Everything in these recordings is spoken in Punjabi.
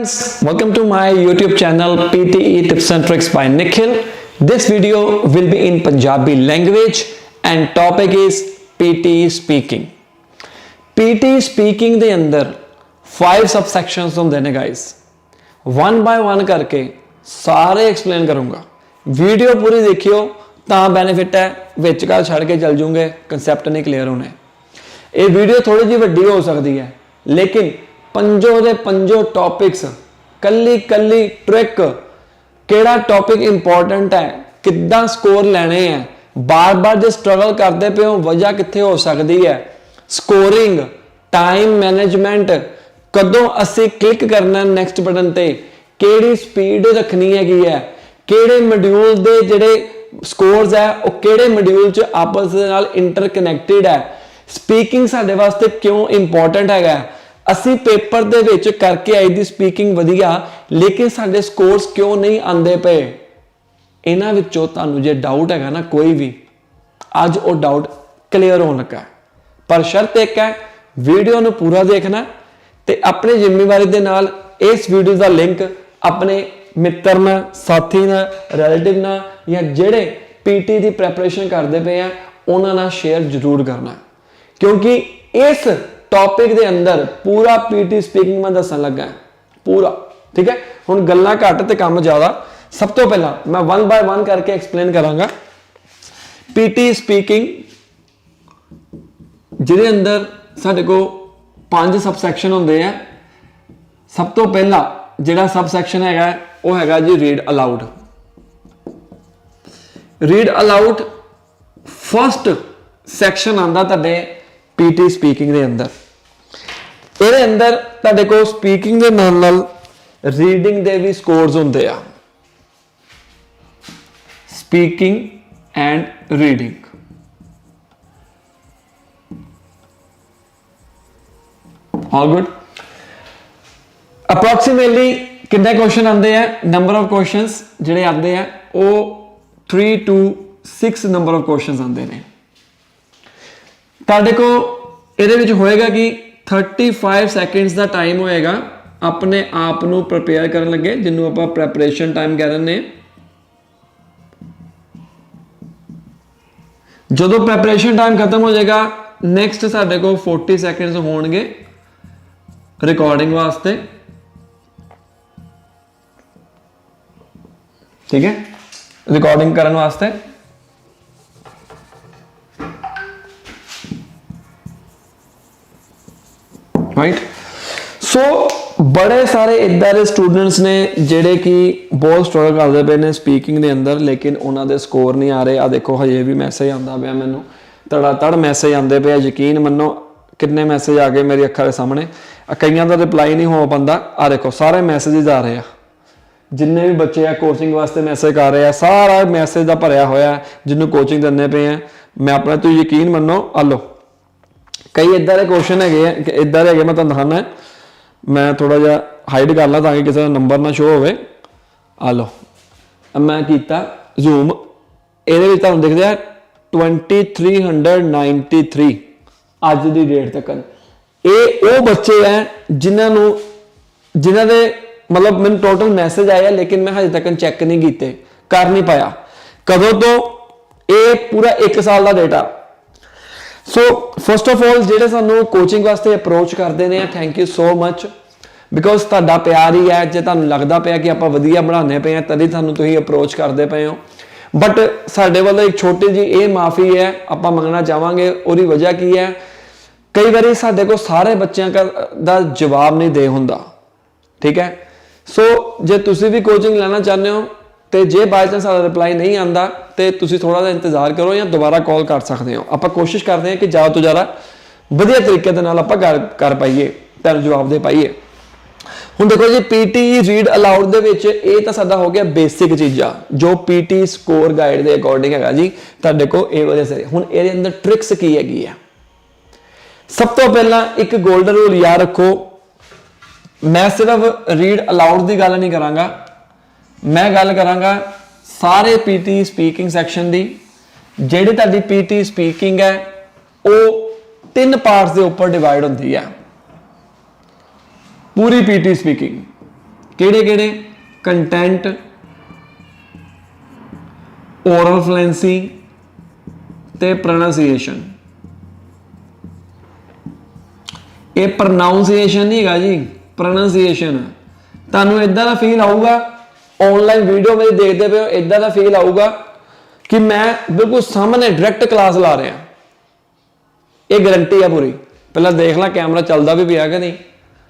friends, welcome to my YouTube channel PTE Tips and Tricks by Nikhil. This video will be in Punjabi language and topic is PTE speaking. PTE speaking ਦੇ अंदर 5 subsections ਹੁੰਦੇ ਨੇ guys. One by one करके सारे explain करूँगा. Video पूरी देखियो ਤਾਂ benefit है, ਵਿੱਚ का ਛੱਡ के चल जूंगे, concept नहीं clear होने. ये वीडियो थोड़ी जी वड्डी हो सकती है, लेकिन पंजों दे पंजों टॉपिक्स कल्ली कल्ली ट्रिक केड़ा टॉपिक इंपॉर्टेंट है, किद्दां स्कोर लेने हैं, बार बार जो स्ट्रगल करते पे हो वजह कित्थे हो सकती है, स्कोरिंग, टाइम मैनेजमेंट, कदों असी क्लिक करना नैक्सट बटन ते, केड़ी स्पीड रखनी है, केड़े मॉड्यूल दे जेड़े स्कोर्स है वो केड़े मॉड्यूल च आपस दे नाल इंटरकनैक्टेड है, स्पीकिंग साडे वास्ते क्यों इंपॉर्टेंट है, असी पेपर दे विच करके आई दी स्पीकिंग वधिया लेकिन साडे स्कोर्स क्यों नहीं आंदे पे, इन्हां विचों तुहानूं जे डाउट है ना कोई भी, अज वो डाउट क्लीयर होने लगा है। पर शर्त एक है, वीडियो नूं पूरा देखना ते अपनी जिम्मेवारी दे नाल इस वीडियो का लिंक अपने मित्र ना, साथी ना, रिलेटिव ना या जेड़े पीटी की प्रैपरेशन करते पे हैं उन्हां नाल शेयर जरूर करना, क्योंकि इस टॉपिक दे अंदर पूरा पीटी स्पीकिंग मैं दसन लगा है पूरा। ठीक है, हुण गल्लां घट ते काम ज्यादा। सब तो पहला मैं वन बाय वन करके एक्सप्लेन करांगा पीटी स्पीकिंग, जिहदे अंदर साडे को 5 सबसैक्शन होंदे हैं। सब तो पहला जिहड़ा सबसैक्शन हैगा वो हैगा जी read aloud. Read aloud first section आंदा तुहाडे पीटी स्पीकिंग दे अंदर। ਇਹਦੇ अंदर ਤੁਹਾਡੇ ਕੋਲ स्पीकिंग ਦੇ ਨਾਲ ਨਾਲ रीडिंग ਦੇ ਵੀ ਸਕੋਰਸ ਹੁੰਦੇ ਆ, speaking and reading. All good. Approximately कितने क्वेश्चन आते हैं, नंबर ऑफ क्वेश्चंस ਜਿਹੜੇ आते हैं वो 3 to 6 नंबर ऑफ क्वेश्चंस आते हैं। ਤੁਹਾਡੇ को ਇਹਦੇ ਵਿੱਚ ਹੋਏਗਾ कि 35 ਸੈਕਿੰਡਸ ਦਾ ਟਾਈਮ ਹੋਏਗਾ ਆਪਣੇ ਆਪ ਨੂੰ ਪ੍ਰਪੇਅਰ ਕਰਨ ਲੱਗੇ, ਜਿਹਨੂੰ ਆਪਾਂ ਪ੍ਰੈਪਰੇਸ਼ਨ ਟਾਈਮ ਕਹਿ ਰਹੇ ਨੇ। ਜਦੋਂ ਪ੍ਰੈਪਰੇਸ਼ਨ ਟਾਈਮ ਖਤਮ ਹੋ ਜਾਏਗਾ ਨੈਕਸਟ ਸਾਡੇ ਕੋਲ 40 ਸੈਕਿੰਡਸ ਹੋਣਗੇ ਰਿਕਾਰਡਿੰਗ ਵਾਸਤੇ। ठीक है, रिकॉर्डिंग करने वास्ते। राइट, सो बड़े सारे इदा के स्टूडेंट्स ने जेडे कि बहुत स्ट्रगल करते पे ने स्पीकिंग के अंदर, लेकिन उन्होंने स्कोर नहीं आ रहे। आ देखो हजे भी मैसेज आता पाया, मैनू तड़ातड़ मैसेज आते पे, यकीन मनो कितने मैसेज आ गए मेरी अखा के सामने। कईयां का रिप्लाई नहीं हो पाता। आ देखो सारे मैसेजेस आ रहे हैं, जिन्ने भी बच्चे हैं कोचिंग वास्ते मैसेज कर रहे हैं, सारा मैसेज का भरया होया जिन्होंने कोचिंग देने पे हैं। मैं अपने तो यकीन मनो, आ लो कई इदा के क्वेश्चन है, इदा है मैं तुहानूं दिखाना है। मैं थोड़ा जिहा हाइड कर ला ताकि किसी का नंबर ना शो होवे। आ लो मैं किया जूम, ये तुहानूं दिखदा 2393 अज की डेट तक। ये वो बच्चे हैं जिन्हों के मतलब मैंने टोटल मैसेज आया, लेकिन मैं हजे तक चैक नहीं किए, कर नहीं पाया। कदों तो ये पूरा 1 साल का data. So first of all जेडे सानू कोचिंग वास्ते अप्रोच करते हैं, thank you so much, because तुहाडा प्यार ही है। जे तुहानू लगता पाया कि आपां वधिया बनाने पे हैं तभी तुहानू तुसीं अप्रोच करते पे हो। बट साडे वालों एक छोटी जी ये माफ़ी है आपां मंगना चाहांगे। उसकी वजह की है, कई बार साडे को सारे बच्चों का जवाब नहीं दे हुंदा। ठीक है, सो जे तुसीं भी कोचिंग लेना चाहते हो तो जे बाय चांस रिप्लाई नहीं आता तो तुसीं थोड़ा सा इंतजार करो या दोबारा कॉल कर सकते हो। आप कोशिश करते हैं कि ज़्यादा तो ज़्यादा वधिया तरीके दे नाल आपां कर पाइए, तुहानूं जवाब दे पाइए। हुण देखो जी पीटी रीड अलाउड दे विच ये तां साडा हो गया बेसिक चीज़ां जो पीटी स्कोर गाइड के अकॉर्डिंग है जी तुहाडे कोल ये वजह से। हुण इहदे अंदर ट्रिक्स की हैगी है। सब तो पहला एक गोल्डन रूल याद रखो, मैं सिर्फ रीड अलाउड की गल नहीं करांगा, मैं गल करांगा सारे पीटी स्पीकिंग सैक्शन की। जिहड़ी तुहाडी पीटी स्पीकिंग है वो 3 पार्ट्स के उपर डिवाइड होंदी है। पूरी पीटी स्पीकिंग ਕਿਹੜੇ ਕੰਟੈਂਟ, ओरल फ्लुएंसी ते प्रोनाउंसिएशन। ये प्रोनाउंसिएशन नहीं है जी, प्रोनाउंसिएशन। तुहानू इदां दा फील आऊगा ऑनलाइन वीडियो मेरी देखते पे हो, इदां दा फील आऊगा कि मैं बिल्कुल सामने डायरैक्ट क्लास ला रहा। ये गारंटी है पूरी। पहला देख ला कैमरा चलता भी पिया कि नहीं,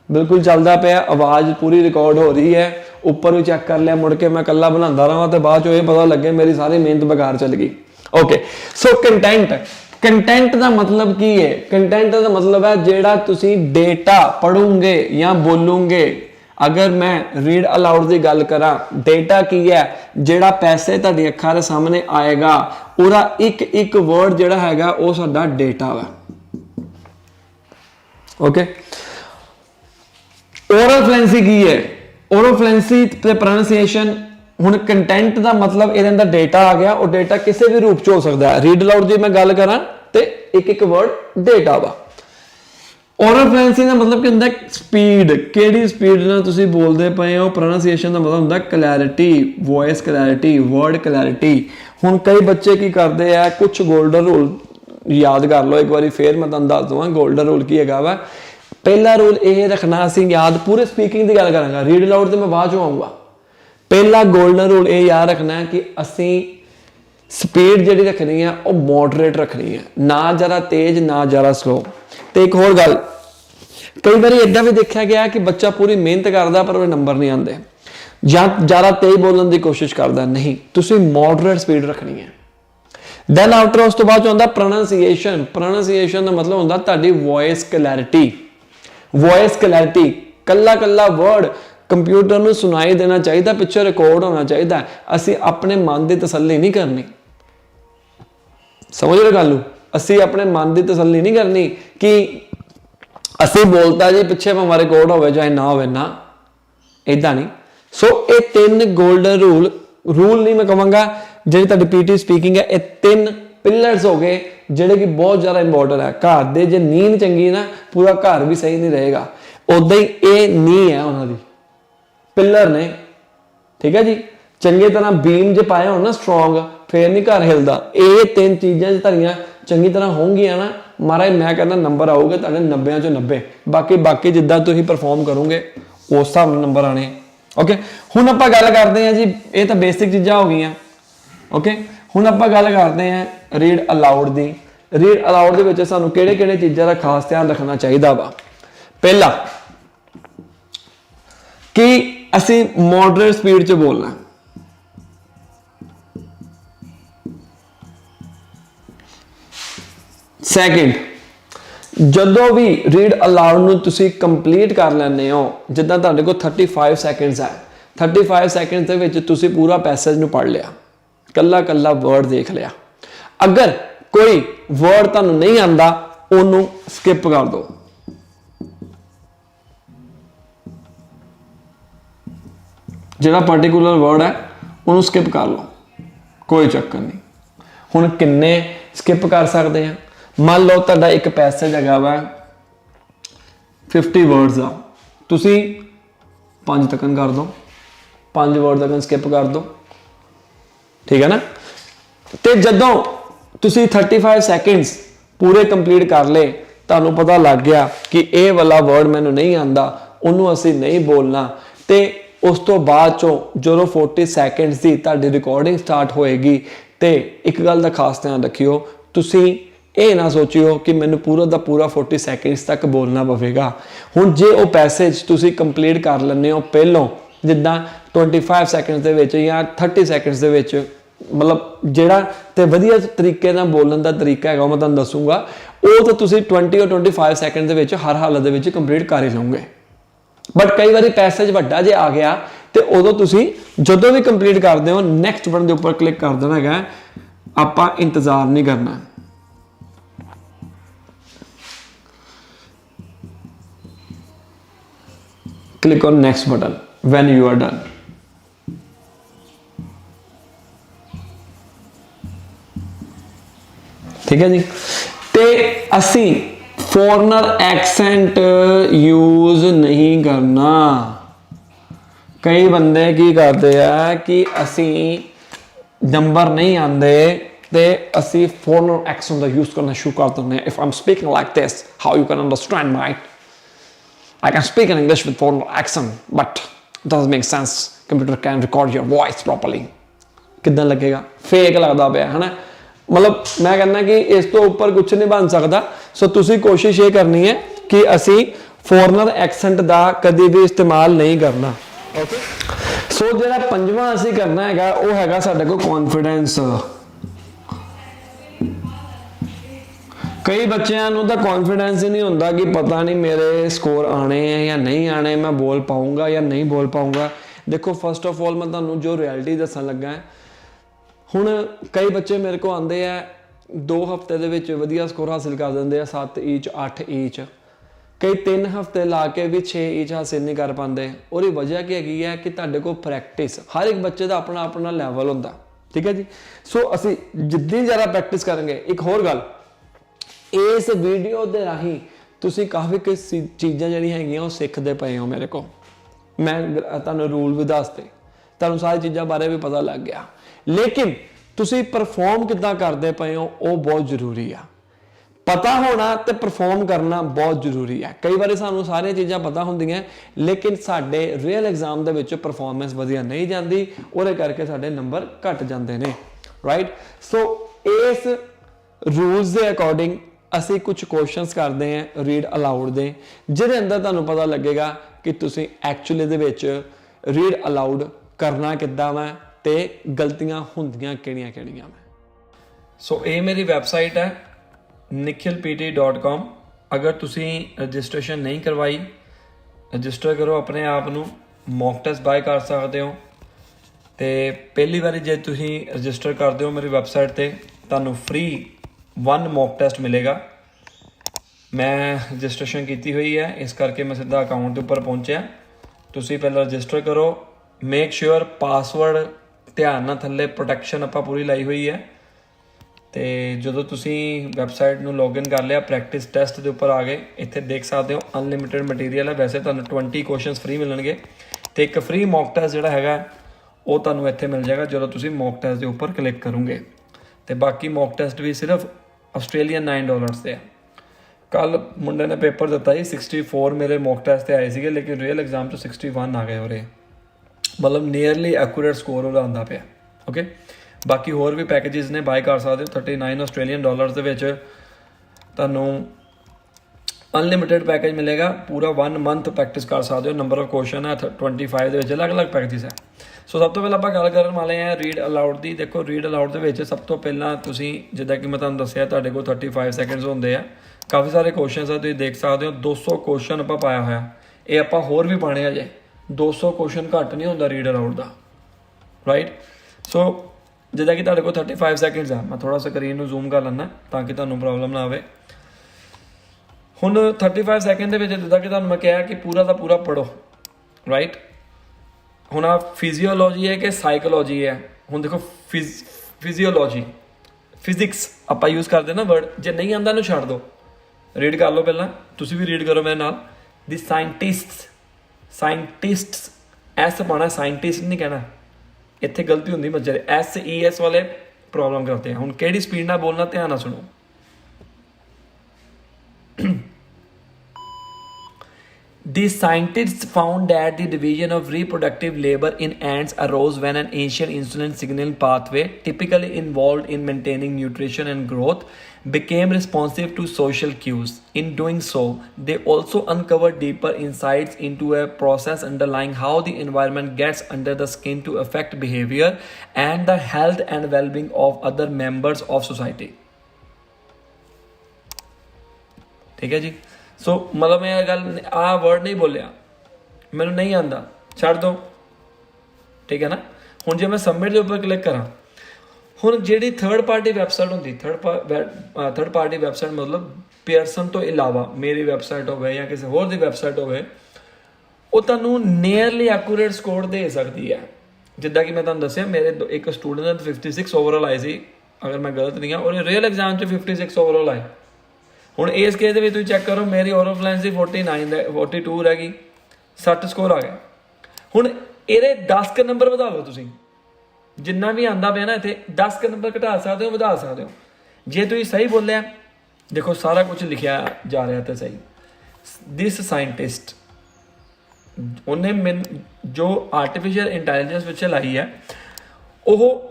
बिल्कुल चलता पिया, आवाज़ पूरी रिकॉर्ड हो रही है, ऊपर भी चेक कर लिया, मुड़ के मैं कला बनाता रहा तो बाद ये पता लगे मेरी सारी मेहनत बेकार चल गई। ओके, सो कंटेंट का मतलब की है? कंटेंट का मतलब है जेड़ा तुसी डेटा पढ़ोगे या बोलोगे। अगर मैं रीड अलाउड की गल करा, डेटा की है जेड़ा पैसे तुहाडी अखां दे सामने आएगा, उहदा एक वर्ड जेड़ा हैगा वो साडा डेटा वा। ओके, ओरल फ्लुएंसी की है? ओरल फ्लुएंसी ते प्रोनाउंसिएशन। हुण कंटेंट का मतलब इहदे अंदर डेटा आ गया, और डेटा किसी भी रूप च हो सकता है। रीड अलाउड की मैं गल करा ते एक वर्ड डेटा वा। ओरल फ्लुएंसी का मतलब की हुंदा स्पीड, किहड़ी स्पीड नाल तुसीं बोलदे पए हो। प्रोनाउंसिएशन का मतलब हुंदा clarity, voice clarity, word clarity. हुण कई बच्चे की करते हैं, कुछ गोल्डन रूल याद कर लो एक बार फिर मैं तुहानूं दस दूंगा गोल्डन रूल की हैगा वा। पहला रूल ये रखना असीं याद, पूरे स्पीकिंग की गल करांगा, रीड अलाउड ते मैं बाद चों आऊंगा। पहला गोल्डन रूल ये याद रखना है कि असीं स्पीड जिहड़ी रखनी है वो मॉडरेट रखनी है, ना ज़्यादा तेज ना ज़्यादा स्लो। तो एक होर गल, कई बार इदां भी देखा गया कि बच्चा पूरी मेहनत करता पर वो नंबर नहीं आते, ਜਾਂ ज़्यादा तेज बोलने की कोशिश करता। नहीं, तुसीं मॉडरेट स्पीड रखनी है। दैन आफ्टर उस तो बाद आउंदा प्रोनाउंसिएशन। प्रोनाउंसिएशन का मतलब होंदा तुहाडी वॉइस क्लैरिटी। वॉइस क्लैरिटी, कल्ला कल्ला वर्ड कंप्यूटर में सुनाई देना चाहिए, पिछे रिकॉर्ड होना चाहिए। असी अपने मन की तसल्ली नहीं करनी, समझ रहे गल? असी अपने मन की तसल्ली नहीं करनी कि असी बोलता जी पिछे भावें रिकॉर्ड हो चाहे ना हो, ना इदा नहीं। सो ये 3 गोल्डन रूल नहीं मैं कहूँगा जी तुहाडी पीटी स्पीकिंग है, ये 3 पिलर्स हो गए जिहड़े कि बहुत ज़्यादा इंपॉर्टेंट है। घर दे जे नींद चंगी ना, पूरा घर भी सही नहीं रहेगा। उदा ही ये नींह है उन्होंने, पिलर ने, ठीक है जी। चंगी तरह बीम जो पाए हो ना स्ट्रोंग, फिर नहीं घर हिलदा। ये 3 चीज़ां धरियां चंगी तरह होंगियां ना, महाराज मैं कहना नंबर आऊगे तुहाडे 90 चों 90। बाकी जिद्दां तुसीं परफॉर्म करोगे उस हिसाब नाल नंबर आने। ओके, हुण आपां गल करदे हां जी, ये तो बेसिक चीज़ां हो गईयां। ओके, हुण आपां गल करदे हां रीड अलाउड दी। रीड अलाउड दे विच सानूं किहड़े-किहड़े चीज़ां दा खास ध्यान रखना चाहिदा वा। पहला कि असी मॉडरेट स्पीड च बोलना। सैकेंड, जदों भी रीड अलाउड नूं तुसीं कंप्लीट कर लैंदे हो, जिद्दां तुहाडे कोल 35 सैकेंड्स है, 35 सैकेंड्स दे विच तुसीं पूरा पैसेज नूं पढ़ लिया, कल्ला कल्ला वर्ड देख लिया। अगर कोई वर्ड तुहानूं नहीं आंदा उहनूं स्किप कर दो। जिहड़ा पर्टिकुलर वर्ड है उन्होंने स्किप कर लो, कोई चक्कर नहीं। हुण किन्ने स्किप कर सकते हैं? मान लो तुहाडा एक पैसेज हैगा वा 50 वर्ड्स का, तुसीं 5 तकन कर दो, 5 वर्ड तक स्किप कर दो, ठीक है ना। तो जदों तुसीं 35 सैकेंड्स पूरे कंप्लीट कर ले, तुहानूं पता लग गया कि ये वाला वर्ड मैनूं नहीं आंदा, उन्होंने असीं नहीं बोलना, तो उस तो बाद चों जो 40 सैकेंड्स की तुहाडी रिकॉर्डिंग स्टार्ट होएगी, तो एक गल का खास ध्यान रखियो, तुसीं ये ना सोचियो कि मैनूं पूरा का पूरा 40 सैकेंड्स तक बोलना पवेगा। हुण जे वो पैसेज तुसीं कंप्लीट कर लैंदे हो पहलों, जिद्दां 25 सैकेंड्स दे विच या 30 सैकेंड्स दे विच, मतलब जिहड़ा ते वधिया तरीके नाल बोलण दा तरीका हैगा मैं तुहानूं दसूंगा, वो तो तुसीं 20 और 25 सैकेंड दे विच हर हालत दे विच कंप्लीट कर ही लओगे। बट कई बार पैसेज वड्डा जे आ गया तो उदों तुसीं जदों भी कंप्लीट करदे हो नैक्सट बटन के उपर क्लिक कर देना है, आपां इंतजार नहीं करना। Click on next button when you are done. ठीक है जी। ते असी फॉरनर एक्सेंट यूज नहीं करना। कई बंदे की करते हैं कि असी नंबर नहीं आते ते असी फॉर्मल एक्शन का यूज करना शुरू कर देते हैं. If I am speaking like this, how you can understand my, I can speak in English with formal accent, but it doesn't make sense. Computer can record your voice properly. कितना लगेगा? फेक लगता पे है ना. मतलब मैं कहना कि इस तो ऊपर कुछ नहीं बन सकता. सो तुसी कोशिश ये करनी है कि असी फॉरनर एक्सेंट का कभी भी इस्तेमाल नहीं करना. ओके. सो जो पंजवां असी करना है वो है साडे को कॉन्फिडेंस. कई बच्चों तो कॉन्फिडेंस ही नहीं होता कि पता नहीं मेरे स्कोर आने हैं या नहीं आने, मैं बोल पाऊंगा या नहीं बोल पाऊंगा. देखो फर्स्ट ऑफ ऑल मैं तुहानू जो रियलिटी दसन लगा है, हुण कई बच्चे मेरे को आते हैं 2 हफ्ते दे विच वधिया स्कोर हासिल कर देंगे हैं 7 ईच 8 ईच. कई 3 हफ्ते ला के भी 6 ईच हासिल नहीं कर पाते. और वजह की हैगी है कि तुहाडे कोल प्रैक्टिस, हर एक बच्चे का अपना अपना लैवल होंदा. ठीक है जी. सो असी जितनी ज़्यादा प्रैक्टिस करेंगे. एक होर गल, इस वीडियो के राही तुसी काफ़ी कुछ चीज़ां जिहड़ियां हैगियां वो सीखते पे हो. मेरे को मैं तुहानू रूल भी दसते, तुहानू सारी चीज़ों बारे भी पता लग गया. लेकिन तुसी परफॉर्म किद्दां करते पे हो वो बहुत जरूरी है. पता होना तो परफॉर्म करना बहुत जरूरी है. कई बार सानू सारी चीज़ां पता होंदियां लेकिन साडे रियल एग्जाम दे विच परफॉर्मेंस वधिया नहीं जाती, उहदे करके साडे नंबर घट जाते हैं. राइट. सो इस रूल्स के अकॉर्डिंग असी कुछ क्वेश्चंस करते हैं रीड अलाउड दे, जिहदे अंदर तुहानू पता लगेगा कि तुसी actually they which read aloud करना किद्दां वा ते गलतियां हुंदियां किहड़ियां-किहड़ियां वा. सो ये मेरी वैबसाइट है nikhilpt.com. अगर तुसी रजिस्ट्रेशन नहीं करवाई, रजिस्टर करो अपने आप नू. मॉक टेस्ट बाय कर सकते हो. तो पहली बारी जे तुसी रजिस्टर करते हो मेरी वैबसाइट ते तुहानू फ्री 1 मॉक टेस्ट मिलेगा. मैं रजिस्ट्रेशन की हुई है, इस करके मैं सीधा अकाउंट के उपर पहुंचा. तुसी पहले रजिस्टर करो. मेक श्योर पासवर्ड ध्यान ना थले प्रोटैक्शन आपां पूरी लाई हुई है. तो जो तुसी वैबसाइट में लॉगिन कर लिया, प्रैक्टिस टेस्ट के उपर आ गए, इत्थे देख सकते हो अनलिमिटेड मटीरियल है. वैसे तुहानू 20 क्वेश्चन फ्री मिलणगे तो एक फ्री मॉक टेस्ट जिहड़ा हैगा वो तुहानू इत्थे मिल जाएगा जो तुसी मॉक टेस्ट के उपर क्लिक करोगे. तो बाकी मॉक टेस्ट भी सिर्फ ऑस्ट्रेलियन $9 से है. कल मुंडे ने पेपर दिता ही 64 मेरे मॉक टेस्ट आए थे, लेकिन रियल एग्जाम तो 61 आ गए हो रहे. मतलब नियरली एक्यूरेट स्कोर वो आंदा पे. ओके. बाकी होर भी पैकेजेस ने बाय कर सकते हो. $39 ऑस्ट्रेलियन डॉलर्स के तुहानू अनलिमिटेड पैकेज मिलेगा. पूरा 1 मंथ प्रैक्टिस कर सकते हो. नंबर ऑफ क्वेश्चन है 25 अलग अलग पैकेजेस है. सो सब तो पहले आप गल करन वाले हैं रीड अलाउड की. देखो रीड अलाउड के सब तो पहला तुसी जिद्दां कि मैं तुहानू दस्सिया तुहाडे कोल 35 सैकेंड्स होंदे आ. काफ़ी सारे क्वेश्चन है, तुसीं देख सकते हो 200 क्वेश्चन आपां पाया होया. ये आपां होर भी पाने अजे 200 क्वेश्चन घट नहीं होंदा रीड अलाउड का. राइट. सो जिद्दां कि तुहाडे कोल 35 सैकेंड्स आ, मैं थोड़ा स्क्रीन नूं जूम कर लैना ताकि तुहानू प्रॉब्लम ना आवे. हुण 35 सैकेंड के जिद्दां कि तुहानू मैं कहा कि पूरा का पूरा पढ़ो. राइट. हुण आ फिजियोलॉजी है कि साइकोलॉजी है. हुण देखो फिजियोलॉजी फिजिक्स आपां यूज़ करते ना वर्ड, जे नहीं आंदा इहनूं छड्ड दो. रीड कर लो पहला, तुसीं भी रीड करो मेरे नाल. द साइंटिस्ट्स एस पाना, साइंटिस्ट नहीं कहना. इत्थे गलती होंदी बच्चे SES वाले प्रॉब्लम करते हैं. हुण किहड़ी स्पीड नाल बोलना, ध्यान नाल सुनो. The scientists found that the division of reproductive labor in ants arose when an ancient insulin signaling pathway, typically involved in maintaining nutrition and growth, became responsive to social cues. In doing so, they also uncovered deeper insights into a process underlying how the environment gets under the skin to affect behavior and the health and well-being of other members of society. ठीक है जी. सो मतलब मैं गल आ वर्ड नहीं बोलिया, मैनू नहीं आंदा, छड़ दो. ठीक है ना. हुण जे मैं सबमिट के उपर क्लिक करा, हुण जिहड़ी थर्ड पार्टी वैबसाइट होंदी, थर्ड पार्टी वैबसाइट मतलब पेयरसन तो इलावा मेरी वैबसाइट हो या किसी होर दी वैबसाइट हो, वो तुहानू नियरली एक्यूरेट स्कोर दे सकती है. जिद्दां कि मैं तुहानू दस्सिया मेरे एक स्टूडेंट ने 56 ओवरऑल आए सी, अगर मैं गलत नहीं हाँ, और रियल एग्जाम 56 ओवरऑल आए. हुण इस केस में तुम चैक करो, मेरी ओवरफ्लुएंसी 42 रह गई, 60 स्कोर आ गया. हुण ਇਹਦੇ 10 ਕ ਨੰਬਰ ਵਧਾ ਲਓ ਤੁਸੀਂ, ਜਿੰਨਾ ਵੀ ਆਂਦਾ ਪਿਆ ਨਾ ਇੱਥੇ 10 ਕ ਨੰਬਰ ਘਟਾ ਸਕਦੇ ਹੋ, ਵਧਾ ਸਕਦੇ ਹੋ। ਜੇ ਤੁਸੀਂ ਸਹੀ ਬੋਲਿਆ, ਦੇਖੋ ਸਾਰਾ ਕੁਝ ਲਿਖਿਆ ਜਾ ਰਿਹਾ ਤਾਂ ਸਹੀ। ਦਿਸ ਸਾਇੰਟਿਸਟ, ਉਹਨੇ ਜੋ ਆਰਟੀਫਿਸ਼ੀਅਲ ਇੰਟੈਲੀਜੈਂਸ ਵਿੱਚ ਲਾਈ ਹੈ, ਉਹ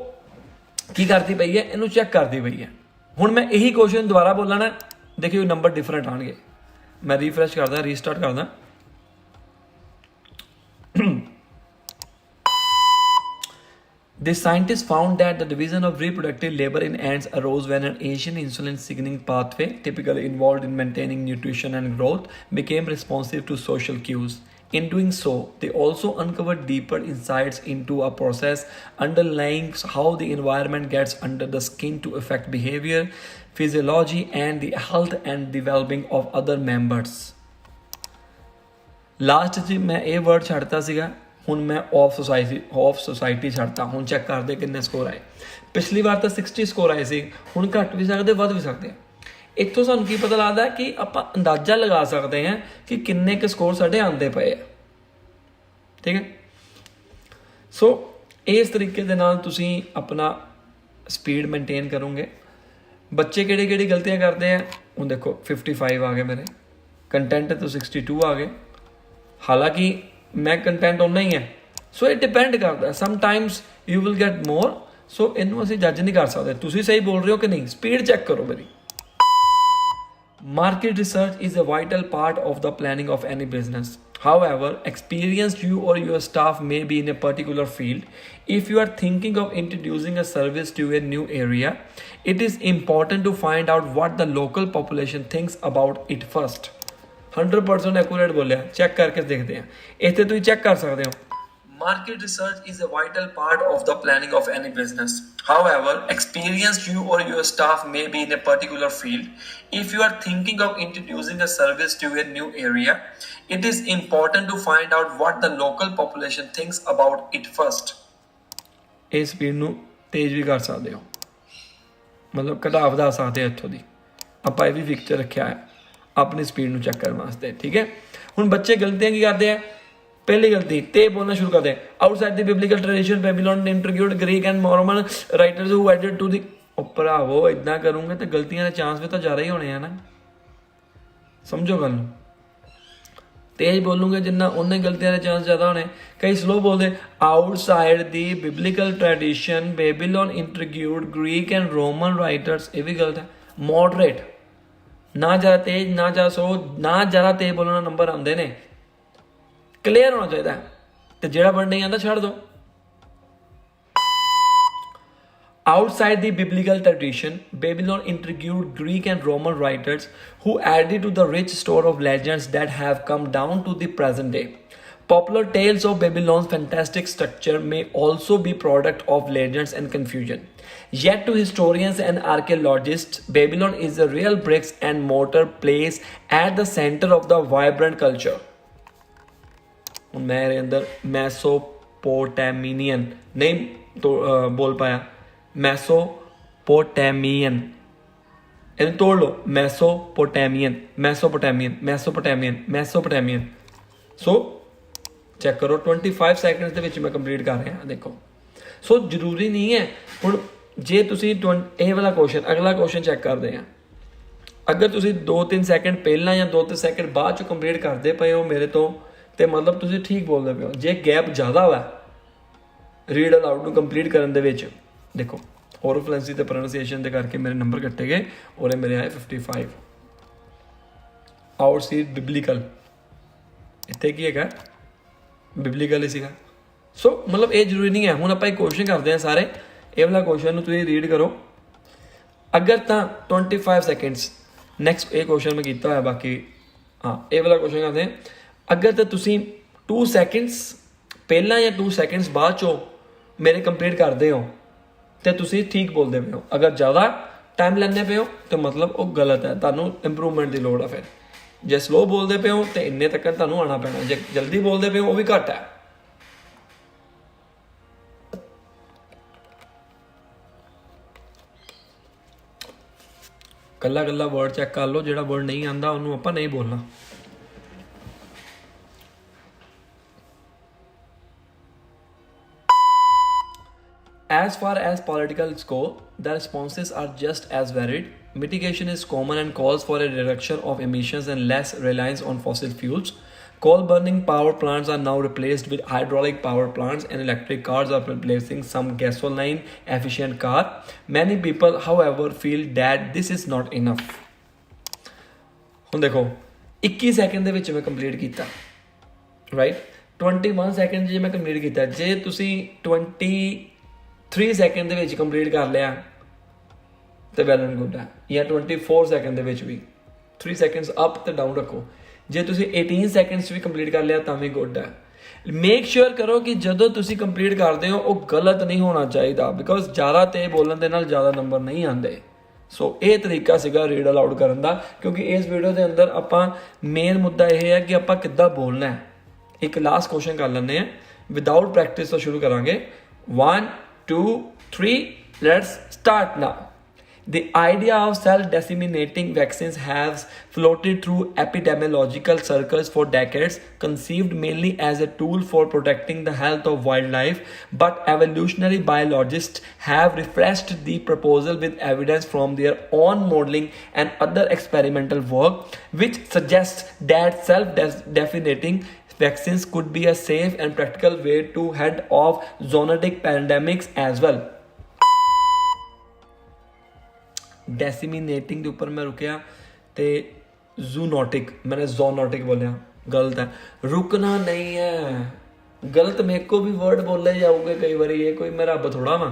ਕੀ ਕਰਦੀ ਪਈ ਹੈ, ਇਹਨੂੰ ਚੈੱਕ ਕਰਦੀ ਪਈ ਹੈ। ਹੁਣ ਮੈਂ ਇਹੀ ਕੁਐਸਚਨ ਦੁਬਾਰਾ ਬੋਲਾਂ ਨਾ, ਦੇਖਿਓ ਨੰਬਰ ਡਿਫਰੈਂਟ ਆਉਣਗੇ। ਮੈਂ ਰੀਫਰੈਸ਼ ਕਰਦਾ, ਰੀਸਟਾਰਟ ਕਰਦਾ। The scientists found that the division of reproductive labor in ants arose when an Asian insulin signaling pathway, typically involved in maintaining nutrition and growth, became responsive to social cues. In doing so, they also uncovered deeper insights into a process underlying how the environment gets under the skin to affect behavior, physiology, and the health and the well-being of other members. Last 'ਚ ਮੈਂ ਇਹ ਵਰਡ ਛੱਡਤਾ ਸੀਗਾ, ਹੁਣ ਮੈਂ ਆਫ ਸੁਸਾਇਟੀ ਛੱਡਤਾ। ਹੁਣ ਚੈੱਕ ਕਰਦੇ ਕਿੰਨੇ ਸਕੋਰ ਆਏ। ਪਿਛਲੀ ਵਾਰ ਤਾਂ 60 ਸਕੋਰ ਆਏ ਸੀ, ਹੁਣ ਘੱਟ ਵੀ ਸਕਦੇ, ਵੱਧ ਵੀ ਸਕਦੇ ਆ। ਇੱਥੋਂ ਸਾਨੂੰ ਕੀ ਪਤਾ ਲੱਗਦਾ ਕਿ ਆਪਾਂ ਅੰਦਾਜ਼ਾ ਲਗਾ ਸਕਦੇ ਹਾਂ ਕਿ ਕਿੰਨੇ ਕੁ ਸਕੋਰ ਸਾਡੇ ਆਉਂਦੇ ਪਏ ਆ। ਠੀਕ ਹੈ, ਸੋ ਇਸ ਤਰੀਕੇ ਦੇ ਨਾਲ ਤੁਸੀਂ ਆਪਣਾ ਸਪੀਡ ਮੇਨਟੇਨ ਕਰੋਗੇ। ਬੱਚੇ ਕਿਹੜੀ ਕਿਹੜੀ ਗਲਤੀਆਂ ਕਰਦੇ ਆ, ਹੁਣ ਦੇਖੋ 55 ਆ ਗਏ ਮੇਰੇ, ਕੰਟੈਂਟ ਤੋਂ 62 ਆ ਗਏ। ਹਾਲਾਂਕਿ ਮੈਂ ਕੰਟੈਂਟ ਉਨਾ ਹੀ ਹੈ, ਸੋ ਇਹ ਡਿਪੈਂਡ ਕਰਦਾ। ਸਮਟਾਈਮਸ ਯੂ ਵਿਲ ਗੈਟ ਮੋਰ, ਸੋ ਇਹਨੂੰ ਅਸੀਂ ਜੱਜ ਨਹੀਂ ਕਰ ਸਕਦੇ। ਤੁਸੀਂ ਸਹੀ ਬੋਲ ਰਹੇ ਹੋ ਕਿ ਨਹੀਂ, ਸਪੀਡ ਚੈੱਕ ਕਰੋ ਮੇਰੀ। Market research is a vital part of the planning of any business. However, experienced you or your staff may be in a particular field. If you are thinking of introducing a service to a new area, it is important to find out what the local population thinks about it first. 100% accurate बोलिया, चेक करके देखते हैं। इतने तो चेक कर सकते हो। Market research is a vital part of the planning of any business. However, experienced you or your staff may be in a particular field. If you are thinking of introducing a service to a new area, it is important to find out what the local population thinks about it first. ਇਸ ਸਪੀਡ ਨੂੰ ਤੇਜ਼ ਵੀ ਕਰ ਸਕਦੇ ਹੋ, ਮਤਲਬ ਘਟਾ ਵਧਾ ਸਕਦੇ ਹੋ। ਇੱਥੋਂ ਦੀ ਆਪਾਂ ਇਹ ਵੀ ਫਿਕਚਰ ਰੱਖਿਆ ਹੈ ਆਪਣੀ ਸਪੀਡ ਨੂੰ ਚੈੱਕ ਕਰਨ ਵਾਸਤੇ। ਠੀਕ ਹੈ, ਹੁਣ ਬੱਚੇ ਗਲਤੀਆਂ ਕੀ ਕਰਦੇ ਆ। पहली गलती ते बोलना शुरू कर दे, outside the biblical tradition Babylon introduced Greek and Norman writers who added to the. भरावो इतना करूंगे तो गलतियां के चांस भी तो ज़्यादा ही होने हैं ना, समझो गल। तेज बोलूंगे जिन्ना उन्ने गलतियां के चांस ज़्यादा होने। कई स्लो बोलते, outside the biblical tradition Babylon introduced Greek and Roman writers, ये भी गलत है। मॉडरेट, ना ज़्यादा तेज ना ज़्यादा स्लो, ना ज़्यादा तेज बोलना नंबर आते हैं। क्लियर होना चाहिए, तो जो वर्ड नहीं आता छड़ दो। Outside the biblical tradition, Babylon introduced Greek and Roman writers who added to the rich store of legends that have come down to the present day. Popular tales of Babylon's fantastic structure may also be product of legends and confusion. Yet to historians and archaeologists, Babylon is a real bricks and mortar place at the center of the vibrant culture. मेरे अंदर मैसोपोटामियन नहीं तो बोल पाया, मैसोपोटामियन, इन्हें तोड़ लो। Mesopotamian Mesopotamian Mesopotamian Mesopotamian. So check करो 25 सेकंड्स ਦੇ ਵਿੱਚ मैं कंप्लीट कर रहा। देखो, सो जरूरी नहीं है। ਹੁਣ ਜੇ ਤੁਸੀਂ ਇਹ ਵਾਲਾ क्वेश्चन, अगला क्वेश्चन चेक करते हैं। अगर ਤੁਸੀਂ 2-3 ਸੈਕਿੰਡ ਪਹਿਲਾਂ ਜਾਂ 2-3 ਸੈਕਿੰਡ ਬਾਅਦ ਚ ਕੰਪਲੀਟ ਕਰਦੇ ਪਏ ਹੋ ਮੇਰੇ ਤੋਂ, ਤੇ ਮਤਲਬ ਤੁਸੀਂ ਠੀਕ ਬੋਲਦੇ ਪਏ ਹੋ। ਜੇ ਗੈਪ ਜ਼ਿਆਦਾ ਵਾ ਰੀਡ ਅਲਾਊਡ ਨੂੰ ਕੰਪਲੀਟ ਕਰਨ ਦੇ ਵਿੱਚ, ਦੇਖੋ ਔਰਫਲੈਂਸੀ ਤੇ ਪ੍ਰੋਨਾਂਸੀਏਸ਼ਨ ਦੇ ਕਰਕੇ ਮੇਰੇ ਨੰਬਰ ਕੱਟੇ ਗਏ ਔਰ ਇਹ ਮੇਰੇ ਆਏ 55। ਆਊਟਸਾਈਡ ਬਿਬਲੀਕਲ, ਇੱਥੇ ਕੀ ਹੈਗਾ, ਬਿਬਲੀਕਲ ਹੀ ਸੀਗਾ। ਸੋ ਮਤਲਬ ਇਹ ਜ਼ਰੂਰੀ ਨਹੀਂ ਹੈ। ਹੁਣ ਆਪਾਂ ਇੱਕ ਕੁਐਸਚਨ ਕਰਦੇ ਹਾਂ ਸਾਰੇ, ਇਹ ਵਾਲਾ ਕੁਐਸਚਨ ਨੂੰ ਤੁਸੀਂ ਰੀਡ ਕਰੋ। ਅਗਰ ਤਾਂ 25 ਸੈਕਿੰਡਸ ਨੈਕਸਟ ਇਹ ਕੁਐਸਚਨ ਮੈਂ ਕੀਤਾ ਹੋਇਆ, ਬਾਕੀ ਹਾਂ ਇਹ ਵਾਲਾ ਕੁਐਸਚਨ ਕਰਦੇ ਅਗਰ ਤਾਂ ਤੁਸੀਂ 2 ਸੈਕਿੰਡਸ ਪਹਿਲਾਂ ਜਾਂ 2 ਸੈਕਿੰਡਸ ਬਾਅਦ ਚੋਂ ਮੇਰੇ ਕੰਪਲੀਟ ਕਰਦੇ ਹੋ ਤੇ ਤੁਸੀਂ ਠੀਕ ਬੋਲਦੇ ਪਏ ਹੋ। ਅਗਰ ਜ਼ਿਆਦਾ ਟਾਈਮ ਲੈਂਦੇ ਪਏ ਹੋ ਤਾਂ ਮਤਲਬ ਉਹ ਗਲਤ ਹੈ, ਤੁਹਾਨੂੰ ਇੰਪਰੂਵਮੈਂਟ ਦੀ ਲੋੜ ਆ। ਫਿਰ ਜੇ ਸਲੋ ਬੋਲਦੇ ਪਏ ਹੋ ਤੇ ਇੰਨੇ ਤੱਕ ਤੁਹਾਨੂੰ ਆਉਣਾ ਪੈਣਾ, ਜੇ ਜਲਦੀ ਬੋਲਦੇ ਪਏ ਹੋ ਉਹ ਵੀ ਘੱਟ ਹੈ। ਕੱਲਾ ਕੱਲਾ ਵਰਡ ਚੈੱਕ ਕਰ ਲਓ, ਜਿਹੜਾ ਵਰਡ ਨਹੀਂ ਆਉਂਦਾ ਉਹਨੂੰ ਆਪਾਂ ਨਹੀਂ ਬੋਲਣਾ। As far as politicals go, the responses are just as varied. Mitigation is common and calls for a reduction of emissions and less reliance on fossil fuels. Coal burning power plants are now replaced with hydraulic power plants, and electric cars are replacing some gasoline efficient car. Many people, however, feel that this is not enough. ਹੁਣ ਦੇਖੋ 21 ਸੈਕਿੰਡ ਦੇ ਵਿੱਚ ਮੈਂ ਕੰਪਲੀਟ ਕੀਤਾ, ਰਾਈਟ। 21 ਸੈਕਿੰਡ ਜੇ ਮੈਂ ਕੰਪਲੀਟ ਕੀਤਾ, ਜੇ ਤੁਸੀਂ 23 ਸੈਕਿੰਡ ਦੇ ਵਿੱਚ ਕੰਪਲੀਟ ਕਰ ਲਿਆ ਤੇ ਵੈਲ ਐਂਡ ਗੁੱਡ ਹੈ, ਜਾਂ 24 ਸੈਕਿੰਡ ਦੇ ਵਿੱਚ ਵੀ 3 ਸੈਕਿੰਡਸ ਅਪ ਤੇ ਡਾਊਨ ਰੱਖੋ। ਜੇ ਤੁਸੀਂ 18 ਸੈਕਿੰਡਸ ਵੀ ਕੰਪਲੀਟ ਕਰ ਲਿਆ ਤਾਂ ਵੀ ਗੁੱਡ ਹੈ। ਮੇਕ ਸ਼ੋਰ ਕਰੋ ਕਿ ਜਦੋਂ ਤੁਸੀਂ ਕੰਪਲੀਟ ਕਰਦੇ ਹੋ ਉਹ ਗਲਤ ਨਹੀਂ ਹੋਣਾ ਚਾਹੀਦਾ, ਬਿਕੋਜ਼ ਜ਼ਿਆਦਾ ਤੇ ਬੋਲਣ ਦੇ ਨਾਲ ਜ਼ਿਆਦਾ ਨੰਬਰ ਨਹੀਂ ਆਉਂਦੇ। ਸੋ ਇਹ ਤਰੀਕਾ ਸੀਗਾ ਰੀਡ ਅਲਾਊਡ ਕਰਨ ਦਾ, ਕਿਉਂਕਿ ਇਸ ਵੀਡੀਓ ਦੇ ਅੰਦਰ ਆਪਾਂ ਮੇਨ ਮੁੱਦਾ ਇਹ ਹੈ ਕਿ ਆਪਾਂ ਕਿੱਦਾਂ ਬੋਲਣਾ ਹੈ। ਇੱਕ ਲਾਸਟ ਕੁਐਸਚਨ ਕਰ ਲੈਂਦੇ ਹਾਂ, ਵਿਦਾਊਟ ਪ੍ਰੈਕਟਿਸ ਤੋਂ ਸ਼ੁਰੂ ਕਰਾਂਗੇ। 1 2 3 let's start now. The idea of self-disseminating vaccines has floated through epidemiological circles for decades, conceived mainly as a tool for protecting the health of wildlife, but evolutionary biologists have refreshed the proposal with evidence from their own modeling and other experimental work, which suggests that self-definiting vaccines could be a safe and practical way to head off zoonotic pandemics as well. ਡੈਸੀਮੀਨੇਟਿੰਗ ਦੇ ਉੱਪਰ ਮੈਂ ਰੁਕਿਆ ਤੇ ਜ਼ੂਨੋਟਿਕ, ਮੈंने ਜ਼ੋਨੋਟਿਕ ਬੋਲਿਆ, ਗਲਤ ਹੈ। ਰੁਕਣਾ ਨਹੀਂ ਹੈ, ਗਲਤ ਮੇਰੇ ਕੋ ਵੀ ਵਰਡ ਬੋਲੇ ਜਾਊਗੇ ਕਈ ਵਾਰੀ, ਇਹ ਕੋਈ ਮੈਂ ਰੱਬ ਥੋੜਾ ਵਾਂ।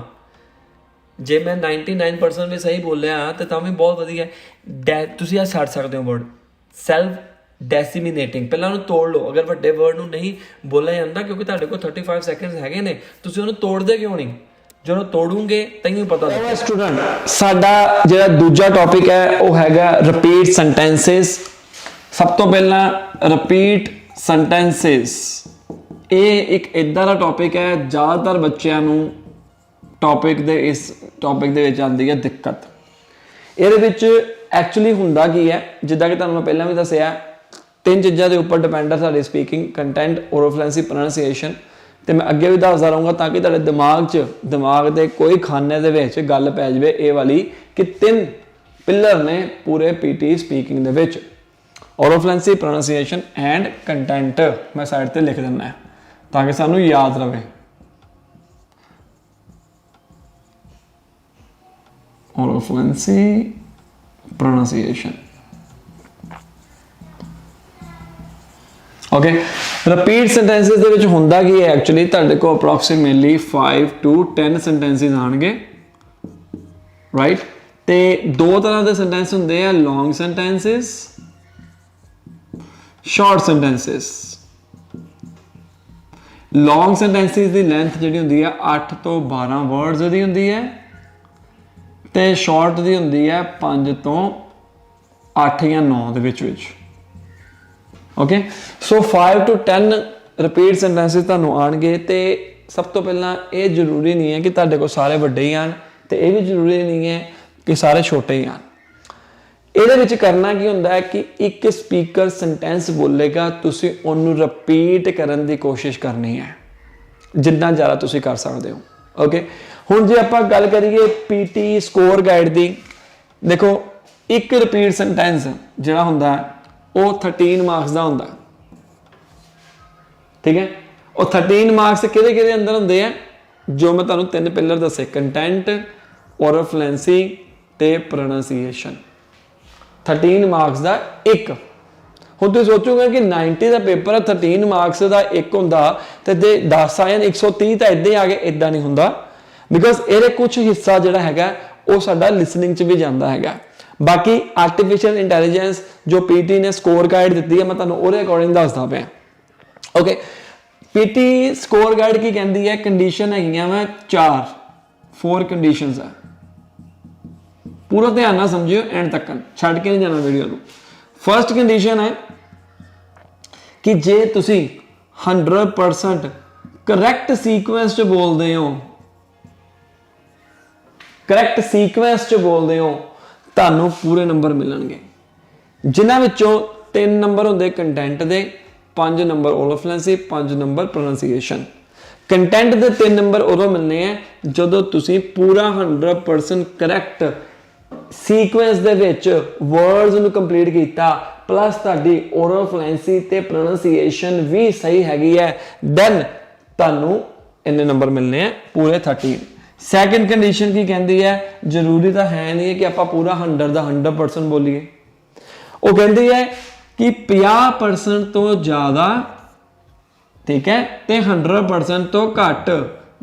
ਜੇ ਮੈਂ 99% ਵੀ ਸਹੀ ਬੋਲਿਆ ਤੇ ਤਾਂ ਵੀ ਬਹੁਤ ਵਧੀਆ। ਤੁਸੀਂ ਆ ਛੱਡ ਸਕਦੇ ਹੋ ਵਰਡ ਸੈਲਫ ਡੈਸੀਮੀਨੇਟਿੰਗ, ਪਹਿਲਾਂ ਉਹਨੂੰ ਤੋੜ ਲਓ। ਅਗਰ ਵੱਡੇ ਵਰਡ ਨੂੰ ਨਹੀਂ ਬੋਲਿਆ ਜਾਂਦਾ, ਕਿਉਂਕਿ ਤੁਹਾਡੇ ਕੋਲ 35 ਸੈਕਿੰਡਸ ਹੈਗੇ ਨੇ, ਤੁਸੀਂ ਉਹਨੂੰ ਤੋੜਦੇ ਕਿਉਂ ਨਹੀਂ? ਜਦੋਂ ਤੋੜੂਗੇ ਤੈਨੂੰ ਪਤਾ ਲੱਗੇਗਾ। ਸਟੂਡੈਂਟ, ਸਾਡਾ ਜਿਹੜਾ ਦੂਜਾ ਟੌਪਿਕ ਹੈ ਉਹ ਹੈਗਾ ਰਿਪੀਟ ਸੈਂਟੈਂਸਸ। ਸਭ ਤੋਂ ਪਹਿਲਾਂ ਰਿਪੀਟ ਸੈਂਟੈਂਸਸ, ਇਹ ਇੱਕ ਇਦਾਂ ਦਾ ਟੌਪਿਕ ਹੈ ਜ਼ਿਆਦਾਤਰ ਬੱਚਿਆਂ ਨੂੰ ਇਸ ਟੌਪਿਕ ਦੇ ਵਿੱਚ ਆਉਂਦੀ ਹੈ ਦਿੱਕਤ। ਇਹਦੇ ਵਿੱਚ ਐਕਚੁਅਲੀ ਹੁੰਦਾ ਕੀ ਹੈ, ਜਿੱਦਾਂ ਕਿ ਤੁਹਾਨੂੰ ਮੈਂ ਪਹਿਲਾਂ ਵੀ ਦੱਸਿਆ, 3 ਚੀਜ਼ਾਂ ਦੇ ਉੱਪਰ ਡਿਪੈਂਡ ਹੈ ਸਾਡੀ ਸਪੀਕਿੰਗ, ਕੰਟੈਂਟ, ਓਰੋਫਲੂਐਂਸੀ, ਪ੍ਰੋਨਾਂਸੀਏਸ਼ਨ। ਤੇ ਮੈਂ ਅੱਗੇ ਵੀ ਦੱਸਦਾ ਰਹੂੰਗਾ ਤਾਂ ਕਿ ਤੁਹਾਡੇ ਦਿਮਾਗ ਦੇ ਕੋਈ ਖਾਨੇ ਦੇ ਵਿੱਚ ਗੱਲ ਪੈ ਜਾਵੇ ਇਹ ਵਾਲੀ ਕਿ 3 ਪਿਲਰ ਨੇ ਪੂਰੇ ਪੀਟੀ ਸਪੀਕਿੰਗ ਦੇ ਵਿੱਚ, ਓਰੋਫਲੂਐਂਸੀ, ਪ੍ਰੋਨਾਂਸੀਏਸ਼ਨ ਐਂਡ ਕੰਟੈਂਟ। ਮੈਂ ਸਾਈਡ ਤੇ ਲਿਖ ਦਿੰਦਾ ਤਾਂ ਕਿ ਸਾਨੂੰ ਯਾਦ ਰਵੇ। ਓਰੋਫਲੂਐਂਸੀ, ਪ੍ਰੋਨਾਂਸੀਏਸ਼ਨ। ਓਕੇ, ਰਿਪੀਟ ਸੈਂਟੈਂਸਸ ਦੇ ਵਿੱਚ ਹੁੰਦਾ ਕੀ ਹੈ, ਐਕਚੁਅਲੀ ਤੁਹਾਡੇ ਕੋਲ ਅਪਰੋਕਸੀਮੇਟਲੀ 5 to 10 ਸੈਂਟੈਂਸਸ ਆਣਗੇ, ਰਾਈਟ। ਤੇ 2 ਤਰ੍ਹਾਂ ਦੇ ਸੈਂਟੈਂਸ ਹੁੰਦੇ ਆ, ਲੌਂਗ ਸੈਂਟੈਂਸਸ, ਸ਼ਾਰਟ ਸੈਂਟੈਂਸਸ। ਲੌਂਗ ਸੈਂਟੈਂਸਸ ਦੀ ਲੈਂਥ ਜਿਹੜੀ ਹੁੰਦੀ ਹੈ 8 ਤੋਂ 12 ਵਰਡਸ ਦੀ ਹੁੰਦੀ ਹੈ, ਤੇ ਸ਼ਾਰਟ ਦੀ ਹੁੰਦੀ ਹੈ 5 ਤੋਂ 8 ਜਾਂ 9 ਦੇ ਵਿੱਚ। Okay, so 5 to 10 repeat sentences ਤੁਹਾਨੂੰ ਆਣਗੇ। ਤੇ ਸਭ ਤੋਂ ਪਹਿਲਾਂ ਇਹ ਜ਼ਰੂਰੀ ਨਹੀਂ ਹੈ ਕਿ ਤੁਹਾਡੇ ਕੋਲ ਸਾਰੇ ਵੱਡੇ ਹੀ ਆਣ, ਤੇ ਇਹ ਵੀ ਜ਼ਰੂਰੀ ਨਹੀਂ ਹੈ ਕਿ ਸਾਰੇ ਛੋਟੇ ਹੀ ਆਣ। ਇਹਦੇ ਵਿੱਚ ਕਰਨਾ ਕੀ ਹੁੰਦਾ ਹੈ ਕਿ ਇੱਕ ਸਪੀਕਰ ਸੈਂਟੈਂਸ ਬੋਲੇਗਾ, ਤੁਸੀਂ ਉਹਨੂੰ ਰਿਪੀਟ ਕਰਨ ਦੀ ਕੋਸ਼ਿਸ਼ ਕਰਨੀ ਹੈ ਜਿੰਨਾ ਜ਼ਿਆਦਾ ਤੁਸੀਂ ਕਰ ਸਕਦੇ ਹੋ। ਓਕੇ, ਹੁਣ ਜੇ ਆਪਾਂ ਗੱਲ ਕਰੀਏ ਪੀਟੀ ਸਕੋਰ ਗਾਈਡ ਦੀ, ਦੇਖੋ ਇੱਕ ਰਿਪੀਟ ਸੈਂਟੈਂਸ ਜਿਹੜਾ ਹੁੰਦਾ ਉਹ 13 ਮਾਰਕਸ ਦਾ ਹੁੰਦਾ, ਠੀਕ ਹੈ। ਉਹ 13 ਮਾਰਕਸ ਕਿਹਦੇ ਅੰਦਰ ਹੁੰਦੇ ਆ, ਜੋ ਮੈਂ ਤੁਹਾਨੂੰ 3 ਪਿਲਰ ਦੱਸੇ, ਕੰਟੈਂਟ, ਓਰੋਫਲੂਐਂਸੀ ਤੇ ਪ੍ਰੋਨਾਂਸੀਏਸ਼ਨ। 13 ਮਾਰਕਸ ਦਾ ਇੱਕ। ਹੁਣ ਤੁਸੀਂ ਸੋਚੋਗੇ ਕਿ 90 ਦਾ ਪੇਪਰ ਹੈ, 13 ਮਾਰਕਸ ਦਾ ਇੱਕ ਹੁੰਦਾ ਤੇ 10 ਆ ਜਾਣ 130 ਤਾਂ ਇੱਦਾਂ ਹੀ ਆ ਗਏ। ਇੱਦਾਂ ਨਹੀਂ ਹੁੰਦਾ, ਬਿਕੋਜ਼ ਇਹਦੇ ਕੁਝ ਹਿੱਸਾ ਜਿਹੜਾ ਹੈਗਾ ਉਹ ਸਾਡਾ ਲਿਸਨਿੰਗ 'ਚ ਵੀ ਜਾਂਦਾ ਹੈਗਾ। ਬਾਕੀ ਆਰਟੀਫਿਸ਼ੀਅਲ ਇੰਟੈਲੀਜੈਂਸ ਜੋ ਪੀਟੀ ਨੇ ਸਕੋਰ ਗਾਈਡ ਦਿੱਤੀ ਹੈ, ਮੈਂ ਤੁਹਾਨੂੰ ਉਹਦੇ ਅਕੋਰਡਿੰਗ ਦੱਸਦਾ ਪਿਆ। ਓਕੇ, ਪੀਟੀ ਸਕੋਰ ਗਾਈਡ ਕੀ ਕਹਿੰਦੀ ਹੈ, ਕੰਡੀਸ਼ਨ ਹੈਗੀਆਂ ਵਾ 4 ਕੰਡੀਸ਼ਨਸ ਆ। ਪੂਰਾ ਧਿਆਨ ਨਾਲ ਸਮਝਿਓ, ਐਂਡ ਤੱਕ ਛੱਡ ਕੇ ਨਹੀਂ ਜਾਣਾ ਵੀਡੀਓ ਨੂੰ। ਫਰਸਟ ਕੰਡੀਸ਼ਨ ਹੈ ਕਿ ਜੇ ਤੁਸੀਂ 100% ਕਰੈਕਟ ਸੀਕੁਐਂਸ 'ਚ ਬੋਲਦੇ ਹੋ, ਤੁਹਾਨੂੰ ਪੂਰੇ ਨੰਬਰ ਮਿਲਣਗੇ, ਜਿਨ੍ਹਾਂ ਵਿੱਚੋਂ 3 ਨੰਬਰ ਹੁੰਦੇ ਕੰਟੈਂਟ ਦੇ, 5 ਨੰਬਰ ਓਰੋਫਲੂਐਂਸੀ, 5 ਨੰਬਰ ਪ੍ਰੋਨਾਂਸੀਏਸ਼ਨ। ਕੰਟੈਂਟ ਦੇ 3 ਨੰਬਰ ਉਦੋਂ ਮਿਲਨੇ ਆ ਜਦੋਂ ਤੁਸੀਂ ਪੂਰਾ 100% ਕਰੈਕਟ ਸੀਕੁਐਂਸ ਦੇ ਵਿੱਚ ਵਰਡਸ ਨੂੰ ਕੰਪਲੀਟ ਕੀਤਾ ਪਲੱਸ ਤੁਹਾਡੀ ਓਰਲ ਫਲੂਐਂਸੀ ਤੇ ਪ੍ਰੋਨੰਸੀਏਸ਼ਨ ਵੀ ਸਹੀ ਹੈਗੀ ਹੈ, ਦੈਨ ਤੁਹਾਨੂੰ ਇੰਨੇ ਨੰਬਰ ਮਿਲਨੇ ਆ ਪੂਰੇ 13। ਸੈਕੰਡ ਕੰਡੀਸ਼ਨ ਕੀ ਕਹਿੰਦੀ ਹੈ, ਜ਼ਰੂਰੀ ਤਾਂ ਹੈ ਨਹੀਂ ਹੈ ਕਿ ਆਪਾਂ ਪੂਰਾ 100 ਦਾ 100% ਬੋਲੀਏ। ਉਹ ਕਹਿੰਦੀ ਹੈ ਕਿ 50% ਤੋਂ ਜ਼ਿਆਦਾ, ਠੀਕ ਹੈ, ਤੇ 100% ਤੋਂ ਘੱਟ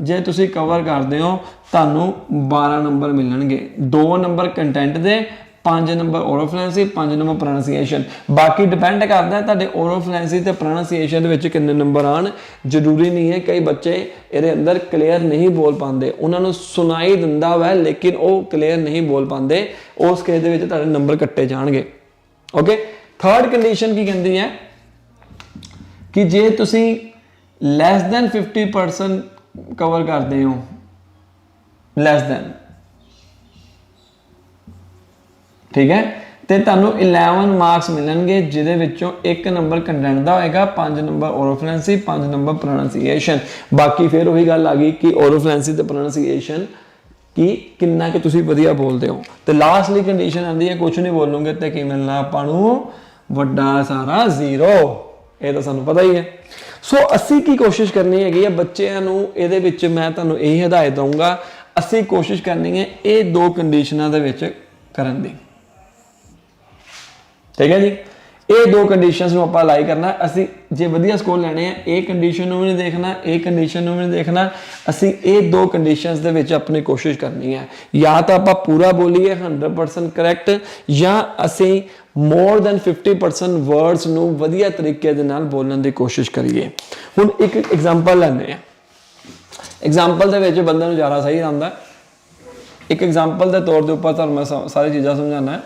ਜੇ ਤੁਸੀਂ ਕਵਰ ਕਰਦੇ ਹੋ ਤੁਹਾਨੂੰ 12 ਨੰਬਰ ਮਿਲਣਗੇ। 2 ਨੰਬਰ ਕੰਟੈਂਟ ਦੇ, 5 number oral fluency, 5 number pronunciation. ਬਾਕੀ ਡਿਪੈਂਡ ਕਰਦਾ ਤੁਹਾਡੇ ਓਰਲ ਫਲੂਐਂਸੀ ਤੇ ਪ੍ਰੋਨੰਸੀਏਸ਼ਨ ਦੇ ਵਿੱਚ ਕਿੰਨੇ ਨੰਬਰ ਆਣ। ਜ਼ਰੂਰੀ ਨਹੀਂ ਹੈ, ਕਈ ਬੱਚੇ ਇਹਦੇ ਅੰਦਰ ਕਲੀਅਰ ਨਹੀਂ ਬੋਲ ਪਾਉਂਦੇ, ਉਹਨਾਂ ਨੂੰ ਸੁਣਾਈ ਦਿੰਦਾ ਵਾ ਲੇਕਿਨ ਉਹ ਕਲੀਅਰ ਨਹੀਂ ਬੋਲ ਪਾਉਂਦੇ, ਉਸ ਕੇਸ ਦੇ ਵਿੱਚ ਤੁਹਾਡੇ ਨੰਬਰ ਕੱਟੇ ਜਾਣਗੇ। ਓਕੇ, ਥਰਡ ਕੰਡੀਸ਼ਨ ਕੀ ਕਹਿੰਦੀ ਹੈ ਕਿ ਜੇ ਤੁਸੀਂ ਲੈਸ ਦੈਨ 50% ਕਵਰ ਕਰਦੇ ਹੋ, ਲੈਸ ਦੈਨ, ਠੀਕ ਹੈ, ਤੇ ਤੁਹਾਨੂੰ 11 ਮਾਰਕਸ ਮਿਲਣਗੇ ਜਿਹਦੇ ਵਿੱਚੋਂ 1 ਨੰਬਰ ਕੰਟੈਂਟ ਦਾ ਹੋਏਗਾ, 5 number oral fluency, 5 number pronunciation. ਬਾਕੀ ਫਿਰ ਉਹੀ ਗੱਲ ਆ ਗਈ ਕਿ ਓਰਲ ਫਲੂਐਂਸੀ ਤੇ ਪ੍ਰੋਨੰਸੀਏਸ਼ਨ ਕਿ ਕਿੰਨਾ ਕਿ ਤੁਸੀਂ ਵਧੀਆ ਬੋਲਦੇ ਹੋ। ਤੇ ਲਾਸਟਲੀ ਕੰਡੀਸ਼ਨ ਆਉਂਦੀ ਹੈ ਕੁਝ ਨਹੀਂ ਬੋਲੋਗੇ ਤੇ ਕੀ ਮਿਲਣਾ ਆਪਾਂ ਨੂੰ, ਵੱਡਾ ਸਾਰਾ 0। ਇਹ ਤਾਂ ਸਾਨੂੰ ਪਤਾ ਹੀ ਹੈ। ਸੋ ਅਸੀਂ ਕੀ ਕੋਸ਼ਿਸ਼ ਕਰਨੀ ਹੈਗੀ ਹੈ ਬੱਚਿਆਂ ਨੂੰ, ਇਹਦੇ ਵਿੱਚ ਮੈਂ ਤੁਹਾਨੂੰ ਇਹੀ ਹਦਾਇਤ ਦਊਂਗਾ, ਅਸੀਂ ਕੋਸ਼ਿਸ਼ ਕਰਨੀ ਹੈ ਇਹ 2 ਕੰਡੀਸ਼ਨਾਂ ਦੇ ਵਿੱਚ ਕਰਨ ਦੀ, ਠੀਕ ਹੈ ਜੀ। ਇਹ 2 ਕੰਡੀਸ਼ਨਸ ਨੂੰ ਆਪਾਂ ਅਲਾਈ ਕਰਨਾ। ਅਸੀਂ ਜੇ ਵਧੀਆ ਸਕੋਰ ਲੈਣੇ ਆ, ਇਹ ਕੰਡੀਸ਼ਨ ਨੂੰ ਵੀ ਨਹੀਂ ਦੇਖਣਾ, ਇਹ ਕੰਡੀਸ਼ਨ ਨੂੰ ਵੀ ਨਹੀਂ ਦੇਖਣਾ, ਅਸੀਂ ਇਹ 2 ਕੰਡੀਸ਼ਨਸ ਦੇ ਵਿੱਚ ਆਪਣੀ ਕੋਸ਼ਿਸ਼ ਕਰਨੀ ਹੈ। ਜਾਂ ਤਾਂ ਆਪਾਂ ਪੂਰਾ ਬੋਲੀਏ 100% ਕਰੈਕਟ, ਜਾਂ ਅਸੀਂ ਮੋਰ ਦੈਨ 50% ਵਰਡਸ ਨੂੰ ਵਧੀਆ ਤਰੀਕੇ ਦੇ ਨਾਲ ਬੋਲਣ ਦੀ ਕੋਸ਼ਿਸ਼ ਕਰੀਏ। ਹੁਣ ਇੱਕ ਐਗਜ਼ਾਮਪਲ ਲੈਂਦੇ ਆ, ਐਗਜ਼ਾਮਪਲ ਦੇ ਵਿੱਚ ਬੰਦੇ ਨੂੰ ਜ਼ਿਆਦਾ ਸਹੀ ਆਉਂਦਾ। ਇੱਕ ਐਗਜ਼ਾਮਪਲ ਦੇ ਤੌਰ ਦੇ ਉੱਪਰ ਤੁਹਾਨੂੰ ਮੈਂ ਸਾਰੀ ਚੀਜ਼ਾਂ ਸਮਝਾਉਣਾ ਹੈ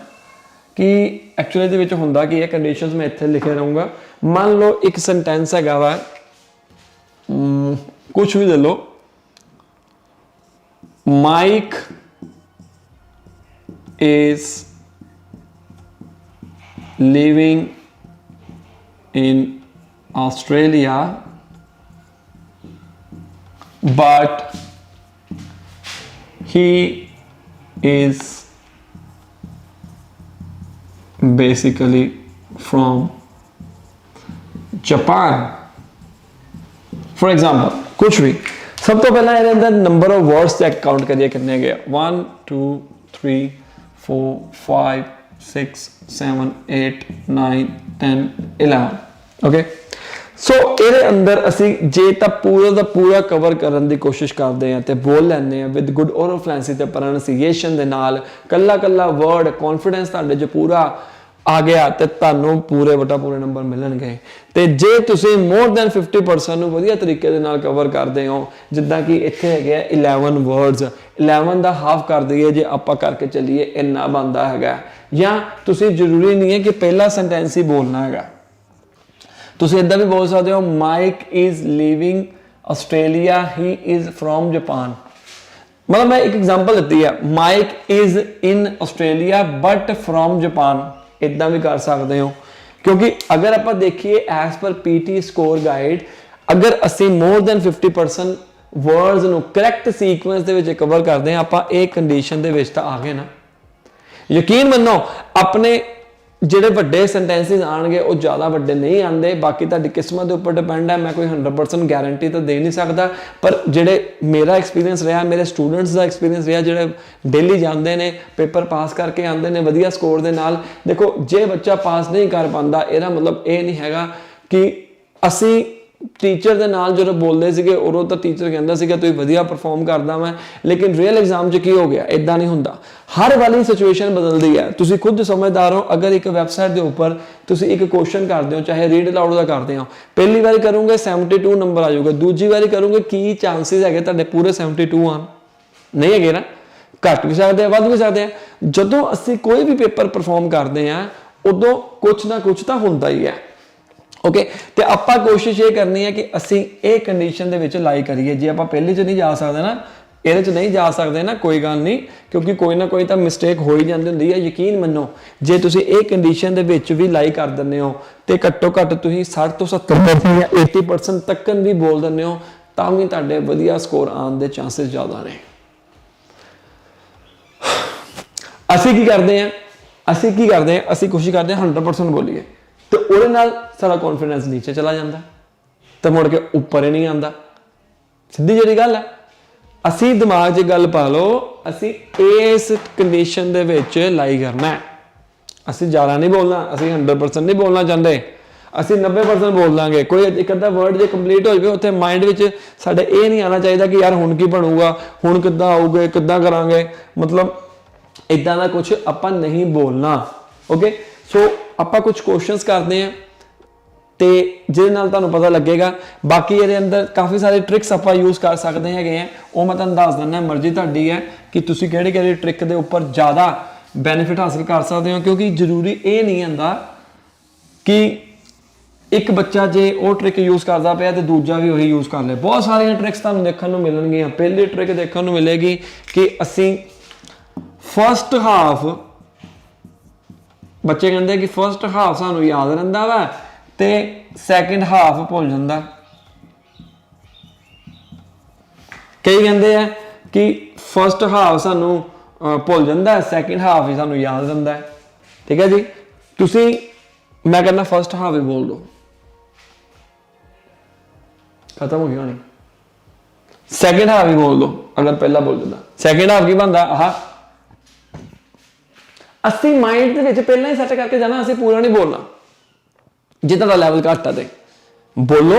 ਕਿ ਐਕਚੁਅਲੀ ਦੇ ਵਿੱਚ ਹੁੰਦਾ ਕੀ ਹੈ। ਕੰਡੀਸ਼ਨਸ ਮੈਂ ਇੱਥੇ ਲਿਖੇ ਰਹੂੰਗਾ। ਮੰਨ ਲਓ ਇੱਕ ਸੈਂਟੈਂਸ ਹੈਗਾ ਵਾ, ਕੁਝ ਵੀ ਦੇ ਲਓ, mic is living in Australia but he is basically from Japan, for example। कुछ भी सब तो पहला ਇਹਦੇ ਅੰਦਰ number of words check count ਕਰੀਏ ਕਿੰਨੇ ਗਏ। 1 2 3 4 5 6 7 8 9 10 11। ਓਕੇ, ਸੋ ਇਹਦੇ ਅੰਦਰ ਅਸੀਂ ਜੇ ਤਾਂ ਪੂਰਾ ਦਾ ਪੂਰਾ ਕਵਰ ਕਰਨ ਦੀ ਕੋਸ਼ਿਸ਼ ਕਰਦੇ ਹਾਂ ਤੇ ਬੋਲ ਲੈਂਦੇ ਹਾਂ ਵਿਦ ਗੁੱਡ ਓਰਲ ਫਲੂਐਂਸੀ ਤੇ ਪ੍ਰੋਨੰਸੀਏਸ਼ਨ ਦੇ ਨਾਲ, ਕੱਲਾ ਕੱਲਾ ਵਰਡ ਕੌਨਫੀਡੈਂਸ ਤੁਹਾਡੇ 'ਚ ਪੂਰਾ ਆ ਗਿਆ ਤੇ ਤੁਹਾਨੂੰ ਪੂਰੇ ਪੂਰੇ ਨੰਬਰ ਮਿਲਣਗੇ। ਤੇ ਜੇ ਤੁਸੀਂ ਮੋਰ ਦੈਨ 50% ਨੂੰ ਵਧੀਆ ਤਰੀਕੇ ਦੇ ਨਾਲ ਕਵਰ ਕਰਦੇ ਹੋ, ਜਿੱਦਾਂ ਕਿ ਇੱਥੇ ਹੈਗੇ 11 ਵਰਡਸ, 11 ਦਾ ਹਾਫ ਕਰ ਦਈਏ ਜੇ ਆਪਾਂ ਕਰਕੇ ਚੱਲੀਏ, ਇੰਨਾ ਬਣਦਾ ਹੈਗਾ। ਜਾਂ ਤੁਸੀਂ ਜ਼ਰੂਰੀ ਨਹੀਂ ਹੈ ਕਿ ਪਹਿਲਾ ਸੈਂਟੈਂਸ ਹੀ ਬੋਲਣਾ ਹੈਗਾ, ਤੁਸੀਂ ਇਦਾਂ ਵੀ ਬੋਲ ਸਕਦੇ ਹੋ, Mike is living Australia, he is from Japan. ਮਤਲਬ ਮੈਂ ਇੱਕ ਐਗਜ਼ਾਮਪਲ ਦਿੱਤੀ ਹੈ, Mike is in Australia but from Japan, ਇਦਾਂ ਵੀ ਕਰ ਸਕਦੇ ਹੋ। ਕਿਉਂਕਿ ਅਗਰ ਆਪਾਂ ਦੇਖੀਏ as per PT score guide, ਅਗਰ ਅਸੀਂ ਮੋਰ ਦੈਨ 50% ਵਰਡਸ ਨੂੰ ਕਰੈਕਟ ਸੀਕੁਐਂਸ ਦੇ ਵਿੱਚ ਕਵਰ ਕਰਦੇ ਹਾਂ, ਆਪਾਂ ਇਹ ਕੰਡੀਸ਼ਨ ਦੇ ਵਿੱਚ ਤਾਂ ਆ ਗਏ ਨਾ। ਯਕੀਨ ਮੰਨੋ ਆਪਣੇ ਜਿਹੜੇ ਵੱਡੇ ਸੈਂਟੈਂਸਿਸ ਆਣਗੇ ਉਹ ਜ਼ਿਆਦਾ ਵੱਡੇ ਨਹੀਂ ਆਉਂਦੇ, ਬਾਕੀ ਤੁਹਾਡੀ ਕਿਸਮਤ ਦੇ ਉੱਪਰ ਡਿਪੈਂਡ ਹੈ। ਮੈਂ ਕੋਈ 100% ਗਾਰੰਟੀ ਤਾਂ ਦੇ ਨਹੀਂ ਸਕਦਾ, ਪਰ ਜਿਹੜੇ ਮੇਰਾ ਐਕਸਪੀਰੀਅੰਸ ਰਿਹਾ, ਮੇਰੇ ਸਟੂਡੈਂਟਸ ਦਾ ਐਕਸਪੀਰੀਅੰਸ ਰਿਹਾ, ਜਿਹੜੇ ਡੇਲੀ ਜਾਂਦੇ ਨੇ, ਪੇਪਰ ਪਾਸ ਕਰਕੇ ਆਉਂਦੇ ਨੇ ਵਧੀਆ ਸਕੋਰ ਦੇ ਨਾਲ। ਦੇਖੋ, ਜੇ ਬੱਚਾ ਪਾਸ ਨਹੀਂ ਕਰ ਪਾਉਂਦਾ, ਇਹਦਾ ਮਤਲਬ ਇਹ ਨਹੀਂ ਹੈਗਾ ਕਿ ਅਸੀਂ ਟੀਚਰ ਦੇ ਨਾਲ ਜਦੋਂ ਬੋਲਦੇ ਸੀਗੇ ਉਦੋਂ ਤਾਂ ਟੀਚਰ ਕਹਿੰਦਾ ਸੀਗਾ ਤੁਸੀਂ ਵਧੀਆ ਪਰਫਾਰਮ ਕਰਦਾ ਮੈਂ, ਲੇਕਿਨ ਰੀਅਲ ਐਗਜ਼ਾਮ 'ਚ ਕੀ ਹੋ ਗਿਆ, ਇਦਾਂ ਨਹੀਂ ਹੁੰਦਾ। ਹਰ ਵਾਲੀ ਸਿਚੁਏਸ਼ਨ ਬਦਲਦੀ ਹੈ, ਤੁਸੀਂ ਖੁਦ ਸਮਝਦਾਰ ਹੋ। ਅਗਰ ਇੱਕ ਵੈਬਸਾਈਟ ਦੇ ਉੱਪਰ ਤੁਸੀਂ ਇੱਕ ਕੁਐਸਚਨ ਕਰਦੇ ਹੋ, ਚਾਹੇ ਰੀਡ ਅਲਾਉਡ ਦਾ ਕਰਦੇ ਹੋ, ਪਹਿਲੀ ਵਾਰੀ ਕਰੋਗੇ 72 ਨੰਬਰ ਆ ਜਾਊਗਾ, ਦੂਜੀ ਵਾਰੀ ਕਰੋਗੇ ਕੀ ਚਾਂਸਿਸ ਹੈਗੇ ਤੁਹਾਡੇ ਪੂਰੇ 72 ਆਉਣ? ਨਹੀਂ ਹੈਗੇ ਨਾ, ਘੱਟ ਵੀ ਸਕਦੇ ਆ, ਵੱਧ ਵੀ ਸਕਦੇ ਆ। ਜਦੋਂ ਅਸੀਂ ਕੋਈ ਵੀ ਪੇਪਰ ਪਰਫਾਰਮ ਕਰਦੇ ਆ ਉਦੋਂ ਕੁਛ ਨਾ ਕੁਛ ਤਾਂ ਹੁੰਦਾ ਹੀ ਹੈ। ਓਕੇ, ਤੇ ਆਪਾਂ ਕੋਸ਼ਿਸ਼ ਇਹ ਕਰਨੀ ਹੈ ਕਿ ਅਸੀਂ ਇਹ ਕੰਡੀਸ਼ਨ ਦੇ ਵਿੱਚ ਲਾਈ ਕਰੀਏ। ਜੇ ਆਪਾਂ ਪਹਿਲੇ 'ਚ ਨਹੀਂ ਜਾ ਸਕਦੇ ਨਾ, ਇਹਦੇ 'ਚ ਨਹੀਂ ਜਾ ਸਕਦੇ ਨਾ, ਕੋਈ ਗੱਲ ਨਹੀਂ, ਕਿਉਂਕਿ ਕੋਈ ਨਾ ਕੋਈ ਤਾਂ ਮਿਸਟੇਕ ਹੋ ਹੀ ਜਾਂਦੀ ਹੁੰਦੀ ਹੈ। ਯਕੀਨ ਮੰਨੋ, ਜੇ ਤੁਸੀਂ ਇਹ ਕੰਡੀਸ਼ਨ ਦੇ ਵਿੱਚ ਵੀ ਲਾਈ ਕਰ ਦਿੰਦੇ ਹੋ ਤੇ ਘੱਟੋ ਘੱਟ ਤੁਸੀਂ 60 ਤੋਂ 70% ਜਾਂ 80% ਤੱਕ ਵੀ ਬੋਲ ਦਿੰਦੇ ਹੋ, ਤਾਂ ਵੀ ਤੁਹਾਡੇ ਵਧੀਆ ਸਕੋਰ ਆਉਣ ਦੇ ਚਾਂਸਸ ਜ਼ਿਆਦਾ ਨੇ। ਅਸੀਂ ਕੀ ਕਰਦੇ ਹਾਂ ਅਸੀਂ ਕੋਸ਼ਿਸ਼ ਕਰਦੇ ਹਾਂ 100% ਬੋਲੀਏ, ਤੇ ਉਹਦੇ ਨਾਲ ਸਾਡਾ ਕੌਨਫੀਡੈਂਸ ਨੀਚੇ ਚਲਾ ਜਾਂਦਾ ਤੇ ਮੁੜ ਕੇ ਉੱਪਰ ਹੀ ਨਹੀਂ ਆਉਂਦਾ। ਸਿੱਧੀ ਜਿਹੜੀ ਗੱਲ ਹੈ, ਅਸੀਂ ਦਿਮਾਗ 'ਚ ਗੱਲ ਪਾ ਲਓ, ਅਸੀਂ ਇਸ ਕੰਡੀਸ਼ਨ ਦੇ ਵਿੱਚ ਲਾਈ ਕਰਨਾ ਹੈ। ਅਸੀਂ ਜ਼ਿਆਦਾ ਨਹੀਂ ਬੋਲਣਾ, ਅਸੀਂ 100% ਨਹੀਂ ਬੋਲਣਾ ਚਾਹੁੰਦੇ, ਅਸੀਂ 90% ਬੋਲ ਦਾਂਗੇ। ਕੋਈ ਇੱਕ ਅੱਧਾ ਵਰਡ ਜੇ ਕੰਪਲੀਟ ਹੋ ਜਾਵੇ, ਉੱਥੇ ਮਾਈਂਡ ਵਿੱਚ ਸਾਡੇ ਇਹ ਨਹੀਂ ਆਉਣਾ ਚਾਹੀਦਾ ਕਿ ਯਾਰ ਹੁਣ ਕੀ ਬਣੂਗਾ, ਹੁਣ ਕਿੱਦਾਂ ਆਊਗੇ, ਕਿੱਦਾਂ ਕਰਾਂਗੇ, ਮਤਲਬ ਇਦਾਂ ਦਾ ਕੁਝ ਆਪਾਂ ਨਹੀਂ ਬੋਲਣਾ। ਓਕੇ, ਸੋ ਆਪਾਂ ਕੁਝ ਕੁਐਸਚਨਸ ਕਰਦੇ ਹਾਂ ਤੇ ਜਿਹਦੇ ਨਾਲ ਤੁਹਾਨੂੰ ਪਤਾ ਲੱਗੇਗਾ। ਬਾਕੀ ਇਹਦੇ ਅੰਦਰ ਕਾਫੀ ਸਾਰੇ ਟ੍ਰਿਕਸ ਆਪਾਂ ਯੂਜ਼ ਕਰ ਸਕਦੇ ਹੈਗੇ ਆ, ਉਹ ਮੈਂ ਤੁਹਾਨੂੰ ਦੱਸ ਦਿੰਦਾ। ਮਰਜ਼ੀ ਤੁਹਾਡੀ ਹੈ ਕਿ ਤੁਸੀਂ ਕਿਹੜੀ ਟ੍ਰਿਕ ਦੇ ਉੱਪਰ ਜ਼ਿਆਦਾ ਬੈਨੀਫਿਟ ਹਾਸਲ ਕਰ ਸਕਦੇ ਹੋ, ਕਿਉਂਕਿ ਜ਼ਰੂਰੀ ਇਹ ਨਹੀਂ ਹੁੰਦਾ ਕਿ ਇੱਕ ਬੱਚਾ ਜੇ ਉਹ ਟ੍ਰਿਕ ਯੂਜ਼ ਕਰਦਾ ਪਿਆ ਤੇ ਦੂਜਾ ਵੀ ਉਹੀ ਯੂਜ਼ ਕਰ ਲੇ। ਬਹੁਤ ਸਾਰੀਆਂ ਟ੍ਰਿਕਸ ਤੁਹਾਨੂੰ ਦੇਖਣ ਨੂੰ ਮਿਲਣਗੀਆਂ। ਪਹਿਲੀ ਟ੍ਰਿਕ ਦੇਖਣ ਨੂੰ ਮਿਲੇਗੀ ਕਿ ਅਸੀਂ ਫਸਟ ਹਾਫ, ਬੱਚੇ ਕਹਿੰਦੇ ਕਿ ਫਸਟ ਹਾਫ ਸਾਨੂੰ ਯਾਦ ਰਹਿੰਦਾ ਵਾ ਤੇ ਸੈਕਿੰਡ ਹਾਫ ਭੁੱਲ ਜਾਂਦਾ। ਕਈ ਕਹਿੰਦੇ ਆ ਕਿ ਫਸਟ ਹਾਫ ਸਾਨੂੰ ਭੁੱਲ ਜਾਂਦਾ, ਸੈਕਿੰਡ ਹਾਫ ਹੀ ਸਾਨੂੰ ਯਾਦ ਰਹਿੰਦਾ। ਠੀਕ ਹੈ ਜੀ, ਤੁਸੀਂ ਮੈਂ ਕਹਿੰਦਾ ਫਸਟ ਹਾਫ ਹੀ ਬੋਲ ਦੋ, ਖਤਮ ਹੋ ਗਈ ਹੋਣੀ। ਸੈਕਿੰਡ ਹਾਫ ਹੀ ਬੋਲ ਦੋ ਅਗਰ ਪਹਿਲਾਂ ਬੋਲ ਦਿੰਦਾ। ਸੈਕਿੰਡ ਹਾਫ ਕੀ ਬਣਦਾ, ਅਸੀਂ ਮਾਈਂਡ ਦੇ ਵਿੱਚ ਪਹਿਲਾਂ ਹੀ ਸੈੱਟ ਕਰਕੇ ਜਾਣਾ, ਅਸੀਂ ਪੂਰਾ ਨਹੀਂ ਬੋਲਣਾ। ਜੇ ਤੁਹਾਡਾ ਲੈਵਲ ਘੱਟ ਆ ਤੇ ਬੋਲੋ,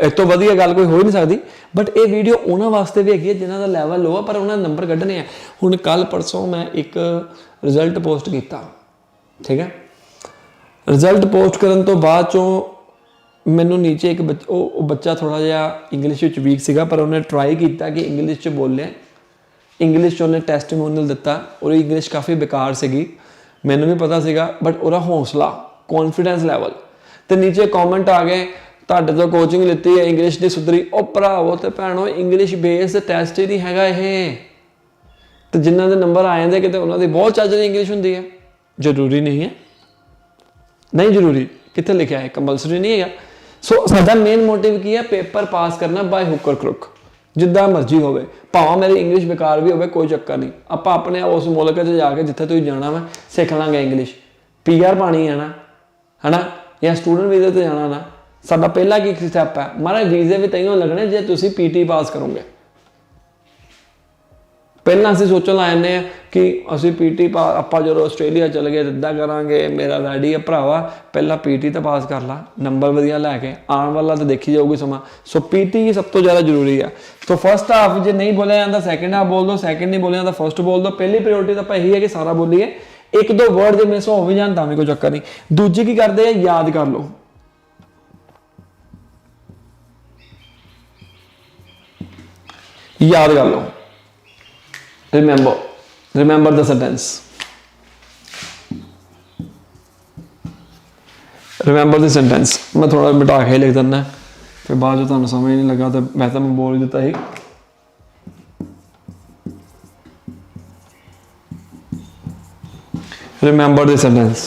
ਇਸ ਤੋਂ ਵਧੀਆ ਗੱਲ ਕੋਈ ਹੋ ਹੀ ਨਹੀਂ ਸਕਦੀ। ਬਟ ਇਹ ਵੀਡੀਓ ਉਹਨਾਂ ਵਾਸਤੇ ਵੀ ਹੈਗੀ ਹੈ ਜਿਨ੍ਹਾਂ ਦਾ ਲੈਵਲ ਲੋ ਆ, ਪਰ ਉਹਨਾਂ ਦੇ ਨੰਬਰ ਕੱਢਣੇ ਆ। ਹੁਣ ਕੱਲ ਪਰਸੋਂ ਮੈਂ ਇੱਕ ਰਿਜ਼ਲਟ ਪੋਸਟ ਕੀਤਾ, ਠੀਕ ਹੈ। ਰਿਜ਼ਲਟ ਪੋਸਟ ਕਰਨ ਤੋਂ ਬਾਅਦ ਚੋਂ ਮੈਨੂੰ ਨੀਚੇ ਇੱਕ ਬੱਚਾ ਥੋੜਾ ਜਿਹਾ ਇੰਗਲਿਸ਼ ਵਿੱਚ ਵੀਕ ਸੀਗਾ, ਪਰ ਉਹਨੇ ਟਰਾਈ ਕੀਤਾ ਕਿ ਇੰਗਲਿਸ਼ 'ਚ ਬੋਲੇ। ਇੰਗਲਿਸ਼ 'ਚ ਉਹਨੇ ਟੈਸਟੀਮੋਨੀਅਲ ਦਿੱਤਾ, ਉਹਦੀ ਇੰਗਲਿਸ਼ ਕਾਫੀ ਬੇਕਾਰ ਸੀਗੀ, ਮੈਨੂੰ ਵੀ ਪਤਾ ਸੀਗਾ, ਬਟ ਉਹਦਾ ਹੌਸਲਾ, ਕੌਨਫੀਡੈਂਸ ਲੈਵਲ। ਤੇ ਨੀਚੇ ਕਮੈਂਟ ਆ ਗਏ, ਤੁਹਾਡੇ ਤੋਂ ਕੋਚਿੰਗ ਲਿੱਤੀ ਹੈ, ਇੰਗਲਿਸ਼ ਦੀ ਸੁਧਰੀ। ਉਹ ਭਰਾਵੋ ਤੇ ਭੈਣੋ, ਇੰਗਲਿਸ਼ ਬੇਸ ਟੈਸਟ ਹੀ ਨਹੀਂ ਹੈਗਾ ਇਹ। ਤੇ ਜਿਨ੍ਹਾਂ ਦੇ ਨੰਬਰ ਆ ਜਾਂਦੇ ਕਿਤੇ ਉਹਨਾਂ ਦੀ ਬਹੁਤ ਚੱਜ ਦੀ ਇੰਗਲਿਸ਼ ਹੁੰਦੀ ਹੈ। ਜ਼ਰੂਰੀ ਨਹੀਂ ਹੈ, ਨਹੀਂ ਜ਼ਰੂਰੀ, ਕਿੱਥੇ ਲਿਖਿਆ ਹੈ, ਕੰਪਲਸਰੀ ਨਹੀਂ ਹੈਗਾ। ਸੋ ਸਾਡਾ ਮੇਨ ਮੋਟਿਵ ਕੀ ਹੈ, ਪੇਪਰ ਪਾਸ ਕਰਨਾ ਬਾਈ ਹੁੱਕ ਔਰ ਕਰੁੱਕ, ਜਿੱਦਾਂ ਮਰਜ਼ੀ ਹੋਵੇ। ਭਾਵੇਂ ਮੇਰੀ ਇੰਗਲਿਸ਼ ਬੇਕਾਰ ਵੀ ਹੋਵੇ, ਕੋਈ ਚੱਕਰ ਨਹੀਂ। ਆਪਾਂ ਆਪਣੇ ਉਸ ਮੁਲਕ 'ਚ ਜਾ ਕੇ ਜਿੱਥੇ ਤੁਸੀਂ ਜਾਣਾ ਵਾ ਸਿੱਖ ਲਾਂਗੇ ਇੰਗਲਿਸ਼। PR ਪਾਣੀ ਹੈ ਨਾ, ਹੈ ਨਾ, ਜਾਂ ਸਟੂਡੈਂਟ ਵੀਜ਼ੇ 'ਤੇ ਜਾਣਾ ਨਾ, ਸਾਡਾ ਪਹਿਲਾ ਕੀ ਸਟੈਪ ਹੈ, ਮਹਾਰਾਜ ਵੀਜ਼ੇ ਵੀ ਤੈਨੂੰ ਲੱਗਣੇ ਜੇ ਤੁਸੀਂ PT ਪਾਸ ਕਰੋਗੇ। ਪਹਿਲਾਂ ਅਸੀਂ ਸੋਚਣ ਲੱਗ ਜਾਂਦੇ ਹਾਂ ਕਿ ਅਸੀਂ PT ਆਪਾਂ ਜਦੋਂ ਆਸਟ੍ਰੇਲੀਆ ਚਲੇ ਗਏ ਇੱਦਾਂ ਕਰਾਂਗੇ, ਮੇਰਾ ਰੈਡੀ ਹੈ ਭਰਾਵਾ। ਪਹਿਲਾਂ PT ਤਾਂ ਪਾਸ ਕਰ ਲਾ, ਨੰਬਰ ਵਧੀਆ ਲੈ ਕੇ, ਆਉਣ ਵਾਲਾ ਤਾਂ ਦੇਖੀ ਜਾਊਗੀ ਸਮਾਂ। ਸੋ PT ਸਭ ਤੋਂ ਜ਼ਿਆਦਾ ਜ਼ਰੂਰੀ ਆ। ਸੋ ਫਸਟ ਹਾਫ ਜੇ ਨਹੀਂ ਬੋਲਿਆ ਜਾਂਦਾ ਸੈਕਿੰਡ ਹਾਫ ਬੋਲ ਦੋ, ਸੈਕਿੰਡ ਨਹੀਂ ਬੋਲਿਆ ਜਾਂਦਾ ਫਸਟ ਬੋਲ ਦੋ। ਪਹਿਲੀ ਪ੍ਰਾਇੋਰਟੀ ਤਾਂ ਆਪਾਂ ਇਹੀ ਹੈ ਕਿ ਸਾਰਾ ਬੋਲੀਏ। ਇੱਕ ਦੋ ਵਰਡ ਜੇ ਮਿਸ ਹੋ ਵੀ ਜਾਣ ਤਾਂ ਵੀ ਕੋਈ ਚੱਕਰ ਨਹੀਂ। ਦੂਜੀ ਕੀ ਕਰਦੇ ਆ, ਯਾਦ ਕਰ ਲਓ। ਯਾਦ ਕਰ ਲਓ, remember the sentence, remember the sentence। मैं थोड़ा मिटा के लिख दिना, फिर बाद जो तुहानू समझ नहीं लगा तो वैसे मैं बोल दिता ही। remember the sentence,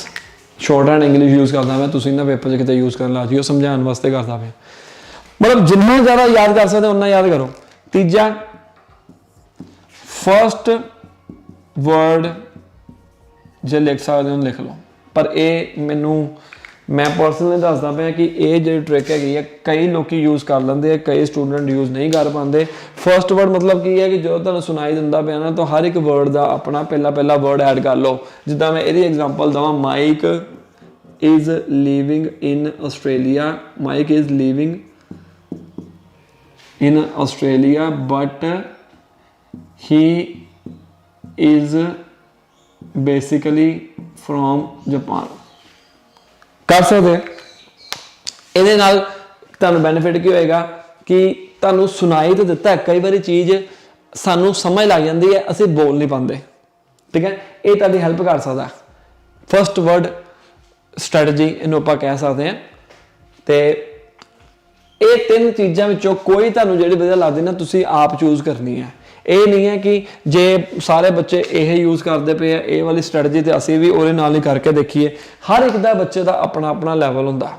short hand English use करता मैं, तुसीं ना पेपर 'ਚ किते यूज़ करन ला जियो, समझाने वास्ते करता पे। मतलब जिन्ना ज़्यादा याद कर सकते उन्ना याद करो। तीजा, फर्स्ट वर्ड जे लिख सकते हो लिख लो, पर मैं पर्सनली दसदा पाया कि ये जी ट्रिक है कई लोग यूज़ कर लेंगे, कई स्टूडेंट यूज़ नहीं कर पाते। फर्स्ट वर्ड मतलब की है कि जो तुहानू सुनाई दिंदा पिया ना, तो हर एक वर्ड का अपना पहला वर्ड ऐड कर लो। जिद्दां मैं इहदी एग्जांपल देवां, Mike is living in Australia, Mike is living in Australia but he is basically from Japan। कर सकते ਇਹਦੇ ਨਾਲ ਤੁਹਾਨੂੰ ਬੈਨੀਫਿਟ ਕੀ ਹੋਏਗਾ ਕਿ ਤੁਹਾਨੂੰ ਸੁਣਾਈ ਤਾਂ ਦਿੱਤਾ। ਕਈ ਵਾਰੀ ਚੀਜ਼ ਸਾਨੂੰ ਸਮਝ ਲੱਗ ਜਾਂਦੀ ਹੈ, ਅਸੀਂ ਬੋਲ ਨਹੀਂ ਪਾਉਂਦੇ, ਠੀਕ ਹੈ। ਇਹ ਤੁਹਾਡੀ ਹੈਲਪ ਕਰ ਸਕਦਾ। ਫਸਟ ਵਰਡ ਸਟ੍ਰੈਟਜੀ ਇਹਨੂੰ ਆਪਾਂ ਕਹਿ ਸਕਦੇ ਹਾਂ। ਤੇ ਇਹ ਤਿੰਨ ਚੀਜ਼ਾਂ ਵਿੱਚੋਂ ਕੋਈ ਤੁਹਾਨੂੰ ਜਿਹੜੀ ਵਧੀਆ ਲੱਗਦੀ ਨਾ, ਤੁਸੀਂ ਆਪ ਚੂਜ਼ ਕਰਨੀ ਹੈ। ਇਹ ਨਹੀਂ ਹੈ ਕਿ ਜੇ ਸਾਰੇ ਬੱਚੇ ਇਹ ਯੂਜ਼ ਕਰਦੇ ਪਏ ਆ ਇਹ ਵਾਲੀ ਸਟ੍ਰੈਟਜੀ ਤੇ ਅਸੀਂ ਵੀ ਉਹਦੇ ਨਾਲ ਹੀ ਕਰਕੇ ਦੇਖੀਏ। ਹਰ ਇੱਕ ਦਾ ਬੱਚੇ ਦਾ ਆਪਣਾ ਆਪਣਾ ਲੈਵਲ ਹੁੰਦਾ,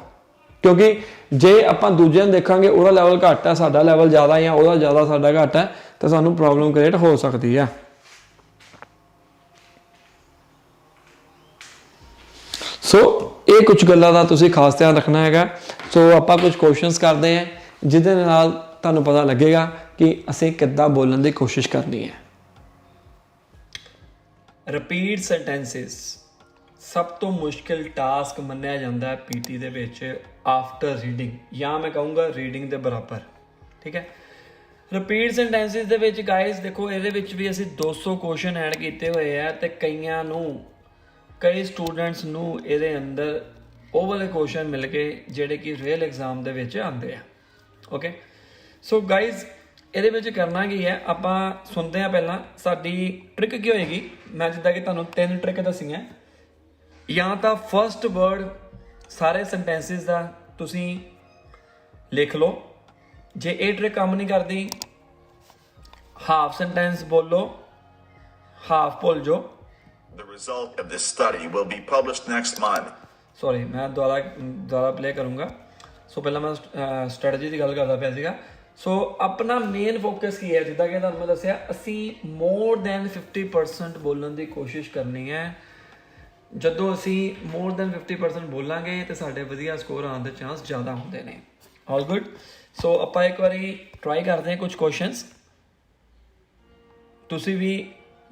ਕਿਉਂਕਿ ਜੇ ਆਪਾਂ ਦੂਜਿਆਂ ਨੂੰ ਦੇਖਾਂਗੇ ਉਹਦਾ ਲੈਵਲ ਘੱਟ ਹੈ, ਸਾਡਾ ਲੈਵਲ ਜ਼ਿਆਦਾ ਜਾਂ ਉਹਦਾ ਜ਼ਿਆਦਾ ਸਾਡਾ ਘੱਟ ਹੈ, ਤਾਂ ਸਾਨੂੰ ਪ੍ਰੋਬਲਮ ਕ੍ਰੀਏਟ ਹੋ ਸਕਦੀ ਹੈ। ਸੋ ਇਹ ਕੁਝ ਗੱਲਾਂ ਦਾ ਤੁਸੀਂ ਖਾਸ ਧਿਆਨ ਰੱਖਣਾ ਹੈਗਾ। ਸੋ ਆਪਾਂ ਕੁਝ ਕੁਐਸਚਨਸ ਕਰਦੇ ਹਾਂ ਜਿਹਦੇ ਨਾਲ ਤੁਹਾਨੂੰ ਪਤਾ ਲੱਗੇਗਾ ਕਿ ਅਸੀਂ ਕਿੱਦਾਂ ਬੋਲਣ ਦੀ ਕੋਸ਼ਿਸ਼ ਕਰਨੀ ਹੈ। ਰਿਪੀਟ ਸੈਂਟੈਂਸਿਸ ਸਭ ਤੋਂ ਮੁਸ਼ਕਿਲ ਟਾਸਕ ਮੰਨਿਆ ਜਾਂਦਾ ਹੈ ਪੀਟੀ ਦੇ ਵਿੱਚ ਆਫਟਰ ਰੀਡਿੰਗ, ਜਾਂ ਮੈਂ ਕਹੂੰਗਾ ਰੀਡਿੰਗ ਦੇ ਬਰਾਬਰ। ਠੀਕ ਹੈ, ਰਿਪੀਟ ਸੈਂਟੈਂਸਿਸ ਦੇ ਵਿੱਚ ਗਾਇਜ਼ ਦੇਖੋ, ਇਹਦੇ ਵਿੱਚ ਵੀ ਅਸੀਂ 200 ਕੁਐਸਚਨ ਐਡ ਕੀਤੇ ਹੋਏ ਆ, ਤੇ ਕਈ ਸਟੂਡੈਂਟਸ ਨੂੰ ਇਹਦੇ ਅੰਦਰ ਉਹ ਵਾਲੇ ਕੁਐਸਚਨ ਮਿਲ ਗਏ ਜਿਹੜੇ ਕਿ ਰੀਅਲ ਐਗਜ਼ਾਮ ਦੇ ਵਿੱਚ ਆਉਂਦੇ ਆ। ਓਕੇ, ਸੋ ਗਾਇਜ਼ ਇਹਦੇ ਵਿੱਚ ਕਰਨਾ ਕੀ ਹੈ, ਆਪਾਂ ਸੁਣਦੇ ਹਾਂ ਪਹਿਲਾਂ ਸਾਡੀ ਟ੍ਰਿਕ ਕੀ ਹੋਏਗੀ। ਮੈਂ ਜਿੱਦਾਂ ਕਿ ਤੁਹਾਨੂੰ 3 ਟ੍ਰਿਕ ਦੱਸੀਆਂ, ਜਾਂ ਤਾਂ ਫਸਟ ਵਰਡ ਸਾਰੇ ਸੈਂਟੈਂਸਿਸ ਦਾ ਤੁਸੀਂ ਲਿਖ ਲਓ। ਜੇ ਇਹ ਟ੍ਰਿਕ ਕੰਮ ਨਹੀਂ ਕਰਦੀ, ਹਾਫ ਸੈਂਟੈਂਸ ਬੋਲੋ, ਹਾਫ ਭੁੱਲ ਜਾਓ। The result of this study will be published next month. Sorry, ਮੈਂ ਦੁਬਾਰਾ ਪਲੇ ਕਰੂੰਗਾ। ਸੋ ਪਹਿਲਾਂ ਮੈਂ ਸਟ੍ਰੈਟਜੀ ਦੀ ਗੱਲ ਕਰਦਾ ਪਿਆ ਸੀਗਾ। ਸੋ ਆਪਣਾ ਮੇਨ ਫੋਕਸ ਕੀ ਹੈ, ਜਿੱਦਾਂ ਕਿ ਤੁਹਾਨੂੰ ਮੈਂ ਦੱਸਿਆ, ਅਸੀਂ ਮੋਰ ਦੈਨ 50% ਬੋਲਣ ਦੀ ਕੋਸ਼ਿਸ਼ ਕਰਨੀ ਹੈ। ਜਦੋਂ ਅਸੀਂ ਮੋਰ ਦੈਨ 50% ਬੋਲਾਂਗੇ ਤੇ ਸਾਡੇ ਵਧੀਆ ਸਕੋਰ ਆਉਣ ਦੇ ਚਾਂਸ ਜ਼ਿਆਦਾ ਹੁੰਦੇ ਨੇ। All good. ਸੋ ਆਪਾਂ ਇੱਕ ਵਾਰੀ ਟਰਾਈ ਕਰਦੇ ਹਾਂ ਕੁਝ ਕੁਐਸਚਨਸ, ਤੁਸੀਂ ਵੀ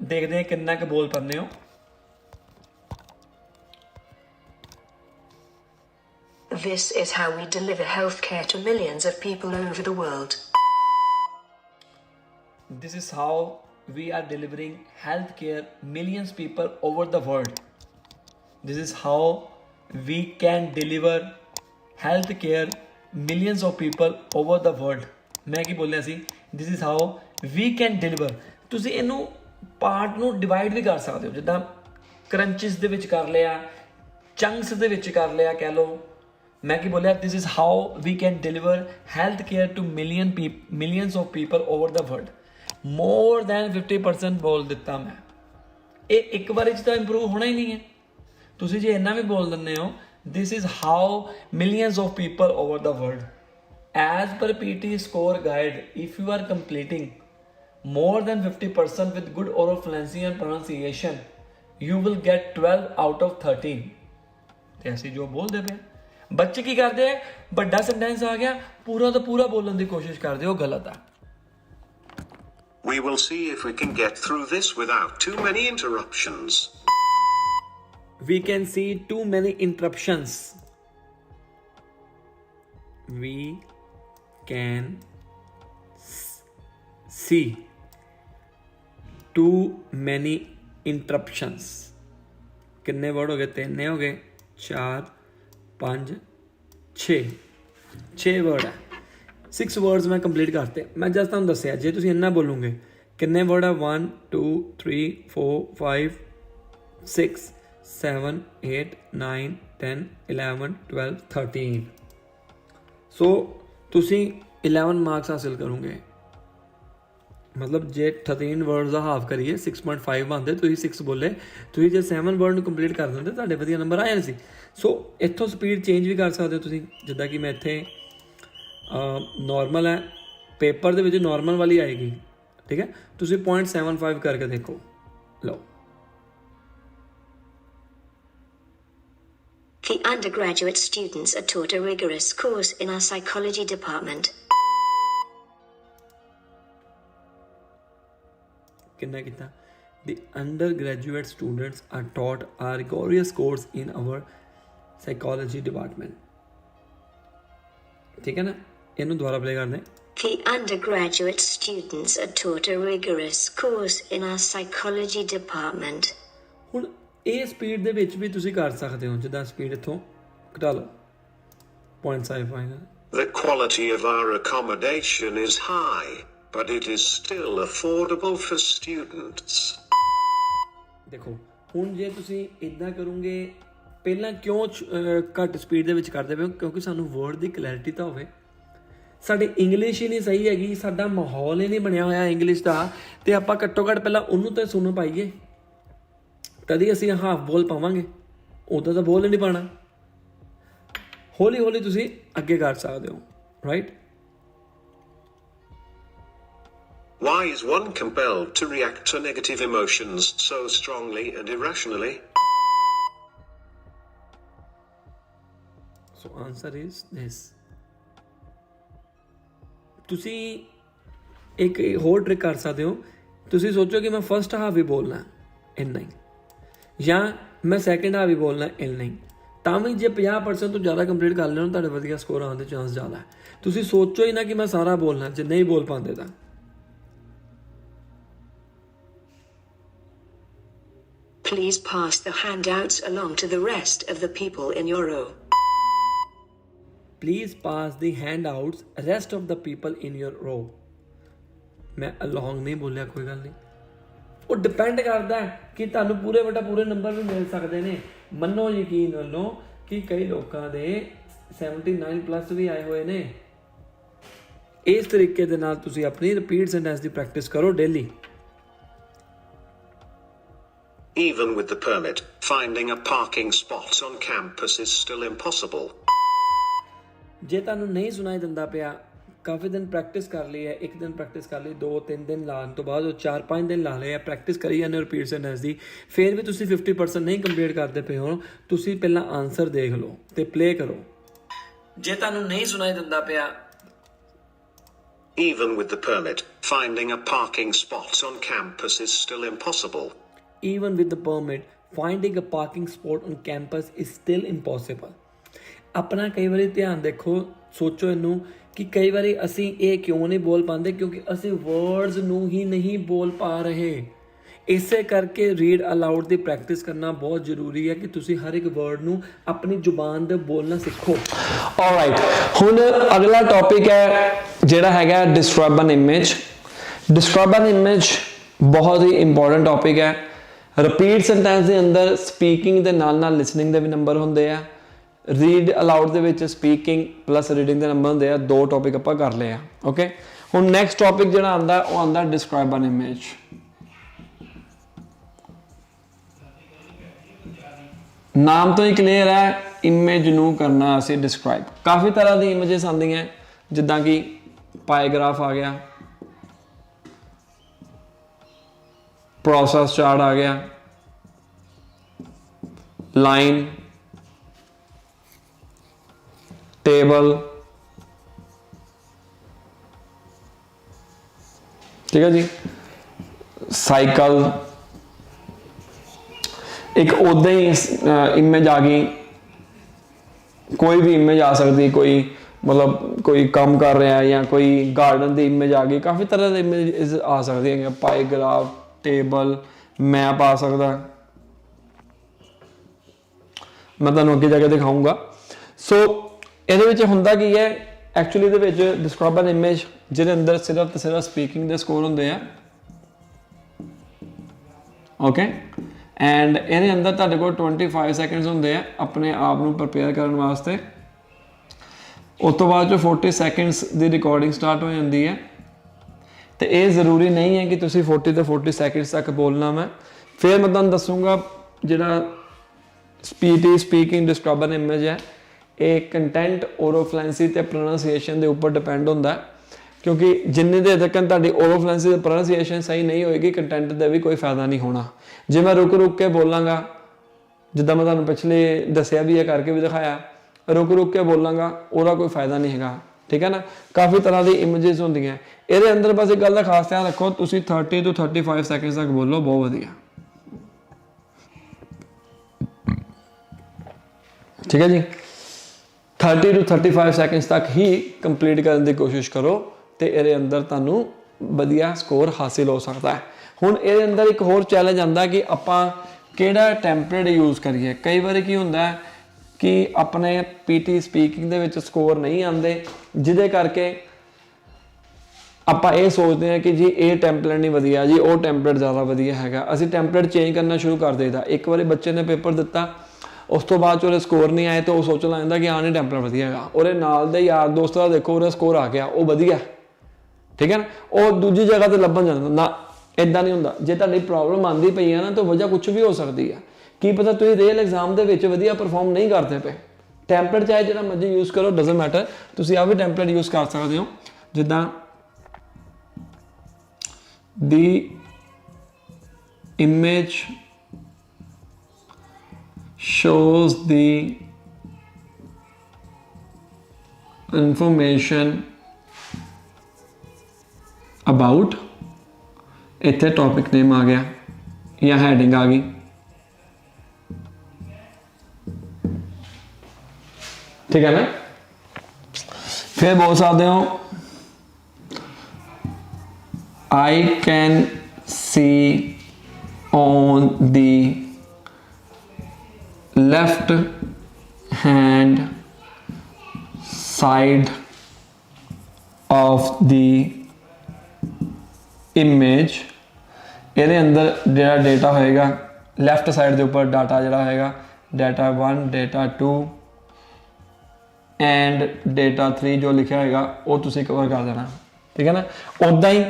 ਦੇਖਦੇ ਹਾਂ ਕਿੰਨਾ ਕੁ ਬੋਲ ਪਾਉਂਦੇ ਹੋ। This is how we deliver healthcare to millions of people over the world. This is how we are delivering healthcare millions people over the world. This is how we can deliver healthcare millions of people over the world. ਮੈਂ ਕੀ ਬੋਲਿਆ ਸੀ? This is how we can deliver. ਤੁਸੀਂ ਇਹਨੂੰ ਪਾਰਟ ਨੂੰ ਡਿਵਾਈਡ ਵੀ ਕਰ ਸਕਦੇ ਹੋ, ਜਿੱਦਾਂ ਕਰੰਚਿਸ ਦੇ ਵਿੱਚ ਕਰ ਲਿਆ, ਚੰਕਸ ਦੇ ਵਿੱਚ ਕਰ ਲਿਆ ਕਹਿ ਲਓ। ਮੈਂ ਕੀ ਬੋਲਿਆ? This is how we can deliver healthcare to millions of people over the world. More than 50% ਬੋਲ ਦਿੱਤਾ ਮੈਂ। ਇਹ ਇੱਕ ਵਾਰੀ 'ਚ ਤਾਂ ਇੰਪਰੂਵ ਹੋਣਾ ਹੀ ਨਹੀਂ ਹੈ। ਤੁਸੀਂ ਜੇ ਇੰਨਾ ਵੀ ਬੋਲ ਦਿੰਦੇ ਹੋ, this is how millions of people over the world. As per PT score guide, if you are completing more than 50% with good oral fluency and pronunciation, you will get 12 out of 13. ਤੇ ਅਸੀਂ ਜੋ ਬੋਲਦੇ ਪਏ, ਬੱਚੇ ਕੀ ਕਰਦੇ ਆ, ਵੱਡਾ ਸੈਂਟੈਂਸ ਆ ਗਿਆ, ਪੂਰਾ ਦਾ ਪੂਰਾ ਬੋਲਣ ਦੀ ਕੋਸ਼ਿਸ਼ ਕਰਦੇ, ਉਹ ਗਲਤ ਆ। We will see if we can get through this without too many interruptions. We can see too many interruptions. We can see too many interruptions. ਕਿੰਨੇ ਵਰਡ ਹੋ ਗਏ? 3 ਹੋ ਗਏ, 4 5 6 ਵਰਡ ਹੈ। 6 ਵਰਡਸ ਮੈਂ ਕੰਪਲੀਟ ਕਰਤੇ। ਮੈਂ ਜਸਟ ਤੁਹਾਨੂੰ ਦੱਸਿਆ, ਜੇ ਤੁਸੀਂ ਇੰਨਾ ਬੋਲੋਗੇ ਕਿੰਨੇ ਵਰਡ ਆ? 1 2 3 4 5 6 7 8 9 10 11 12 13। ਸੋ ਤੁਸੀਂ 11 ਮਾਰਕਸ ਹਾਸਿਲ ਕਰੋਗੇ। ਮਤਲਬ ਜੇ 13 ਵਰਡਸ ਦਾ ਹਾਫ ਕਰੀਏ 6.5 ਬਣਦੇ, ਤੁਸੀਂ 6 ਬੋਲੇ, ਤੁਸੀਂ ਜੇ 7 ਵਰਡ ਨੂੰ ਕੰਪਲੀਟ ਕਰ ਦਿੰਦੇ ਤੁਹਾਡੇ ਵਧੀਆ ਨੰਬਰ ਆ ਜਾਣੇ ਸੀ। ਸੋ ਇੱਥੋਂ ਸਪੀਡ ਚੇਂਜ ਵੀ ਕਰ ਸਕਦੇ ਹੋ ਤੁਸੀਂ, ਜਿੱਦਾਂ ਕਿ ਮੈਂ ਇੱਥੇ ਨੋਰਮਲ ਹੈ, ਪੇਪਰ ਦੇ ਵਿੱਚ ਨੋਰਮਲ ਵਾਲੀ ਆਏਗੀ, ਠੀਕ ਹੈ। ਤੁਸੀਂ 0.75 ਕਰਕੇ ਦੇਖੋ। ਲਓ, The undergraduate students are taught a rigorous course in our psychology department. ਕਿੰਨਾ ਕੀਤਾ? The undergraduate students are taught a rigorous course in our psychology department. ਠੀਕ ਹੈ ਨਾ? ਇਹਨੂੰ ਦੁਬਾਰਾ ਪਲੇ ਕਰਦੇ। The undergraduate students are taught a rigorous course in our psychology department. ਹੁਣ ਇਹ ਸਪੀਡ ਦੇ ਵਿੱਚ ਵੀ ਤੁਸੀਂ ਕਰ ਸਕਦੇ ਹੋ, ਜਿੱਦਾਂ ਸਪੀਡ ਇੱਥੋਂ ਘਟਾ ਲਓ 0.75। The quality of our accommodation is high, but it is still affordable for students. ਦੇਖੋ, ਹੁਣ ਜੇ ਤੁਸੀਂ ਇਦਾਂ ਕਰੋਗੇ, ਪਹਿਲਾਂ ਕਿਉਂ ਘੱਟ ਸਪੀਡ ਦੇ ਵਿੱਚ ਕਰਦੇ ਪਏ ਹੋ? ਕਿਉਂਕਿ ਸਾਨੂੰ ਵਰਡ ਦੀ ਕਲੈਰਿਟੀ ਤਾਂ ਹੋਵੇ। ਸਾਡੀ ਇੰਗਲਿਸ਼ ਹੀ ਨਹੀਂ ਸਹੀ ਹੈਗੀ, ਸਾਡਾ ਮਾਹੌਲ ਹੀ ਨਹੀਂ ਬਣਿਆ ਹੋਇਆ ਇੰਗਲਿਸ਼ ਦਾ, ਤੇ ਆਪਾਂ ਘੱਟੋ ਘੱਟ ਪਹਿਲਾਂ ਉਹਨੂੰ ਤਾਂ ਸੁਣ ਪਾਈਏ, ਤਦੀ ਅਸੀਂ ਹਾਫ ਬੋਲ ਪਾਵਾਂਗੇ। ਉਦੋਂ ਤਾਂ ਬੋਲ ਹੀ ਨਹੀਂ ਪਾਣਾ। ਹੌਲੀ ਹੌਲੀ ਤੁਸੀਂ ਅੱਗੇ ਕਰ ਸਕਦੇ ਹੋ, right? Why is one compelled to react to negative emotions so strongly and irrationally? So answer is this. ਤੁਸੀਂ ਇੱਕ ਹੋਰ ਟ੍ਰਿਕ ਕਰ ਸਕਦੇ ਹੋ, ਤੁਸੀਂ ਸੋਚੋ ਕਿ ਮੈਂ ਫਸਟ ਹਾਫ ਹੀ ਬੋਲਣਾ ਇੰਨਾ ਹੀ, ਜਾਂ ਮੈਂ ਸੈਕਿੰਡ ਹਾਫ ਹੀ ਬੋਲਣਾ ਇੰਨਾ ਹੀ, ਤਾਂ ਵੀ ਜੇ 50% ਤੋਂ ਜ਼ਿਆਦਾ ਕੰਪਲੀਟ ਕਰ ਲੈਣ ਤੁਹਾਡੇ ਵਧੀਆ ਸਕੋਰ ਆਉਣ ਦੇ ਚਾਂਸ ਜ਼ਿਆਦਾ ਹੈ। ਤੁਸੀਂ ਸੋਚੋ ਹੀ ਨਾ ਕਿ ਮੈਂ ਸਾਰਾ ਬੋਲਣਾ, ਜੇ ਨਹੀਂ ਬੋਲ ਪਾਉਂਦੇ ਤਾਂ Please pass the handouts along to the rest of the people in your row. Please pass the handouts rest of the people in your row. ਮੈਂ along ਨਹੀਂ ਬੋਲਿਆ, ਕੋਈ ਗੱਲ ਨਹੀਂ। ਉਹ ਡਿਪੈਂਡ ਕਰਦਾ ਕਿ ਤੁਹਾਨੂੰ ਪੂਰੇ ਬਟਾ ਪੂਰੇ ਨੰਬਰ ਵੀ ਮਿਲ ਸਕਦੇ ਨੇ। ਮੰਨੋ ਯਕੀਨ ਮੰਨੋ ਕਿ ਕਈ ਲੋਕਾਂ ਦੇ 79+ ਵੀ ਆਏ ਹੋਏ ਨੇ। ਇਸ ਤਰੀਕੇ ਦੇ ਨਾਲ ਤੁਸੀਂ ਆਪਣੀ ਰਿਪੀਟ ਸੈਂਟੈਂਸ ਦੀ ਪ੍ਰੈਕਟਿਸ ਕਰੋ daily. Even with the permit, finding a parking spot on campus is still impossible. ਜੇ ਤੁਹਾਨੂੰ ਨਹੀਂ ਸੁਣਾਈ ਦਿੰਦਾ ਪਿਆ, ਕਾਫੀ ਦਿਨ ਪ੍ਰੈਕਟਿਸ ਕਰ ਲਈ ਹੈ, ਇੱਕ ਦਿਨ ਪ੍ਰੈਕਟਿਸ ਕਰ ਲਈ, 2-3 ਦਿਨ ਲਾਉਣ ਤੋਂ ਬਾਅਦ ਉਹ 4-5 ਦਿਨ ਲਾ ਲਏ ਆ, ਪ੍ਰੈਕਟਿਸ ਕਰੀ ਜਾਂਦੇ ਰਿਪੀਟ ਸੈਂਟੈਂਸ ਦੀ, ਫਿਰ ਵੀ ਤੁਸੀਂ 50% ਨਹੀਂ ਕੰਪਲੀਟ ਕਰਦੇ ਪਏ ਹੋ, ਤੁਸੀਂ ਪਹਿਲਾਂ ਆਨਸਰ ਦੇਖ ਲਓ ਤੇ ਪਲੇ ਕਰੋ। ਜੇ ਤੁਹਾਨੂੰ ਨਹੀਂ ਸੁਣਾਈ ਦਿੰਦਾ ਪਿਆ, Even with the permit, finding a parking spot on campus is still impossible. Even with the permit, finding a parking spot on campus is still impossible. ਆਪਣਾ ਕਈ ਵਾਰੀ ਧਿਆਨ ਦੇਖੋ, ਸੋਚੋ ਇਹਨੂੰ ਕਿ ਕਈ ਵਾਰੀ ਅਸੀਂ ਇਹ ਕਿਉਂ ਨਹੀਂ ਬੋਲ ਪਾਉਂਦੇ, ਕਿਉਂਕਿ ਅਸੀਂ ਵਰਡਸ ਨੂੰ ਹੀ ਨਹੀਂ ਬੋਲ ਪਾ ਰਹੇ। ਇਸੇ ਕਰਕੇ ਰੀਡ ਅਲਾਉਡ ਦੀ ਪ੍ਰੈਕਟਿਸ ਕਰਨਾ ਬਹੁਤ ਜ਼ਰੂਰੀ ਹੈ ਕਿ ਤੁਸੀਂ ਹਰ ਇੱਕ ਵਰਡ ਨੂੰ ਆਪਣੀ ਜ਼ੁਬਾਨ ਤੇ ਬੋਲਣਾ ਸਿੱਖੋ। ਆਲਰਾਈਟ, ਹੁਣ ਅਗਲਾ ਟੌਪਿਕ ਹੈ ਜਿਹੜਾ ਹੈਗਾ ਡਿਸਕ੍ਰਾਈਬ ਐਨ ਇਮੇਜ। ਡਿਸਕ੍ਰਾਈਬ ਐਨ ਇਮੇਜ ਬਹੁਤ ਹੀ ਇੰਪੋਰਟੈਂਟ ਟੌਪਿਕ ਹੈ। ਰਿਪੀਟ ਸੈਂਟੈਂਸ ਦੇ ਅੰਦਰ ਸਪੀਕਿੰਗ ਦੇ ਨਾਲ ਨਾਲ ਲਿਸਨਿੰਗ ਦੇ ਵੀ ਨੰਬਰ ਹੁੰਦੇ ਆ। ਰੀਡ ਅਲਾਉਡ ਦੇ ਵਿੱਚ ਸਪੀਕਿੰਗ ਪਲੱਸ ਰੀਡਿੰਗ ਦੇ ਨੰਬਰ ਹੁੰਦੇ ਆ। 2 ਟੌਪਿਕ ਆਪਾਂ ਕਰ ਲਏ ਆ। ਓਕੇ, ਹੁਣ ਨੈਕਸਟ ਟੌਪਿਕ ਜਿਹੜਾ ਆਉਂਦਾ ਉਹ ਆਉਂਦਾ ਡਿਸਕ੍ਰਾਈਬ ਐਨ ਇਮੇਜ। ਨਾਮ ਤੋਂ ਹੀ ਕਲੀਅਰ ਹੈ, ਇਮੇਜ ਨੂੰ ਕਰਨਾ ਅਸੀਂ ਡਿਸਕ੍ਰਾਈਬ। ਕਾਫੀ ਤਰ੍ਹਾਂ ਦੀ ਇਮੇਜਸ ਆਉਂਦੀਆਂ, ਜਿੱਦਾਂ ਕਿ ਪਾਈਗ੍ਰਾਫ ਆ ਗਿਆ, ਪ੍ਰੋਸੈਸ ਚਾਰਟ ਆ ਗਿਆ, ਲਾਈਨ, ਟੇਬਲ, ਠੀਕ ਹੈ ਜੀ, ਸਾਈਕਲ। ਇੱਕ ਉਦਾਂ ਹੀ ਇਮੇਜ ਆ ਗਈ, ਕੋਈ ਵੀ ਇਮੇਜ ਆ ਸਕਦੀ, ਕੋਈ ਮਤਲਬ ਕੋਈ ਕੰਮ ਕਰ ਰਿਹਾ ਜਾਂ ਕੋਈ ਗਾਰਡਨ ਦੀ ਇਮੇਜ ਆ ਗਈ। ਕਾਫੀ ਤਰ੍ਹਾਂ ਦੀ ਇਮੇਜ ਆ ਸਕਦੀਆਂ ਹੈਗੀਆਂ। ਪਾਈਗ੍ਰਾਫ, ਟੇਬਲ, ਮੈਪ ਆ ਸਕਦਾ, ਮੈਂ ਤੁਹਾਨੂੰ ਅੱਗੇ ਜਾ ਕੇ ਦਿਖਾਊਂਗਾ। ਸੋ ਇਹਦੇ ਵਿੱਚ ਹੁੰਦਾ ਕੀ ਹੈ, ਐਕਚੁਅਲੀ ਇਹਦੇ ਵਿੱਚ ਡਿਸਕ੍ਰਾਈਬ ਐਨ ਇਮੇਜ ਜਿਹਦੇ ਅੰਦਰ ਸਿਰਫ ਤੇ ਸਿਰਫ ਸਪੀਕਿੰਗ ਦੇ ਸਕੋਰ ਹੁੰਦੇ ਆ। ਓਕੇ, ਐਂਡ ਇਹਦੇ ਅੰਦਰ ਤੁਹਾਡੇ ਕੋਲ 25 ਸੈਕਿੰਡਸ ਹੁੰਦੇ ਆ ਆਪਣੇ ਆਪ ਨੂੰ ਪ੍ਰਪੇਅਰ ਕਰਨ ਵਾਸਤੇ। ਉਸ ਤੋਂ ਬਾਅਦ 40 ਸੈਕਿੰਡਸ ਦੀ ਰਿਕਾਰਡਿੰਗ ਸਟਾਰਟ ਹੋ ਜਾਂਦੀ ਹੈ। ਤੇ ਇਹ ਜ਼ਰੂਰੀ ਨਹੀਂ ਹੈ ਕਿ ਤੁਸੀਂ 40 ਤੋਂ 40 ਸੈਕਿੰਡਸ ਤੱਕ ਬੋਲਣਾ। ਮੈਂ ਫਿਰ ਮੈਂ ਤੁਹਾਨੂੰ ਦੱਸੂਗਾ ਜਿਹੜਾ ਸਪੀਕਿੰਗ ਡਿਸਕ੍ਰਾਈਬ ਐਨ ਇਮੇਜ ਹੈ, ਇਹ ਕੰਟੈਂਟ, ਓਰੋਫਲੈਂਸੀ ਤੇ ਪ੍ਰੋਨਾਂਸੀਏਸ਼ਨ ਦੇ ਉੱਪਰ ਡਿਪੈਂਡ ਹੁੰਦਾ, ਕਿਉਂਕਿ ਜਿੰਨੀ ਦੇਰ ਤੱਕ ਤੁਹਾਡੀ ਓਰੋਫਲੈਂਸੀ ਤੇ ਪ੍ਰੋਨਾਂਸੀਏਸ਼ਨ ਸਹੀ ਨਹੀਂ ਹੋਏਗੀ, ਕੰਟੈਂਟ ਦਾ ਵੀ ਕੋਈ ਫਾਇਦਾ ਨਹੀਂ ਹੋਣਾ। ਜੇ ਮੈਂ ਰੁਕ ਕੇ ਬੋਲਾਂਗਾ, ਜਿੱਦਾਂ ਮੈਂ ਤੁਹਾਨੂੰ ਪਿਛਲੇ ਦੱਸਿਆ ਵੀ ਹੈ, ਕਰਕੇ ਵੀ ਦਿਖਾਇਆ, ਰੁਕ ਕੇ ਬੋਲਾਂਗਾ, ਉਹਦਾ ਕੋਈ ਫਾਇਦਾ ਨਹੀਂ ਹੈਗਾ। ਠੀਕ ਹੈ ਨਾ, ਕਾਫੀ ਤਰ੍ਹਾਂ ਦੀ ਇਮੇਜਸ ਹੁੰਦੀਆਂ। ਇਹਦੇ ਅੰਦਰ ਬਸ ਇੱਕ ਗੱਲ ਦਾ ਖਾਸ ਧਿਆਨ ਰੱਖੋ, ਤੁਸੀਂ 30 ਤੋਂ 35 ਸੈਕਿੰਡ ਤੱਕ ਬੋਲੋ, ਬਹੁਤ ਵਧੀਆ। ਠੀਕ ਹੈ ਜੀ, 30 ਤੋਂ 35 ਸੈਕਿੰਡ ਤੱਕ ਹੀ ਕੰਪਲੀਟ ਕਰਨ ਦੀ ਕੋਸ਼ਿਸ਼ ਕਰੋ ਤੇ ਇਹਦੇ ਅੰਦਰ ਤੁਹਾਨੂੰ ਵਧੀਆ ਸਕੋਰ ਹਾਸਿਲ ਹੋ ਸਕਦਾ ਹੈ। ਹੁਣ ਇਹਦੇ ਅੰਦਰ ਇੱਕ ਹੋਰ ਚੈਲੰਜ ਆਉਂਦਾ ਕਿ ਆਪਾਂ ਕਿਹੜਾ ਟੈਂਪਲੇਟ ਯੂਜ਼ ਕਰੀਏ। ਕਈ ਵਾਰੀ ਕੀ ਹੁੰਦਾ ਕਿ ਆਪਣੇ ਪੀਟੀ ਸਪੀਕਿੰਗ ਦੇ ਵਿੱਚ ਸਕੋਰ ਨਹੀਂ ਆਉਂਦੇ, ਜਿਹਦੇ ਕਰਕੇ ਆਪਾਂ ਇਹ ਸੋਚਦੇ ਹਾਂ ਕਿ ਜੀ ਇਹ ਟੈਂਪਲੇਟ ਨਹੀਂ ਵਧੀਆ, ਜੀ ਉਹ ਟੈਂਪਲੇਟ ਜ਼ਿਆਦਾ ਵਧੀਆ ਹੈਗਾ। ਅਸੀਂ ਟੈਂਪਲੇਟ ਚੇਂਜ ਕਰਨਾ ਸ਼ੁਰੂ ਕਰ ਦੇਈਦਾ। ਇੱਕ ਵਾਰੀ ਬੱਚੇ ਨੇ ਪੇਪਰ ਦਿੱਤਾ, ਉਸ ਤੋਂ ਬਾਅਦ 'ਚ ਉਹਦੇ ਸਕੋਰ ਨਹੀਂ ਆਏ ਤਾਂ ਉਹ ਸੋਚਣ ਲੱਗ ਜਾਂਦਾ ਕਿ ਹਾਂ ਨਹੀਂ ਟੈਂਪਲੇਟ ਵਧੀਆ ਹੈਗਾ। ਉਹਦੇ ਨਾਲ ਦੇ ਯਾਰ ਦੋਸਤਾਂ ਦਾ ਦੇਖੋ ਉਹਦਾ ਸਕੋਰ ਆ ਗਿਆ, ਉਹ ਵਧੀਆ। ਠੀਕ ਹੈ ਨਾ, ਉਹ ਦੂਜੀ ਜਗ੍ਹਾ ਤੇ ਲੱਭਣ ਜਾਂਦਾ ਨਾ। ਇੱਦਾਂ ਨਹੀਂ ਹੁੰਦਾ। ਜੇ ਤੁਹਾਡੀ ਪ੍ਰੋਬਲਮ ਆਉਂਦੀ ਪਈ ਹੈ ਨਾ ਤਾਂ ਵਜ੍ਹਾ ਕੁਛ ਵੀ ਹੋ ਸਕਦੀ ਹੈ। ਕੀ ਪਤਾ ਤੁਸੀਂ ਰੀਅਲ ਐਗਜ਼ਾਮ ਦੇ ਵਿੱਚ ਵਧੀਆ ਪਰਫਾਰਮ ਨਹੀਂ ਕਰਦੇ ਪਏ। ਟੈਂਪਲੇਟ ਚਾਹੇ ਜਿਹੜਾ ਮਰਜ਼ੀ ਯੂਜ਼ ਕਰੋ, ਡਜ਼ਨਟ ਮੈਟਰ। ਤੁਸੀਂ ਆ ਵੀ ਟੈਂਪਲੇਟ ਯੂਜ਼ ਕਰ ਸਕਦੇ ਹੋ, ਜਿੱਦਾਂ ਦੀ image shows the information about, ਇੱਥੇ ਟੌਪਿਕ ਨੇਮ ਆ ਗਿਆ ਜਾਂ ਹੈਡਿੰਗ ਆ ਗਈ, ठीक है ना। फिर बोल सकते हो I can see on the left hand side of the image, ਇਹਦੇ ਅੰਦਰ ਜਿਹੜਾ ਡੇਟਾ ਹੋਏਗਾ ਲੈਫਟ ਸਾਈਡ ਦੇ ਉੱਪਰ ਡਾਟਾ ਜਿਹੜਾ ਹੋਏਗਾ ਡਾਟਾ 1 ਡਾਟਾ 2 ਐਂਡ ਡੇਟਾ 3 ਜੋ ਲਿਖਿਆ ਹੋਏਗਾ ਉਹ ਤੁਸੀਂ ਕਵਰ ਕਰ ਦੇਣਾ, ਠੀਕ ਹੈ ਨਾ। ਉੱਦਾਂ ਹੀ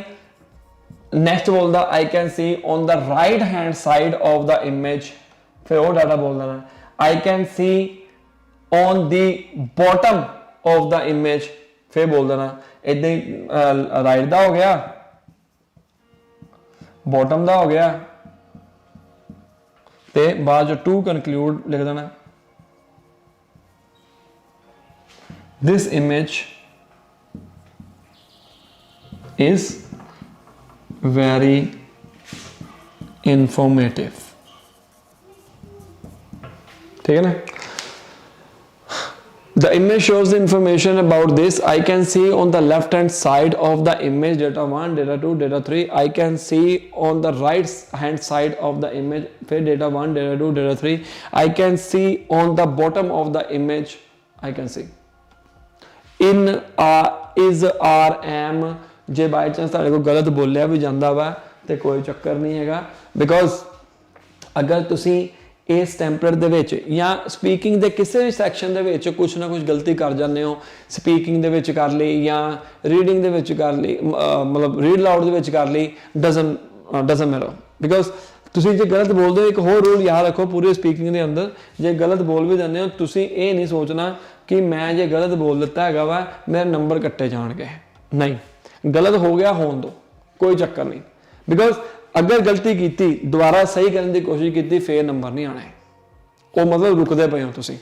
ਨੈਕਸਟ ਬੋਲਦਾ I can see on the right hand side of the image, ਫਿਰ ਉਹ ਡਾਟਾ ਬੋਲ ਦੇਣਾ I can see on the bottom of the image, ਫਿਰ ਬੋਲ ਦੇਣਾ ਇੱਦਾਂ ਹੀ ਰਾਈਟ ਦਾ ਹੋ ਗਿਆ, ਬੋਟਮ ਦਾ ਹੋ ਗਿਆ, ਤੇ ਬਾਅਦ ਚ 2 ਕਨਕਲੂਡ ਲਿਖ ਦੇਣਾ। This image is very informative, ठीक है ना। The image shows the information about this. I can see on the left hand side of the image data 1 data 2 data 3. I can see on the right hand side of the image फिर data 1 data 2 data 3. I can see on the bottom of the image, I can see in is or am, ਜੇ ਬਾਈ ਚਾਂਸ ਤੁਹਾਡੇ ਕੋਲ ਗਲਤ ਬੋਲਿਆ ਵੀ ਜਾਂਦਾ ਵਾ ਤੇ ਕੋਈ ਚੱਕਰ ਨਹੀਂ ਹੈਗਾ, ਬਿਕੋਜ਼ ਅਗਰ ਤੁਸੀਂ ਇਸ ਟੈਂਪਲੇਟ ਦੇ ਵਿੱਚ ਜਾਂ ਸਪੀਕਿੰਗ ਦੇ ਕਿਸੇ ਵੀ ਸੈਕਸ਼ਨ ਦੇ ਵਿੱਚ ਕੁਝ ਨਾ ਕੁਝ ਗਲਤੀ ਕਰ ਜਾਂਦੇ ਹੋ, ਸਪੀਕਿੰਗ ਦੇ ਵਿੱਚ ਕਰ ਲਈ ਜਾਂ ਰੀਡਿੰਗ ਦੇ ਵਿੱਚ ਕਰ ਲਈ, ਮਤਲਬ ਰੀਡ ਲਾਊਡ ਦੇ ਵਿੱਚ ਕਰ ਲਈ, ਡਜ਼ਨਟ ਮੈਟਰ, ਬਿਕੋਜ਼ ਤੁਸੀਂ ਜੇ ਗਲਤ ਬੋਲਦੇ ਹੋ, ਇੱਕ ਹੋਰ ਰੂਲ ਯਾਦ ਰੱਖੋ ਪੂਰੇ ਸਪੀਕਿੰਗ ਦੇ ਅੰਦਰ, ਜੇ ਗਲਤ ਬੋਲ ਵੀ ਜਾਂਦੇ ਹੋ ਤੁਸੀਂ ਇਹ ਨਹੀਂ ਸੋਚਣਾ ਕਿ ਮੈਂ ਜੇ ਗਲਤ ਬੋਲ ਦਿੱਤਾ ਹੈਗਾ ਵਾ ਮੇਰੇ ਨੰਬਰ ਕੱਟੇ ਜਾਣਗੇ, ਨਹੀਂ, ਗਲਤ ਹੋ ਗਿਆ ਹੋਣ ਦਿਓ, ਕੋਈ ਚੱਕਰ ਨਹੀਂ, ਬਿਕੋਜ਼ ਅਗਰ ਗਲਤੀ ਕੀਤੀ ਦੁਬਾਰਾ ਸਹੀ ਕਰਨ ਦੀ ਕੋਸ਼ਿਸ਼ ਕੀਤੀ ਫੇਰ ਨੰਬਰ ਨਹੀਂ ਆਣਾ, ਉਹ ਮਤਲਬ ਰੁਕਦੇ ਪਏ ਹੋ ਤੁਸੀਂ,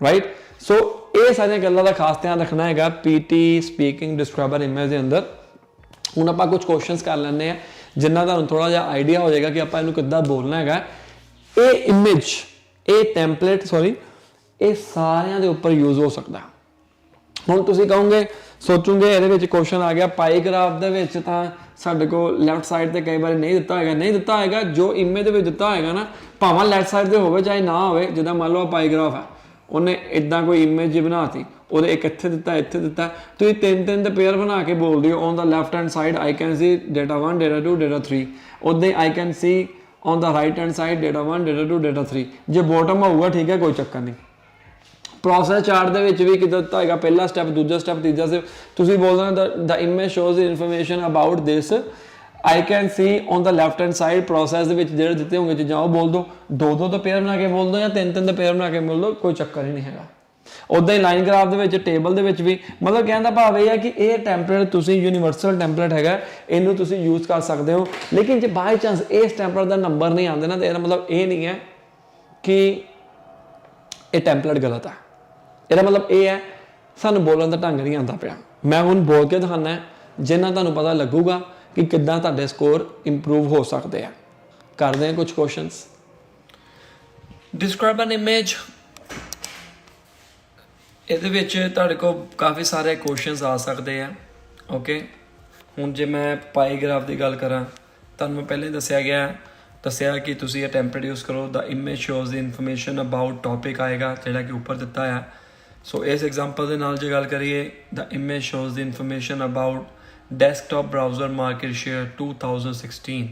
ਰਾਈਟ। ਸੋ ਇਹ ਸਾਰੀਆਂ ਗੱਲਾਂ ਦਾ ਖਾਸ ਧਿਆਨ ਰੱਖਣਾ ਹੈਗਾ ਪੀਟੀ ਸਪੀਕਿੰਗ ਡਿਸਕ੍ਰਾਈਬਰ ਇਮੇਜ ਦੇ ਅੰਦਰ। ਹੁਣ ਆਪਾਂ ਕੁਝ ਕੁਐਸਚਨਸ ਕਰ ਲੈਂਦੇ ਆ ਜਿੰਨਾ ਤੁਹਾਨੂੰ ਥੋੜਾ ਜਿਹਾ ਆਈਡੀਆ ਹੋ ਜਾਏਗਾ ਕਿ ਆਪਾਂ ਇਹਨੂੰ ਕਿੱਦਾਂ ਬੋਲਣਾ ਹੈਗਾ। ਇਹ ਇਮੇਜ, ਇਹ ਟੈਂਪਲੇਟ ਸੌਰੀ, ਇਹ ਸਾਰਿਆਂ ਦੇ ਉੱਪਰ ਯੂਜ਼ ਹੋ ਸਕਦਾ। ਹੁਣ ਤੁਸੀਂ ਕਹੋਗੇ ਸੋਚੋਗੇ ਇਹਦੇ ਵਿੱਚ ਕੁਐਸਚਨ ਆ ਗਿਆ ਪਾਈ ਗ੍ਰਾਫ ਦੇ ਵਿੱਚ ਤਾਂ ਸਾਡੇ ਕੋਲ ਲੈਫਟ ਸਾਈਡ ਤੇ ਕਈ ਵਾਰੀ ਨਹੀਂ ਦਿੱਤਾ ਹੈਗਾ, ਨਹੀਂ ਦਿੱਤਾ ਹੈਗਾ, ਜੋ ਇਮੇਜ ਦੇ ਵਿੱਚ ਦਿੱਤਾ ਹੋਏਗਾ ਨਾ ਭਾਵੇਂ ਲੈਫਟ ਸਾਈਡ ਤੇ ਹੋਵੇ ਚਾਹੇ ਨਾ ਹੋਵੇ, ਜਿੱਦਾਂ ਮੰਨ ਲਓ ਪਾਈ ਗ੍ਰਾਫ ਹੈ, ਉਹਨੇ ਇਦਾਂ ਕੋਈ ਇਮੇਜ ਬਣਾਤੀ, ਉਹਦੇ ਇੱਕ ਇੱਥੇ ਦਿੱਤਾ ਇੱਥੇ ਦਿੱਤਾ, ਤੁਸੀਂ ਤਿੰਨ ਦੇ ਪੇਅਰ ਬਣਾ ਕੇ ਬੋਲਦੇ ਹੋ on the left hand side I can see data 1 data 2 data 3, ਉੱਦਾਂ I can see on the right hand side data 1 data 2 data 3, ਜੇ ਬੋਟਮ ਹੋਊਗਾ ਠੀਕ ਹੈ ਕੋਈ ਚੱਕਰ ਨਹੀਂ। ਪ੍ਰੋਸੈਸ ਚਾਰਟ ਦੇ ਵਿੱਚ ਵੀ ਕਿਦਾਂ ਦਿੱਤਾ ਹੈਗਾ ਪਹਿਲਾ ਸਟੈਪ, ਦੂਜਾ ਸਟੈਪ, ਤੀਜਾ ਸਟੈਪ, ਤੁਸੀਂ ਬੋਲਣਾ ਦਾ image shows the information about this I can see on the left hand side, process ਦੇ ਵਿੱਚ ਜਿਹੜੇ ਦਿੱਤੇ ਹੋਣਗੇ ਚੀਜ਼ਾਂ ਉਹ ਬੋਲ ਦੋ, ਦੋ ਤਾਂ ਪੇਅਰ ਬਣਾ ਕੇ ਬੋਲ ਦੋ ਜਾਂ ਤਿੰਨ ਦੇ ਪੇਅਰ ਬਣਾ ਕੇ ਬੋਲ ਦੋ, ਕੋਈ ਚੱਕਰ ਹੀ ਨਹੀਂ ਹੈਗਾ। ਉੱਦਾਂ ਹੀ ਲਾਈਨ ਗ੍ਰਾਫ ਦੇ ਵਿੱਚ ਟੇਬਲ ਦੇ ਵਿੱਚ ਵੀ, ਮਤਲਬ ਕਹਿਣ ਦਾ ਭਾਵ ਇਹ ਹੈ ਕਿ ਇਹ ਟੈਂਪਲੇਟ ਤੁਸੀਂ ਯੂਨੀਵਰਸਲ ਟੈਂਪਲੇਟ ਹੈਗਾ, ਇਹਨੂੰ ਤੁਸੀਂ ਯੂਜ਼ ਕਰ ਸਕਦੇ ਹੋ। ਲੇਕਿਨ ਜੇ ਬਾਈ ਚਾਂਸ ਇਸ ਟੈਂਪਲੇਟ ਦਾ ਨੰਬਰ ਨਹੀਂ ਆਉਂਦੇ ਨਾ ਤਾਂ ਇਹਦਾ ਮਤਲਬ ਇਹ ਨਹੀਂ ਹੈ ਕਿ ਇਹ ਟੈਂਪਲੇਟ ਗਲਤ ਹੈ, ਇਹਦਾ ਮਤਲਬ ਇਹ ਹੈ ਸਾਨੂੰ ਬੋਲਣ ਦਾ ਢੰਗ ਨਹੀਂ ਆਉਂਦਾ ਪਿਆ। ਮੈਂ ਹੁਣ ਬੋਲ ਕੇ ਦਿਖਾਉਣਾ ਜਿੰਨਾ ਤੁਹਾਨੂੰ ਪਤਾ ਲੱਗੂਗਾ ਕਿ ਕਿੱਦਾਂ ਤੁਹਾਡੇ ਸਕੋਰ ਇੰਪਰੂਵ ਹੋ ਸਕਦੇ ਆ। ਕਰਦੇ ਹਾਂ ਕੁਝ ਕੁਐਸਚਨਸ। ਡਿਸਕ੍ਰਾਈਬ ਐਨ ਇਮੇਜ, ਇਹਦੇ ਵਿੱਚ ਤੁਹਾਡੇ ਕੋਲ ਕਾਫੀ ਸਾਰੇ ਕੁਐਸਚਨਸ ਆ ਸਕਦੇ ਆ। ਓਕੇ, ਹੁਣ ਜੇ ਮੈਂ ਪਾਈ ਗ੍ਰਾਫ ਦੀ ਗੱਲ ਕਰਾਂ, ਤੁਹਾਨੂੰ ਮੈਂ ਪਹਿਲਾਂ ਹੀ ਦੱਸਿਆ ਕਿ ਤੁਸੀਂ ਇਹ ਟੈਂਪਲੇਟ ਯੂਜ਼ ਕਰੋ। ਦਾ image shows the information about topic ਆਏਗਾ ਜਿਹੜਾ ਕਿ ਉੱਪਰ ਦਿੱਤਾ ਹੈ। ਸੋ ਇਸ ਐਗਜ਼ਾਮਪਲ ਦੇ ਨਾਲ ਜੇ ਗੱਲ ਕਰੀਏ, ਦਾ image shows the information about desktop browser market share 2016,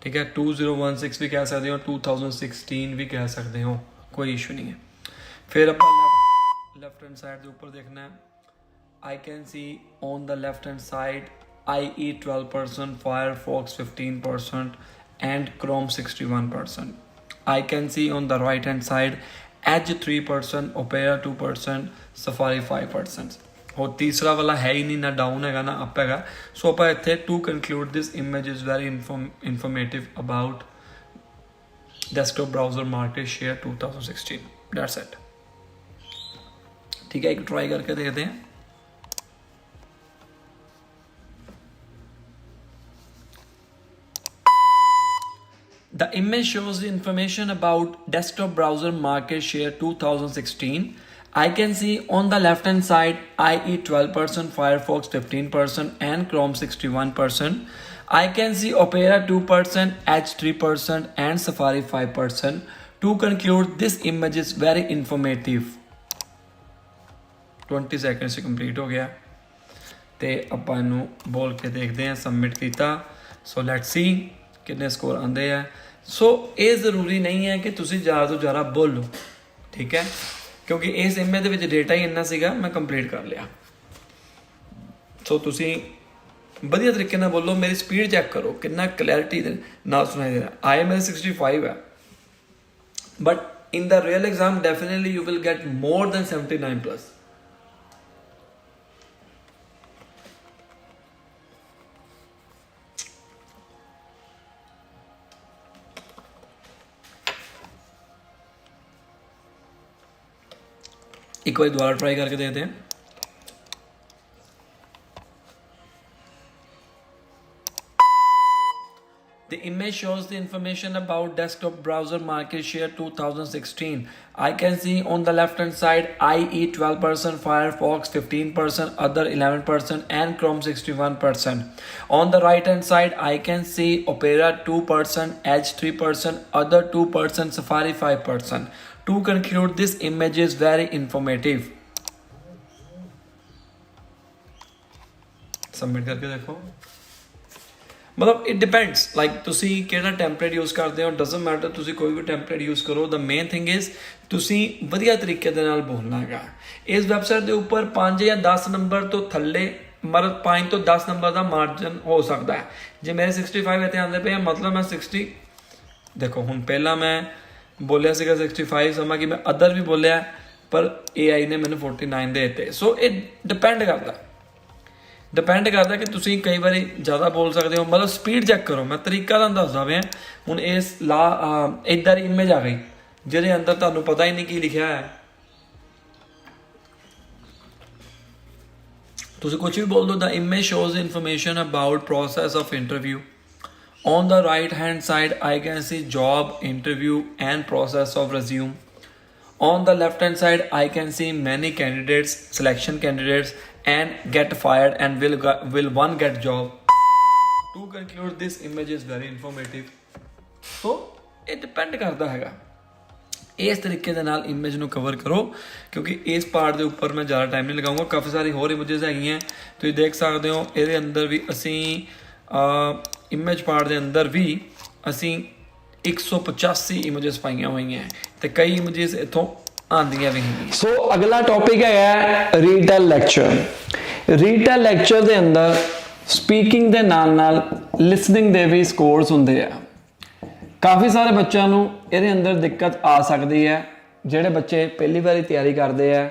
ਠੀਕ ਹੈ, 2016 ਵੀ ਕਹਿ ਸਕਦੇ ਹੋ, 2016 ਵੀ ਕਹਿ ਸਕਦੇ ਹੋ, ਕੋਈ ਇਸ਼ੂ ਨਹੀਂ ਹੈ। ਫਿਰ ਆਪਾਂ ਲੈਫਟ ਹੈਂਡ ਸਾਈਡ ਦੇ ਉੱਪਰ ਦੇਖਣਾ ਹੈ, I can see on the left hand side IE 12%, Firefox 15% and Chrome 61%. I can see on the right hand side Edge 3%, Opera 2%, Safari 5%. और तीसरा वाला है ही नहीं, ना डाउन है ना अप है. सो आप इतने to conclude this image is very informative about desktop browser market share 2016. That's it. ठीक है, एक ट्राई करके देखते हैं. The image shows the information about desktop browser market share 2016. I can see on the left hand side IE 12%, Firefox 15% and Chrome 61%. I can see Opera 2%, Edge 3% and Safari 5%. To conclude, this image is very informative. 20 seconds से complete हो गया ਤੇ ਆਪਾਂ ਇਹਨੂੰ ਬੋਲ ਕੇ ਦੇਖਦੇ ਹਾਂ. ਸਬਮਿਟ ਕੀਤਾ. ਸੋ ਲੈਟਸ ਸੀ ਕਿੰਨੇ ਸਕੋਰ ਆਉਂਦੇ ਆ. ਸੋ ਇਹ ਜ਼ਰੂਰੀ ਨਹੀਂ ਹੈ ਕਿ ਤੁਸੀਂ ਜ਼ਿਆਦਾ ਤੋਂ ਜ਼ਿਆਦਾ ਬੋਲੋ, ਠੀਕ ਹੈ, ਕਿਉਂਕਿ ਇਸ ਇਮੇਜ ਦੇ ਵਿੱਚ ਡੇਟਾ ਹੀ ਇੰਨਾ ਸੀਗਾ, ਮੈਂ ਕੰਪਲੀਟ ਕਰ ਲਿਆ. ਸੋ ਤੁਸੀਂ ਵਧੀਆ ਤਰੀਕੇ ਨਾਲ ਬੋਲੋ. ਮੇਰੀ ਸਪੀਡ ਚੈੱਕ ਕਰੋ ਕਿੰਨਾ ਕਲੈਰਿਟੀ ਦੇ ਨਾਲ ਸੁਣਾਈ ਦੇ ਰਿਹਾ. ਆਈ ਮੇਰੇ 65 ਹੈ, but in the real exam definitely you will get more than 79 plus. एक बार दोबारा ट्राई करके देखते हैं. The image shows the information about desktop browser market share 2016. I can see on the left hand side IE 12%, Firefox 15%, other 11% and Chrome 61%. On the right hand side I can see Opera 2%, Edge 3%, other 2%, Safari 5%. To conclude, this image is very informative. Submit करके देखो. मतलब it depends, like ਤੁਸੀਂ ਕਿਹੜਾ ਟੈਂਪਲੇਟ ਯੂਜ਼ ਕਰਦੇ ਹੋ, ਡਸਨਟ ਮੈਟਰ, ਤੁਸੀਂ ਕੋਈ ਵੀ ਟੈਂਪਲੇਟ ਯੂਜ਼ ਕਰੋ. ਦ ਮੇਨ ਥਿੰਗ ਇਜ਼ ਤੁਸੀਂ ਵਧੀਆ ਤਰੀਕੇ ਦੇ ਨਾਲ ਬੋਲਣਾ ਹੈਗਾ. ਇਸ ਵੈਬਸਾਈਟ ਦੇ ਉੱਪਰ 5 ਜਾਂ 10 ਨੰਬਰ ਤੋਂ ਥੱਲੇ, ਮਤਲਬ 5 ਤੋਂ 10 ਨੰਬਰ ਦਾ ਮਾਰਜਨ ਹੋ ਸਕਦਾ ਹੈ. ਜੇ ਮੇਰੇ 65 ਇੱਥੇ ਆਉਂਦੇ ਪਏ, ਮਤਲਬ ਮੈਂ 60, ਦੇਖੋ ਹੁਣ ਪਹਿਲਾਂ ਮੈਂ ਬੋਲਿਆ ਸੀਗਾ 65, ਸਮਾਂ ਕਿ ਮੈਂ ਅਦਰ ਵੀ ਬੋਲਿਆ, ਪਰ AI ਨੇ ਮੈਨੂੰ 49 ਦੇ ਦਿੱਤੇ. ਸੋ ਇਹ ਡਿਪੈਂਡ ਕਰਦਾ ਕਿ ਤੁਸੀਂ ਕਈ ਵਾਰੀ ਜ਼ਿਆਦਾ ਬੋਲ ਸਕਦੇ ਹੋ. ਮਤਲਬ ਸਪੀਡ ਚੈੱਕ ਕਰੋ. ਮੈਂ ਤਰੀਕਾ ਤੁਹਾਨੂੰ ਦੱਸਦਾ ਪਿਆ. ਹੁਣ ਇਸ ਇੱਦਾਂ ਦੀ ਇਮੇਜ ਆ ਗਈ ਜਿਹਦੇ ਅੰਦਰ ਤੁਹਾਨੂੰ ਪਤਾ ਹੀ ਨਹੀਂ ਕੀ ਲਿਖਿਆ ਹੈ. ਤੁਸੀਂ ਕੁਝ ਵੀ ਬੋਲ ਦਿਓ. The image shows information about process of interview. On the right hand side I can see job, interview and process of resume. On the left hand side I can see many candidates, selection candidates and get fired and will one get job. To conclude, this image is very informative. So it depend ਕਰਦਾ ਹੈਗਾ. ਇਸ ਤਰੀਕੇ ਦੇ ਨਾਲ ਇਮੇਜ ਨੂੰ ਕਵਰ ਕਰੋ, ਕਿਉਂਕਿ ਇਸ ਪਾਰਟ ਦੇ ਉੱਪਰ ਮੈਂ ਜ਼ਿਆਦਾ ਟਾਈਮ ਨਹੀਂ ਲਗਾਊਂਗਾ. ਕਾਫੀ ਸਾਰੀ ਹੋਰ ਇਮੇਜਸ ਹੈਗੀਆਂ, ਤੁਸੀਂ ਦੇਖ ਸਕਦੇ ਹੋ. ਇਹਦੇ ਅੰਦਰ ਵੀ ਅਸੀਂ ਇਮੇਜ ਪਾਰਟ ਦੇ ਅੰਦਰ ਵੀ ਅਸੀਂ 185 ਇਮੇਜਸ ਪਾਈਆਂ ਹੋਈਆਂ ਤੇ ਕਈ ਇਮੇਜਸ ਇੱਥੋਂ ਆਉਂਦੀਆਂ ਵੀ ਹੈਗੀਆਂ. ਸੋ ਅਗਲਾ ਟੌਪਿਕ ਹੈਗਾ ਰੀਟੇਲ ਲੈਕਚਰ. ਰੀਟੇਲ ਲੈਕਚਰ ਦੇ ਅੰਦਰ ਸਪੀਕਿੰਗ ਦੇ ਨਾਲ ਨਾਲ ਲਿਸਨਿੰਗ ਦੇ ਵੀ ਸਕੋਰਸ ਹੁੰਦੇ ਆ. ਕਾਫੀ ਸਾਰੇ ਬੱਚਿਆਂ ਨੂੰ ਇਹਦੇ ਅੰਦਰ ਦਿੱਕਤ ਆ ਸਕਦੀ ਹੈ. ਜਿਹੜੇ ਬੱਚੇ ਪਹਿਲੀ ਵਾਰੀ ਤਿਆਰੀ ਕਰਦੇ ਆ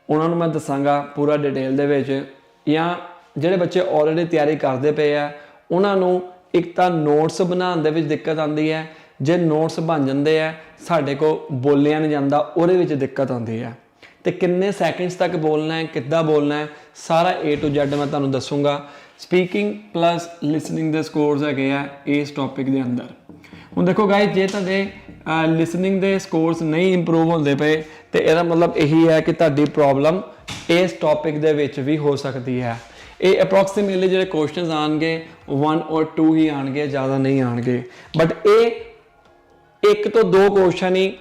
ਉਹਨਾਂ ਨੂੰ ਮੈਂ ਦੱਸਾਂਗਾ ਪੂਰਾ ਡਿਟੇਲ ਦੇ ਵਿੱਚ, ਜਾਂ ਜਿਹੜੇ ਬੱਚੇ ਆਲਰੇਡੀ ਤਿਆਰੀ ਕਰਦੇ ਪਏ ਆ ਉਹਨਾਂ ਨੂੰ ਇੱਕ ਤਾਂ ਨੋਟਸ ਬਣਾਉਣ ਦੇ ਵਿੱਚ ਦਿੱਕਤ ਆਉਂਦੀ ਹੈ. ਜੇ ਨੋਟਸ ਬਣ ਜਾਂਦੇ ਆ ਸਾਡੇ ਕੋਲ ਬੋਲਿਆ ਨਹੀਂ ਜਾਂਦਾ, ਉਹਦੇ ਵਿੱਚ ਦਿੱਕਤ ਆਉਂਦੀ ਹੈ. ਤੇ ਕਿੰਨੇ ਸੈਕਿੰਡਸ ਤੱਕ ਬੋਲਣਾ ਹੈ, ਕਿੱਦਾਂ ਬੋਲਣਾ ਹੈ, ਸਾਰਾ A to Z ਮੈਂ ਤੁਹਾਨੂੰ ਦੱਸੂਗਾ. ਸਪੀਕਿੰਗ ਪਲੱਸ ਲਿਸਨਿੰਗ ਦੇ ਸਕੋਰਸ ਹੈਗੇ ਆ ਇਸ ਟੌਪਿਕ ਦੇ ਅੰਦਰ. ਹੁਣ ਦੇਖੋ ਗਾਇਸ, ਜੇ ਤੁਹਾਡੇ ਲਿਸਨਿੰਗ ਦੇ ਸਕੋਰਸ ਨਹੀਂ ਇੰਪਰੂਵ ਹੁੰਦੇ ਪਏ ਤੇ ਇਹਦਾ ਮਤਲਬ ਇਹੀ ਹੈ ਕਿ ਤੁਹਾਡੀ ਪ੍ਰੋਬਲਮ ਇਸ ਟੌਪਿਕ ਦੇ ਵਿੱਚ ਵੀ ਹੋ ਸਕਦੀ ਹੈ. ਇਹ ਅਪਰੋਕਸੀਮੇਟਲੀ ਜਿਹੜੇ ਕੁਐਸਚਨਸ ਆਣਗੇ 1 or 2 ਹੀ ਆਣਗੇ, ਜ਼ਿਆਦਾ ਨਹੀਂ ਆਣਗੇ. ਬਟ ਇਹ 1 ਤੋਂ 2 ਕੁਐਸਚਨ ਹੀ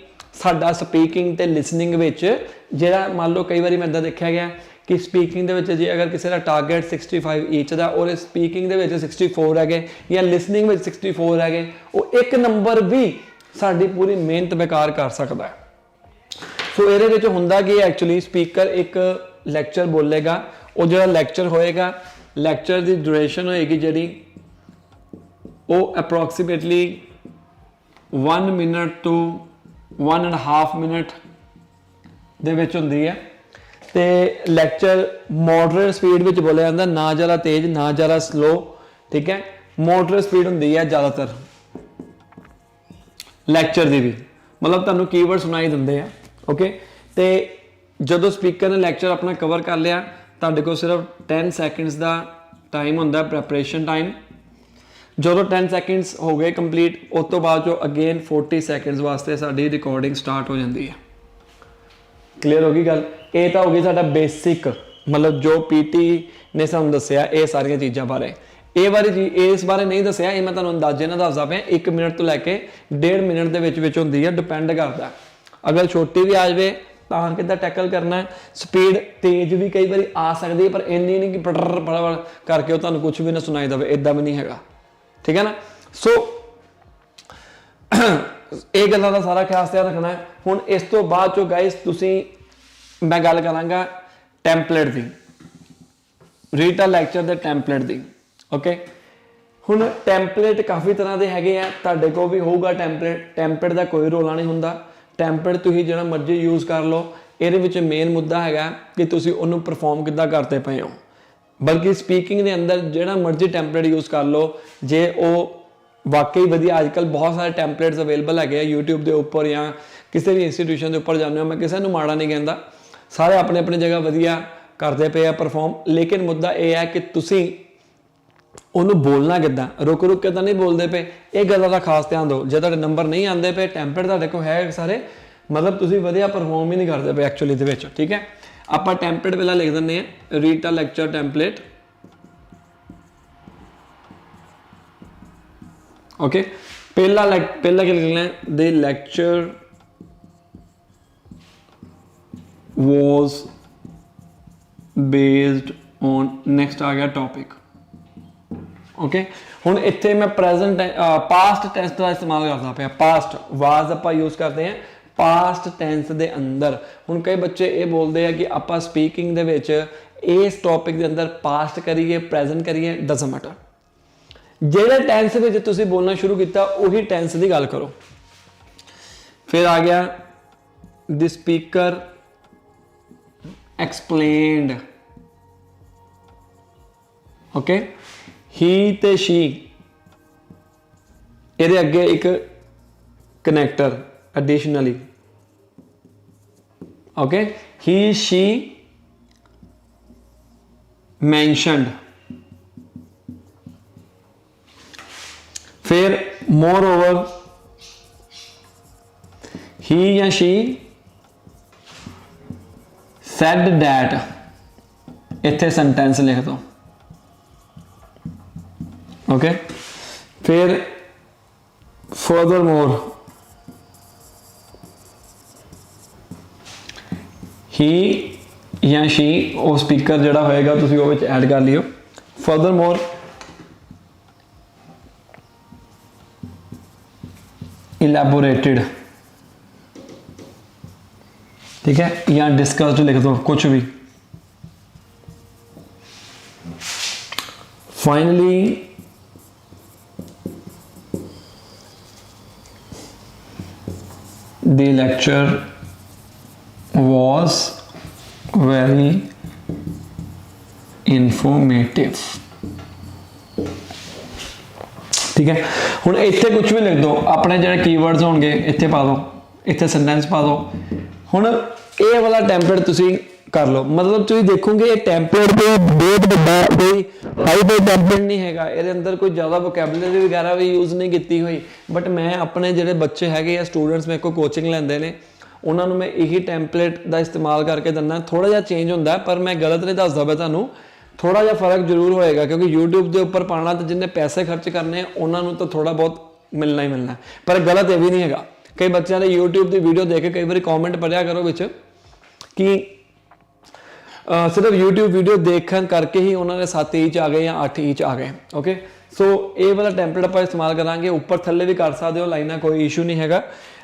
ਸਾਡਾ ਸਪੀਕਿੰਗ ਤੇ ਲਿਸਨਿੰਗ ਵਿੱਚ, ਜਿਹੜਾ ਮੰਨ ਲਓ ਕਈ ਵਾਰੀ ਮੈਂ ਇੱਦਾਂ ਦੇਖਿਆ ਗਿਆ ਕਿ ਸਪੀਕਿੰਗ ਦੇ ਵਿੱਚ ਜੇ ਅਗਰ ਕਿਸੇ ਦਾ ਟਾਰਗੇਟ 65 ਈਚ ਦਾ ਔਰ ਸਪੀਕਿੰਗ ਦੇ ਵਿੱਚ 64 ਹੈਗੇ ਜਾਂ ਲਿਸਨਿੰਗ ਵਿੱਚ 64 ਹੈਗੇ, ਉਹ ਇੱਕ ਨੰਬਰ ਵੀ ਸਾਡੀ ਪੂਰੀ ਮਿਹਨਤ ਬੇਕਾਰ ਕਰ ਸਕਦਾ ਹੈ. ਸੋ ਇਹਦੇ ਵਿੱਚ ਹੁੰਦਾ ਕਿ ਐਕਚੁਅਲੀ ਸਪੀਕਰ ਇੱਕ ਲੈਕਚਰ ਬੋਲੇਗਾ, ਉਹ ਜਿਹੜਾ ਲੈਕਚਰ ਹੋਏਗਾ, ਲੈਕਚਰ ਦੀ ਡਿਊਰੇਸ਼ਨ ਹੋਏਗੀ ਜਿਹੜੀ ਉਹ ਅਪਰੋਕਸੀਮੇਟਲੀ 1 ਮਿੰਟ ਤੋਂ 1.5 ਮਿੰਟ ਦੇ ਵਿੱਚ ਹੁੰਦੀ ਹੈ ਤੇ ਲੈਕਚਰ ਮੋਡਰੇਟ ਸਪੀਡ ਵਿੱਚ ਬੋਲਿਆ ਜਾਂਦਾ, ਨਾ ਜ਼ਿਆਦਾ ਤੇਜ਼ ਨਾ ਜ਼ਿਆਦਾ ਸਲੋ, ਠੀਕ ਹੈ। ਮੋਡਰੇਟ ਸਪੀਡ ਹੁੰਦੀ ਹੈ ਜ਼ਿਆਦਾਤਰ ਲੈਕਚਰ ਦੀ ਵੀ, ਮਤਲਬ ਤੁਹਾਨੂੰ ਕੀਵਰਡ ਸੁਣਾਈ ਦਿੰਦੇ ਆ, ਓਕੇ। ਤੇ ਜਦੋਂ ਸਪੀਕਰ ਨੇ ਲੈਕਚਰ ਆਪਣਾ ਕਵਰ ਕਰ ਲਿਆ, ਤੁਹਾਡੇ ਕੋਲ ਸਿਰਫ 10 ਸੈਕਿੰਡਸ ਦਾ ਟਾਈਮ ਹੁੰਦਾ ਪ੍ਰੈਪਰੇਸ਼ਨ ਟਾਈਮ। ਜਦੋਂ 10 ਸੈਕਿੰਡਸ ਹੋ ਗਏ ਕੰਪਲੀਟ, ਉਸ ਤੋਂ ਬਾਅਦ ਜੋ ਅਗੇਨ 40 ਸੈਕਿੰਡਸ ਵਾਸਤੇ ਸਾਡੀ ਰਿਕਾਰਡਿੰਗ ਸਟਾਰਟ ਹੋ ਜਾਂਦੀ ਹੈ। ਕਲੀਅਰ ਹੋ ਗਈ ਗੱਲ? ਇਹ ਤਾਂ ਹੋ ਗਈ ਸਾਡਾ ਬੇਸਿਕ, ਮਤਲਬ ਜੋ ਪੀਟੀ ਨੇ ਸਾਨੂੰ ਦੱਸਿਆ ਇਹ ਸਾਰੀਆਂ ਚੀਜ਼ਾਂ ਬਾਰੇ। ਇਹ ਵਾਲੀ ਚੀਜ਼ ਇਸ ਬਾਰੇ ਨਹੀਂ ਦੱਸਿਆ, ਇਹ ਮੈਂ ਤੁਹਾਨੂੰ ਅੰਦਾਜ਼ੇ ਨਾਲ ਦੱਸਦਾ ਪਿਆ। 1 ਮਿੰਟ ਤੋਂ ਲੈ ਕੇ 1.5 ਮਿੰਟ ਦੇ ਵਿੱਚ ਹੁੰਦੀ ਹੈ, ਡਿਪੈਂਡ ਕਰਦਾ। ਅਗਰ ਛੋਟੀ ਵੀ ਆ ਜਾਵੇ ਤਾਂ ਕਿੱਦਾਂ ਟੈਕਲ ਕਰਨਾ। ਸਪੀਡ ਤੇਜ਼ ਵੀ ਕਈ ਵਾਰੀ ਆ ਸਕਦੀ ਹੈ, ਪਰ ਇੰਨੀ ਨਹੀਂ ਕਿ ਪੜਰ ਪੜਰ ਕਰਕੇ ਉਹ ਤੁਹਾਨੂੰ ਕੁਝ ਵੀ ਨਾ ਸੁਣਾਈ ਦੇਵੇ, ਇਦਾਂ ਵੀ ਨਹੀਂ ਹੈਗਾ, ਠੀਕ ਹੈ ਨਾ। ਸੋ ਇਹ ਗੱਲਾਂ ਦਾ ਸਾਰਾ ਖਾਸ ਧਿਆਨ ਰੱਖਣਾ ਹੈ। ਹੁਣ ਇਸ ਤੋਂ ਬਾਅਦ ਚੋਂ ਗਾਇਸ ਤੁਸੀਂ, ਮੈਂ ਗੱਲ ਕਰਾਂਗਾ ਟੈਂਪਲੇਟ ਦੀ, ਰੀਟਾ ਲੈਕਚਰ ਦੇ ਟੈਂਪਲੇਟ ਦੀ, ਓਕੇ। ਹੁਣ ਟੈਂਪਲੇਟ ਕਾਫੀ ਤਰ੍ਹਾਂ ਦੇ ਹੈਗੇ ਆ, ਤੁਹਾਡੇ ਕੋਲ ਵੀ ਹੋਊਗਾ ਟੈਂਪਲੇਟ ਦਾ ਕੋਈ ਰੋਲਾ ਨਹੀਂ ਹੁੰਦਾ। ਟੈਂਪਲੇਟ ਤੁਸੀਂ ਜਿਹੜਾ ਮਰਜ਼ੀ ਯੂਜ਼ ਕਰ ਲਓ, ਇਹਦੇ ਵਿੱਚ ਮੇਨ ਮੁੱਦਾ ਹੈਗਾ ਕਿ ਤੁਸੀਂ ਉਹਨੂੰ ਪਰਫਾਰਮ ਕਿੱਦਾਂ ਕਰਦੇ ਪਏ ਹੋ। ਬਲਕਿ ਸਪੀਕਿੰਗ ਦੇ ਅੰਦਰ ਜਿਹੜਾ ਮਰਜ਼ੀ ਟੈਂਪਲੇਟ ਯੂਜ਼ ਕਰ ਲਓ, ਜੇ ਉਹ ਵਾਕਈ ਵਧੀਆ। ਅੱਜ ਕੱਲ੍ਹ ਬਹੁਤ ਸਾਰੇ ਟੈਂਪਲੇਟਸ ਅਵੇਲੇਬਲ ਹੈਗੇ ਆ YouTube ਦੇ ਉੱਪਰ ਜਾਂ ਕਿਸੇ ਵੀ ਇੰਸਟੀਟਿਊਸ਼ਨ ਦੇ ਉੱਪਰ ਜਾਂਦੇ ਹੋ, ਮੈਂ ਕਿਸੇ ਨੂੰ ਮਾੜਾ ਨਹੀਂ ਕਹਿੰਦਾ, ਸਾਰੇ ਆਪਣੇ ਆਪਣੀ ਜਗ੍ਹਾ ਵਧੀਆ ਕਰਦੇ ਪਏ ਆ ਪਰਫਾਰਮ। ਲੇਕਿਨ ਮੁੱਦਾ ਇਹ ਹੈ ਕਿ ਤੁਸੀਂ ਉਹਨੂੰ ਬੋਲਣਾ ਕਿੱਦਾਂ, ਰੁਕ ਕੇ ਤਾਂ ਨਹੀਂ ਬੋਲਦੇ ਪਏ, ਇਹ ਗੱਲਾਂ ਦਾ ਖਾਸ ਧਿਆਨ ਦਿਓ। ਜੇ ਤੁਹਾਡੇ ਨੰਬਰ ਨਹੀਂ ਆਉਂਦੇ ਪਏ, ਟੈਂਪਲੇਟ ਤੁਹਾਡੇ ਕੋਲ ਹੈ ਸਾਰੇ, ਮਤਲਬ ਤੁਸੀਂ ਵਧੀਆ ਪਰਫਾਰਮ ਹੀ ਨਹੀਂ ਕਰਦੇ ਪਏ ਐਕਚੁਅਲੀ ਦੇ ਵਿੱਚ, ਠੀਕ ਹੈ। ਆਪਾਂ ਟੈਂਪਲੇਟ ਪਹਿਲਾਂ ਲਿਖ ਦਿੰਦੇ ਹਾਂ, ਰੀਟਾ ਲੈਕਚਰ ਟੈਂਪਲੇਟ, ਓਕੇ। ਪਹਿਲਾ ਕੀ ਲਿਖਣਾ ਹੈ, the lecture was based on, next ਆ ਗਿਆ topic, ਓਕੇ। ਹੁਣ ਇੱਥੇ ਮੈਂ ਪ੍ਰੈਜ਼ੈਂਟ ਪਾਸਟ ਟੈਂਸ ਦਾ ਇਸਤੇਮਾਲ ਕਰਦਾ ਪਿਆ। ਪਾਸਟ ਵਾਜ਼ ਆਪਾਂ ਯੂਜ਼ ਕਰਦੇ ਹਾਂ ਪਾਸਟ ਟੈਂਸ ਦੇ ਅੰਦਰ। ਹੁਣ ਕਈ ਬੱਚੇ ਇਹ ਬੋਲਦੇ ਆ ਕਿ ਆਪਾਂ ਸਪੀਕਿੰਗ ਦੇ ਵਿੱਚ ਇਸ ਟੌਪਿਕ ਦੇ ਅੰਦਰ ਪਾਸਟ ਕਰੀਏ ਪ੍ਰੈਜ਼ੈਂਟ ਕਰੀਏ, ਡਸਨਟ ਮੈਟਰ। ਜਿਹੜੇ ਟੈਂਸ ਵਿੱਚ ਤੁਸੀਂ ਬੋਲਣਾ ਸ਼ੁਰੂ ਕੀਤਾ ਉਹੀ ਟੈਂਸ ਦੀ ਗੱਲ ਕਰੋ। ਫਿਰ ਆ ਗਿਆ the speaker explained, okay. he ਤੇ she, ਇਹਦੇ ਅੱਗੇ ਇੱਕ connector additionally, okay, he she mentioned, फिर moreover he या she said that, इत्थे सेंटेंस लिख दो, ओके। फिर furthermore he या she, ਉਹ ਸਪੀਕਰ ਜਿਹੜਾ ਹੋਏਗਾ ਤੁਸੀਂ ਉਹ ਵਿੱਚ ਐਡ ਕਰ ਲਿਓ। furthermore elaborated, ठीक है, या डिस्कस्ड लिख दो, कुछ भी। Finally the lecture was very informative, ठीक है। ਹੁਣ ਇੱਥੇ ਕੁਝ ਵੀ ਲਿਖ ਦਿਓ, ਆਪਣੇ ਜਿਹੜੇ ਕੀਵਰਡਸ ਹੋਣਗੇ ਇੱਥੇ ਪਾ ਦਿਓ, ਇੱਥੇ ਸੈਂਟੈਂਸ ਪਾ ਦਿਓ। ਹੁਣ ਇਹ ਵਾਲਾ ਟੈਂਪਲੇਟ ਤੁਸੀਂ ਕਰ ਲਓ, ਮਤਲਬ ਤੁਸੀਂ ਦੇਖੋਗੇ ਇਹ ਟੈਂਪਲੇਟ ਤੇ ਬਹੁਤ ਵੱਡਾ ਕੋਈ ਹਾਈ ਫਾਈ ਟੈਂਪਲੇਟ ਨਹੀਂ ਹੈਗਾ, ਇਹਦੇ ਅੰਦਰ ਕੋਈ ਜ਼ਿਆਦਾ ਵੋਕੈਬਲਰੀ ਵਗੈਰਾ ਵੀ ਯੂਜ਼ ਨਹੀਂ ਕੀਤੀ ਹੋਈ। ਬਟ ਮੈਂ ਆਪਣੇ ਜਿਹੜੇ ਬੱਚੇ ਹੈਗੇ ਆ ਸਟੂਡੈਂਟਸ ਮੇਰੇ ਕੋਲ ਕੋਚਿੰਗ ਲੈਂਦੇ ਨੇ, ਉਹਨਾਂ ਨੂੰ ਮੈਂ ਇਹੀ ਟੈਂਪਲੇਟ ਦਾ ਇਸਤੇਮਾਲ ਕਰਕੇ ਦਿੰਦਾ। ਥੋੜਾ ਜਿਹਾ ਚੇਂਜ ਹੁੰਦਾ, ਪਰ ਮੈਂ ਗਲਤ ਨਹੀਂ ਦੱਸਦਾ ਪਿਆ ਤੁਹਾਨੂੰ, ਥੋੜਾ ਜਿਹਾ ਫਰਕ ਜ਼ਰੂਰ ਹੋਏਗਾ, ਕਿਉਂਕਿ YouTube ਦੇ ਉੱਪਰ ਪਾਉਣਾ ਤੇ ਜਿੰਨੇ ਪੈਸੇ ਖਰਚ ਕਰਨੇ ਉਹਨਾਂ ਨੂੰ ਤਾਂ ਥੋੜਾ ਬਹੁਤ ਮਿਲਣਾ ਹੀ ਮਿਲਣਾ। ਪਰ ਗਲਤ ਇਹ ਵੀ ਨਹੀਂ ਹੈਗਾ। ਕਈ ਬੱਚਿਆਂ ਨੇ YouTube ਦੀ ਵੀਡੀਓ ਦੇਖ ਕੇ ਕਈ ਵਾਰੀ ਕਮੈਂਟ ਪੜਿਆ ਕਰੋ ਵਿੱਚ ਕਿ ਸਿਰਫ YouTube ਵੀਡੀਓ ਦੇਖਣ ਕਰਕੇ ਹੀ ਉਹਨਾਂ ਦੇ 7 ਇੰਚ ਆ ਗਏ ਜਾਂ 8 ਇੰਚ ਆ ਗਏ, ਓਕੇ। ਸੋ ਇਹ ਵਾਲਾ ਟੈਂਪਲੇਟ ਆਪਾਂ ਇਸਤੇਮਾਲ ਕਰਾਂਗੇ, ਉੱਪਰ ਥੱਲੇ ਵੀ ਕਰ ਸਕਦੇ ਹੋ ਲਾਈਨਾਂ, ਕੋਈ ਇਸ਼ੂ ਨਹੀਂ ਹੈਗਾ।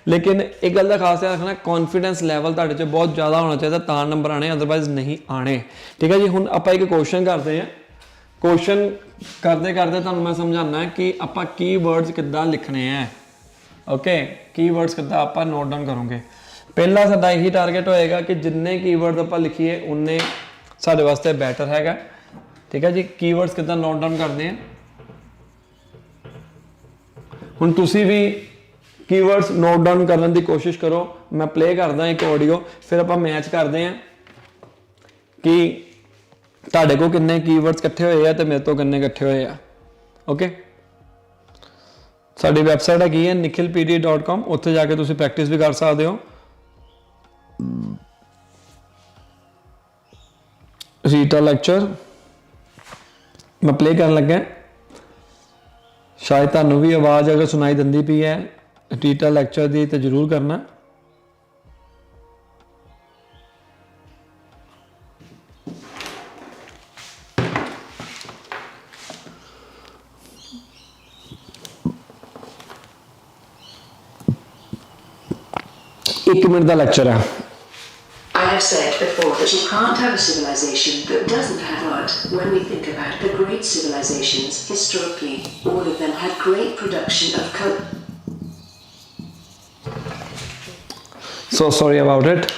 ਲੇਕਿਨ ਇੱਕ ਗੱਲ ਦਾ ਖਾਸ ਧਿਆਨ ਰੱਖਣਾ, ਕੌਨਫੀਡੈਂਸ ਲੈਵਲ ਤੁਹਾਡੇ 'ਚ ਬਹੁਤ ਜ਼ਿਆਦਾ ਹੋਣਾ ਚਾਹੀਦਾ ਤਾਂ ਨੰਬਰ ਆਣੇ, ਅਦਰਵਾਈਜ਼ ਨਹੀਂ ਆਣੇ, ਠੀਕ ਹੈ ਜੀ। ਹੁਣ ਆਪਾਂ ਇੱਕ ਕੁਐਸਚਨ ਕਰਦੇ ਹਾਂ। ਕੁਐਸਚਨ ਕਰਦੇ ਤੁਹਾਨੂੰ ਮੈਂ ਸਮਝਾਉਣਾ ਕਿ ਆਪਾਂ ਕੀਵਰਡਸ ਕਿੱਦਾਂ ਲਿਖਣੇ ਆ, ਓਕੇ। ਕੀਵਰਡਸ ਕਿੱਦਾਂ ਆਪਾਂ ਨੋਟ ਡਾਊਨ ਕਰੋਗੇ। ਪਹਿਲਾ ਸਾਡਾ ਇਹੀ ਟਾਰਗੇਟ ਹੋਏਗਾ ਕਿ ਜਿੰਨੇ ਕੀਵਰਡ ਆਪਾਂ ਲਿਖੀਏ ਉਨੇ ਸਾਡੇ ਵਾਸਤੇ ਬੈਟਰ ਹੈਗਾ। ਠੀਕ ਹੈ ਜੀ। ਕੀਵਰਡਸ ਕਿੱਦਾਂ ਨੋਟ ਡਾਊਨ ਕਰਦੇ ਆ, ਹੁਣ ਤੁਸੀਂ ਵੀ ਕੀਵਰਡਸ ਨੋਟ ਡਾਊਨ ਕਰਨ ਦੀ ਕੋਸ਼ਿਸ਼ ਕਰੋ। ਮੈਂ ਪਲੇ ਕਰਦਾ ਇੱਕ ਆਡੀਓ, ਫਿਰ ਆਪਾਂ ਮੈਚ ਕਰਦੇ ਆ ਕਿ ਤੁਹਾਡੇ ਕੋਲ ਕਿੰਨੇ ਕੀਵਰਡਸ ਇਕੱਠੇ ਹੋਏ ਆ ਤੇ ਮੇਰੇ ਤੋਂ ਕਿੰਨੇ ਇਕੱਠੇ ਹੋਏ ਆ। ਓਕੇ, ਸਾਡੀ ਵੈਬਸਾਈਟ ਹੈਗੀ ਹੈ nikhilpd.com, ਉੱਥੇ ਜਾ ਕੇ ਤੁਸੀਂ ਪ੍ਰੈਕਟਿਸ ਵੀ ਕਰ ਸਕਦੇ ਹੋ। ਰੀਟਾ ਲੈਕਚਰ ਮੈਂ ਪਲੇ ਕਰਨ ਲੱਗਾ, ਸ਼ਾਇਦ ਤੁਹਾਨੂੰ ਵੀ ਆਵਾਜ਼ ਅਗਰ ਸੁਣਾਈ ਦਿੰਦੀ ਪਈ ਹੈ ਰੀਟਾ ਲੈਕਚਰ ਦੀ ਤਾਂ ਜ਼ਰੂਰ ਕਰਨਾ। ਇੱਕ ਮਿੰਟ ਦਾ ਲੈਕਚਰ ਹੈ। I have said before that you can't have a civilization that doesn't have art. When we think about the great civilizations, historically, all of them had great production of So sorry about it.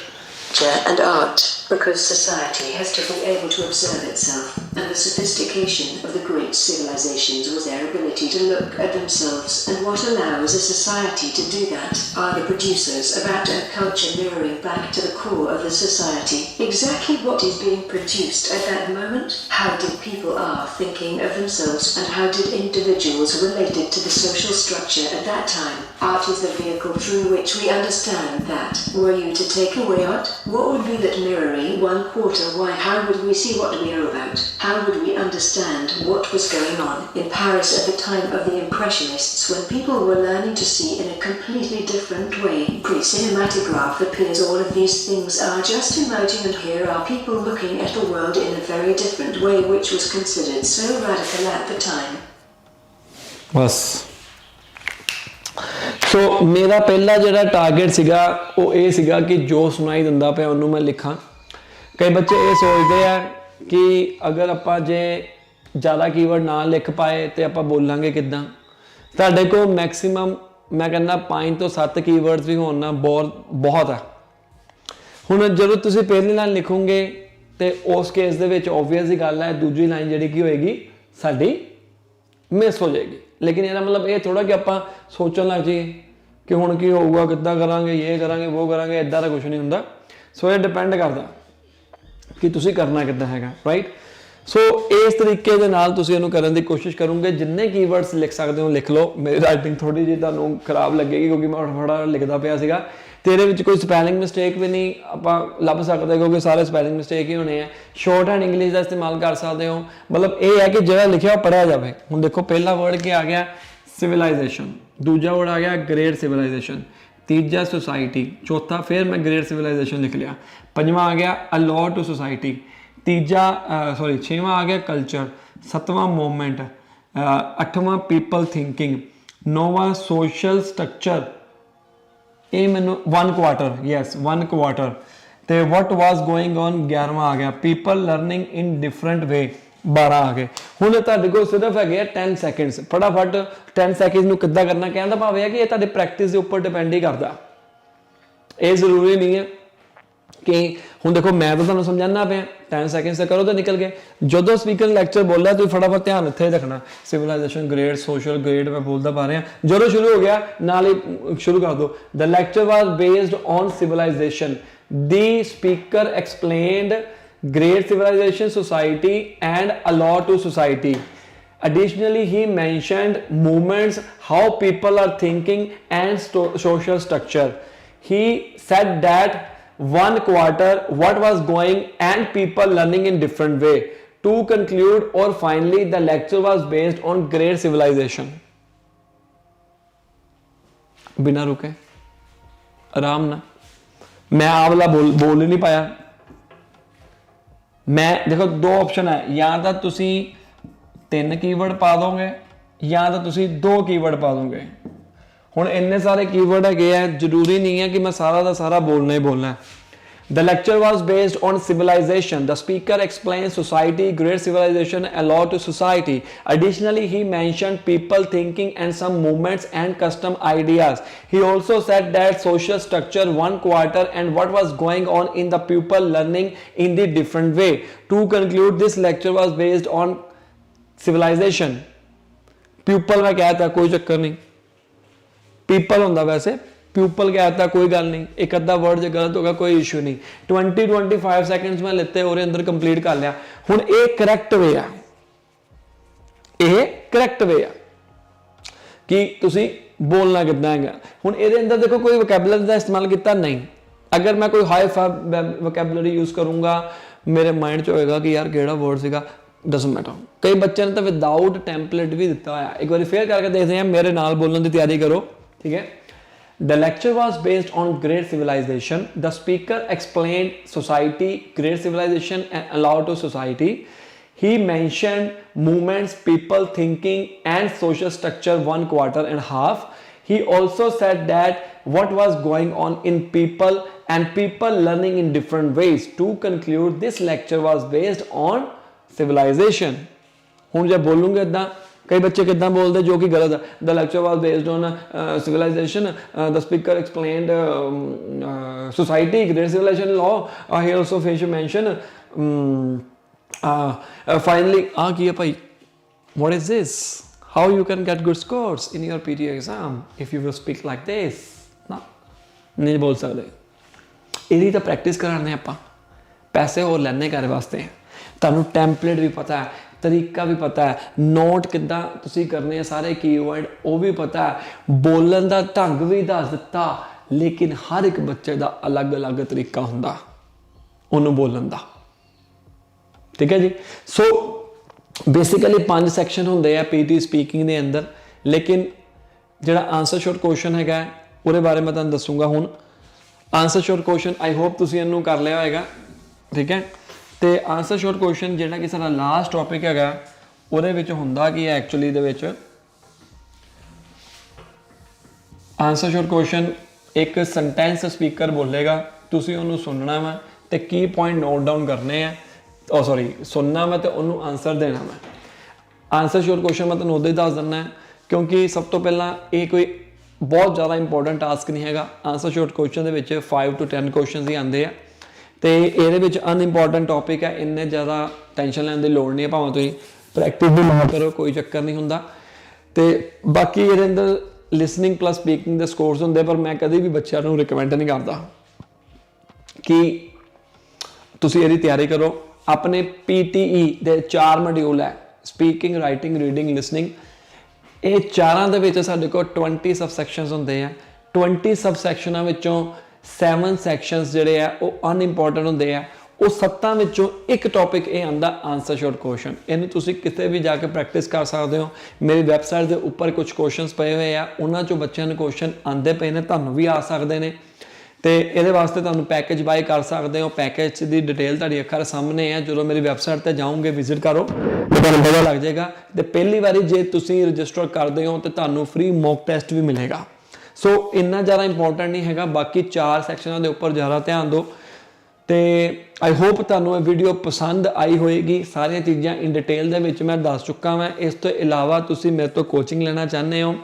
culture and art, because society has to be able to observe itself, and the sophistication of the great civilizations was their ability to look at themselves, and what allows a society to do that are the producers of art and culture mirroring back to the core of the society. Exactly what is being produced at that moment, how did people are thinking of themselves, and how did individuals related to the social structure at that time. Art is the vehicle through which we understand that. Were you to take away art, what would be that mirroring 1/4? Why? How would we see what we are about? How would we understand what was going on in Paris at the time of the Impressionists, when people were learning to see in a completely different way? Pre-cinematograph appears. All of these things are just emerging, and here are people looking at the world in a very different way, which was considered so radical at the time. बस ਸੋ ਮੇਰਾ ਪਹਿਲਾ ਜਿਹੜਾ ਟਾਰਗੇਟ ਸੀਗਾ ਉਹ ਇਹ ਸੀਗਾ ਕਿ ਜੋ ਸੁਣਾਈ ਦਿੰਦਾ ਪਿਆ ਉਹਨੂੰ ਮੈਂ ਲਿਖਾਂ। ਕਈ ਬੱਚੇ ਇਹ ਸੋਚਦੇ ਆ ਕਿ ਅਗਰ ਆਪਾਂ ਜੇ ਜ਼ਿਆਦਾ ਕੀਵਰਡ ਨਾ ਲਿਖ ਪਾਏ ਤੇ ਆਪਾਂ ਬੋਲਾਂਗੇ ਕਿੱਦਾਂ। ਤੁਹਾਡੇ ਕੋਲ ਮੈਕਸਿਮਮ ਮੈਂ ਕਹਿੰਦਾ 5 ਤੋਂ 7 ਕੀਵਰਡਸ ਵੀ ਹੋਣ ਨਾ ਬਹੁਤ ਆ। ਹੁਣ ਜਦੋਂ ਤੁਸੀਂ ਪਹਿਲੀ ਲਾਈਨ ਲਿਖੋਗੇ ਤੇ ਉਸ ਕੇਸ ਦੇ ਵਿੱਚ ਓਬਵੀਅਸ ਹੀ ਗੱਲ ਹੈ ਦੂਜੀ ਲਾਈਨ ਜਿਹੜੀ ਕੀ ਹੋਏਗੀ ਸਾਡੀ ਮਿਸ ਹੋ ਜਾਏਗੀ। ਲੇਕਿਨ ਇਹਦਾ ਮਤਲਬ ਇਹ ਥੋੜਾ ਕਿ ਆਪਾਂ ਸੋਚਣ ਲੱਗ ਜਾਈਏ ਕਿ ਹੁਣ ਕੀ ਹੋਊਗਾ, ਕਿੱਦਾਂ ਕਰਾਂਗੇ, ਇਹ ਕਰਾਂਗੇ, ਉਹ ਕਰਾਂਗੇ, ਇਦਾਂ ਦਾ ਕੁਝ ਨਹੀਂ ਹੁੰਦਾ। ਸੋ ਇਹ ਡਿਪੈਂਡ ਕਰਦਾ ਕਿ ਤੁਸੀਂ ਕਰਨਾ ਕਿੱਦਾਂ ਹੈਗਾ, ਰਾਈਟ। ਸੋ ਇਸ ਤਰੀਕੇ ਦੇ ਨਾਲ ਤੁਸੀਂ ਇਹਨੂੰ ਕਰਨ ਦੀ ਕੋਸ਼ਿਸ਼ ਕਰੋਗੇ। ਜਿੰਨੇ ਕੀਵਰਡਸ ਲਿਖ ਸਕਦੇ ਹੋ ਲਿਖ ਲਓ। ਮੇਰੀ ਰਾਈਟਿੰਗ ਥੋੜੀ ਜਿਹੀ ਤੁਹਾਨੂੰ ਖਰਾਬ ਲੱਗੇਗੀ ਕਿਉਂਕਿ ਮੈਂ ਥੋੜਾ ਲਿਖਦਾ ਪਿਆ ਸੀਗਾ ਤੇ ਇਹਦੇ ਵਿੱਚ ਕੋਈ ਸਪੈਲਿੰਗ ਮਿਸਟੇਕ ਵੀ ਨਹੀਂ ਆਪਾਂ ਲੱਭ ਸਕਦੇ ਕਿਉਂਕਿ ਸਾਰੇ ਸਪੈਲਿੰਗ ਮਿਸਟੇਕ ਹੀ ਹੋਣੇ ਆ। ਸ਼ਾਰਟ ਹੈਂਡ ਇੰਗਲਿਸ਼ ਦਾ ਇਸਤੇਮਾਲ ਕਰ ਸਕਦੇ ਹੋ। ਮਤਲਬ ਇਹ ਹੈ ਕਿ ਜਿਹੜਾ ਲਿਖਿਆ ਪੜ੍ਹਿਆ ਜਾਵੇ। ਹੁਣ ਦੇਖੋ ਪਹਿਲਾ ਵਰਡ ਕੀ ਆ ਗਿਆ ਸਿਵਲਾਈਜੇਸ਼ਨ, ਦੂਜਾ ਵਰਡ ਆ ਗਿਆ ਗ੍ਰੇਟ ਸਿਵਲਾਈਜੇਸ਼ਨ, ਤੀਜਾ ਸੁਸਾਇਟੀ, ਚੌਥਾ ਫਿਰ ਮੈਂ ਗ੍ਰੇਟ ਸਿਵਲਾਈਜੇਸ਼ਨ ਲਿਖ ਲਿਆ, ਪੰਜਵਾਂ ਆ ਗਿਆ ਅਲੋ ਟੂ ਸੁਸਾਇਟੀ, ਛੇਵਾਂ ਆ ਗਿਆ ਕਲਚਰ, ਸੱਤਵਾਂ ਮੂਵਮੈਂਟ, ਅੱਠਵਾਂ ਪੀਪਲ ਥਿੰਕਿੰਗ, ਨੌਵਾਂ ਸੋਸ਼ਲ ਸਟਰਕਚਰ, ਇਹ ਮੈਨੂੰ 1/4 ਯੈਸ 1/4 ਤੇ what was going on 11ਵਾਂ ਆ ਗਿਆ, ਪੀਪਲ ਲਰਨਿੰਗ ਇਨ ਡਿਫਰੈਂਟ ਵੇ 12 ਆ ਗਏ। ਹੁਣ ਤੁਹਾਡੇ ਕੋਲ ਸਿਰਫ ਹੈਗੇ ਆ 10 ਸੈਕਿੰਡਸ। ਫਟਾਫਟ 10 ਸੈਕਿੰਡਸ ਨੂੰ ਕਿੱਦਾਂ ਕਰਨਾ ਕਹਿਣ ਦਾ ਭਾਵ ਇਹ ਹੈ ਕਿ ਇਹ ਤੁਹਾਡੇ ਪ੍ਰੈਕਟਿਸ ਦੇ ਉੱਪਰ ਡਿਪੈਂਡ ਹੀ ਕਰਦਾ। ਇਹ ਜ਼ਰੂਰੀ ਨਹੀਂ ਹੈ ਕਿ ਹੁਣ ਦੇਖੋ ਮੈਂ ਤਾਂ ਤੁਹਾਨੂੰ ਸਮਝਾਉਣਾ ਪਿਆ 10 ਸੈਕਿੰਡਸ ਤੇ ਕਰੋ ਤਾਂ ਨਿਕਲ ਗਏ। ਜਦੋਂ ਸਪੀਕਰ ਲੈਕਚਰ ਬੋਲਿਆ ਤੁਸੀਂ ਫਟਾਫਟ ਧਿਆਨ ਇੱਥੇ ਰੱਖਣਾ ਸਿਵਲਾਈਜੇਸ਼ਨ ਗ੍ਰੇਡ ਸੋਸ਼ਲ ਗ੍ਰੇਡ ਮੈਂ ਬੋਲਦਾ ਪਾ ਰਿਹਾ। ਜਦੋਂ ਸ਼ੁਰੂ ਹੋ ਗਿਆ ਨਾਲ ਹੀ ਸ਼ੁਰੂ ਕਰ ਦਿਓ। The lecture was based on civilization. The speaker explained great civilization, society and a law to society. Additionally, he mentioned movements, how people are thinking and social structure. He said that 1/4 what was going and people learning in different way. To conclude or finally the lecture was based on great civilization. बिना रुके आराम ना मैं आ वाला बोल ही नहीं पाया। मैं देखो दो ऑप्शन है या तो तुसी 3 कीवर्ड पा दोगे या तो तुसी 2 कीवर्ड पा दोगे। हुण इन्ने सारे कीवर्ड है जरूरी नहीं है कि मैं सारा का सारा बोलना ही बोलना है। The lecture was based on civilization. The speaker explained society, great civilization, a law to society. Additionally, he mentioned people thinking and some movements and custom ideas. He also said that social structure, 1 quarter, and what was going on in the pupil learning in the different way. To conclude, this lecture was based on civilization. Pupil में क्या था, कोई चक्कर नहीं. People होता वैसे, प्यूपल क्या आता कोई गल नहीं, एक अद्धा वर्ड जो गलत होगा कोई इशू नहीं. 20-25 सेकंड्स में लेते और अंदर कंप्लीट कर लिया. हुण ये करैक्ट वे है, ये करैक्ट वे है कि तुसी बोलना कितना है. हुण ये अंदर देखो कोई वोकैबुलरी का इस्तेमाल किया नहीं. अगर मैं कोई हाई वोकैबुलरी यूज करूंगा मेरे माइंड च होएगा कि यार केड़ा वर्ड सीगा, डजंट मैटर. कई बच्चे ने तो विदाउट टेम्पलेट भी दिता है. एक बार फेयर करके देखते हैं, मेरे नाल बोलने की तैयारी करो, ठीक है. The lecture was based on great civilization. The speaker explained society, great civilization, and allow to society. He mentioned movements, people thinking, and social structure 1 quarter and half. He also said that what was going on in people and people learning in different ways. To conclude, this lecture was based on civilization. हुण जे बोलूंगे इदां कई बच्चे कितना बोलते जो कि गलत है. The lecture was based on civilization. The speaker explained society, great civilization, law. He also mention finally आ की है भाई, what is this, how you can get good scores in your PT exam if you will speak like this. ना नहीं बोल सकते. ਇਹਦੀ ਤਾਂ ਪ੍ਰੈਕਟਿਸ ਕਰਾਣੇ ਆਪਾਂ, ਪੈਸੇ ਹੋਰ ਲੈਣੇ ਘਰ ਵਾਸਤੇ. ਤੁਹਾਨੂੰ ਟੈਂਪਲੇਟ ਵੀ ਪਤਾ ਹੈ, तरीका भी पता है, नोट किद्दां तुसीं करने सारे कीवर्ड वो भी पता है, बोलन दा ढंग भी दस दिता. लेकिन हर एक बच्चे का अलग अलग तरीका हुंदा उन्होंने बोलन दा, ठीक है जी. सो बेसिकली 5 सैक्शन हुंदे आ पीटी स्पीकिंग दे अंदर. लेकिन जिहड़ा आंसर शॉर्ट क्वेश्चन हैगा उहदे बारे मैं तुहानूं दसूंगा. हुण answer short question I hope तुसीं इहनूं कर लिया होएगा, ठीक है. तो आंसर शॉर्ट क्वेश्चन जिहड़ा कि साडा लास्ट टॉपिक हैगा ਉਹਦੇ ਵਿੱਚ ਹੁੰਦਾ ਕੀ ਹੈ ਐਕਚੁਅली ਦੇ ਵਿੱਚ ਆਂਸਰ ਸ਼ॉर्ट क्वेश्चन एक सेंटेंस स्पीकर बोलेगा, ਤੁਸੀਂ ਉਹਨੂੰ ਸੁਣਨਾ ਵਾ ਤੇ ਕੀ ਪੁਆਇੰਟ ਨੋਟ ਡਾਊਨ ਕਰਨੇ ਆ, ਸੁਣਨਾ ਵਾ ਤੇ ਉਹਨੂੰ ਆਨਸਰ ਦੇਣਾ ਵਾ. ਆਂਸਰ ਸ਼ॉर्ट क्वेश्चन ਮੈਂ ਤੁਹਾਨੂੰ ਉਦੋਂ ਹੀ ਦੱਸ ਦਿੰਦਾ ਕਿਉਂਕਿ ਸਭ ਤੋਂ ਪਹਿਲਾਂ ਇਹ ਕੋਈ ਬਹੁਤ ਜ਼ਿਆਦਾ ਇੰਪੋਰਟੈਂਟ ਟਾਸਕ ਨਹੀਂ ਹੈਗਾ. ਆਂਸਰ ਸ਼ॉर्ट क्वेश्चन ਦੇ ਵਿੱਚ 5 to 10 ਕੁਐਸਚਨਸ ਹੀ ਆਉਂਦੇ ਆ ਤੇ ਇਹਦੇ ਵਿੱਚ ਅਨਇੰਪੋਰਟੈਂਟ ਟੌਪਿਕ ਹੈ, ਇੰਨੇ ਜ਼ਿਆਦਾ ਟੈਨਸ਼ਨ ਲੈਣ ਦੀ ਲੋੜ ਨਹੀਂ ਹੈ. ਭਾਵੇਂ ਤੁਸੀਂ ਪ੍ਰੈਕਟਿਸ ਵੀ ਨਾ ਕਰੋ ਕੋਈ ਚੱਕਰ ਨਹੀਂ ਹੁੰਦਾ. ਤੇ ਬਾਕੀ ਇਹਦੇ ਅੰਦਰ ਲਿਸਨਿੰਗ ਪਲੱਸ ਸਪੀਕਿੰਗ ਦੇ ਸਕੋਰਸ ਹੁੰਦੇ, ਪਰ ਮੈਂ ਕਦੇ ਵੀ ਬੱਚਿਆਂ ਨੂੰ ਰਿਕਮੈਂਡ ਨਹੀਂ ਕਰਦਾ ਕਿ ਤੁਸੀਂ ਇਹਦੀ ਤਿਆਰੀ ਕਰੋ. ਆਪਣੇ PTE ਦੇ 4 ਮੋਡਿਊਲ ਹੈ, ਸਪੀਕਿੰਗ, ਰਾਈਟਿੰਗ, ਰੀਡਿੰਗ, ਲਿਸਨਿੰਗ. ਇਹ ਚਾਰਾਂ ਦੇ ਵਿੱਚ ਸਾਡੇ ਕੋਲ 20 ਸਬ ਸੈਕਸ਼ਨਸ ਹੁੰਦੇ ਆ. 20 ਸਬ ਸੈਕਸ਼ਨਾਂ ਵਿੱਚੋਂ 7 ਸੈਕਸ਼ਨਸ ਜਿਹੜੇ ਆ ਉਹ ਅਨਇੰਪੋਰਟੈਂਟ ਹੁੰਦੇ ਆ. ਉਹ 7 ਵਿੱਚੋਂ ਇੱਕ ਟੌਪਿਕ ਇਹ ਆਂਦਾ ਆਂਸਰ ਸ਼ॉर्ट क्वेश्चन. ਇਹਨੂੰ ਤੁਸੀਂ ਕਿਤੇ ਵੀ ਜਾ ਕੇ ਪ੍ਰੈਕਟਿਸ ਕਰ ਸਕਦੇ ਹੋ. ਮੇਰੀ ਵੈਬਸਾਈਟ ਦੇ ਉੱਪਰ ਕੁਝ ਕੁਐਸਚਨਸ ਪਏ ਹੋਏ ਆ, ਉਹਨਾਂ ਚੋਂ ਬੱਚਿਆਂ ਨੂੰ ਕੁਐਸਚਨ ਆਂਦੇ ਪਏ ਨੇ, ਤੁਹਾਨੂੰ ਵੀ ਆ ਸਕਦੇ ਨੇ. ਤੇ ਇਹਦੇ ਵਾਸਤੇ ਤੁਹਾਨੂੰ ਪੈਕੇਜ ਬਾਈ ਕਰ ਸਕਦੇ ਹੋ. ਪੈਕੇਜ ਦੀ ਡਿਟੇਲ ਤੁਹਾਡੀ ਅੱਖਾਂ ਦੇ ਸਾਹਮਣੇ ਹੈ, ਜਦੋਂ ਮੇਰੀ ਵੈਬਸਾਈਟ ਤੇ ਜਾਓਗੇ ਵਿਜ਼ਿਟ ਕਰੋ ਤੇ ਤੁਹਾਨੂੰ ਪਤਾ ਲੱਗ ਜਾਏਗਾ. ਤੇ ਪਹਿਲੀ ਵਾਰੀ ਜੇ ਤੁਸੀਂ ਰਜਿਸਟਰ ਕਰਦੇ ਹੋ ਤੇ ਤੁਹਾਨੂੰ ਫ੍ਰੀ ਮੌਕ ਟੈਸਟ ਵੀ ਮਿਲੇਗਾ. ਸੋ ਇੰਨਾ ਜ਼ਿਆਦਾ ਇੰਪੋਰਟੈਂਟ ਨਹੀਂ ਹੈਗਾ, ਬਾਕੀ 4 ਸੈਕਸ਼ਨਾਂ ਦੇ ਉੱਪਰ ਜ਼ਿਆਦਾ ਧਿਆਨ ਦਿਓ. ਤੇ ਆਈ ਹੋਪ ਤੁਹਾਨੂੰ ਇਹ ਵੀਡੀਓ ਪਸੰਦ ਆਈ ਹੋਏਗੀ. ਸਾਰੀਆਂ ਚੀਜ਼ਾਂ ਇਨ ਡਿਟੇਲ ਦੇ ਵਿੱਚ ਮੈਂ ਦੱਸ ਚੁੱਕਾ ਹਾਂ. ਇਸ ਤੋਂ ਇਲਾਵਾ ਤੁਸੀਂ ਮੇਰੇ ਤੋਂ ਕੋਚਿੰਗ ਲੈਣਾ ਚਾਹੁੰਦੇ ਹੋ,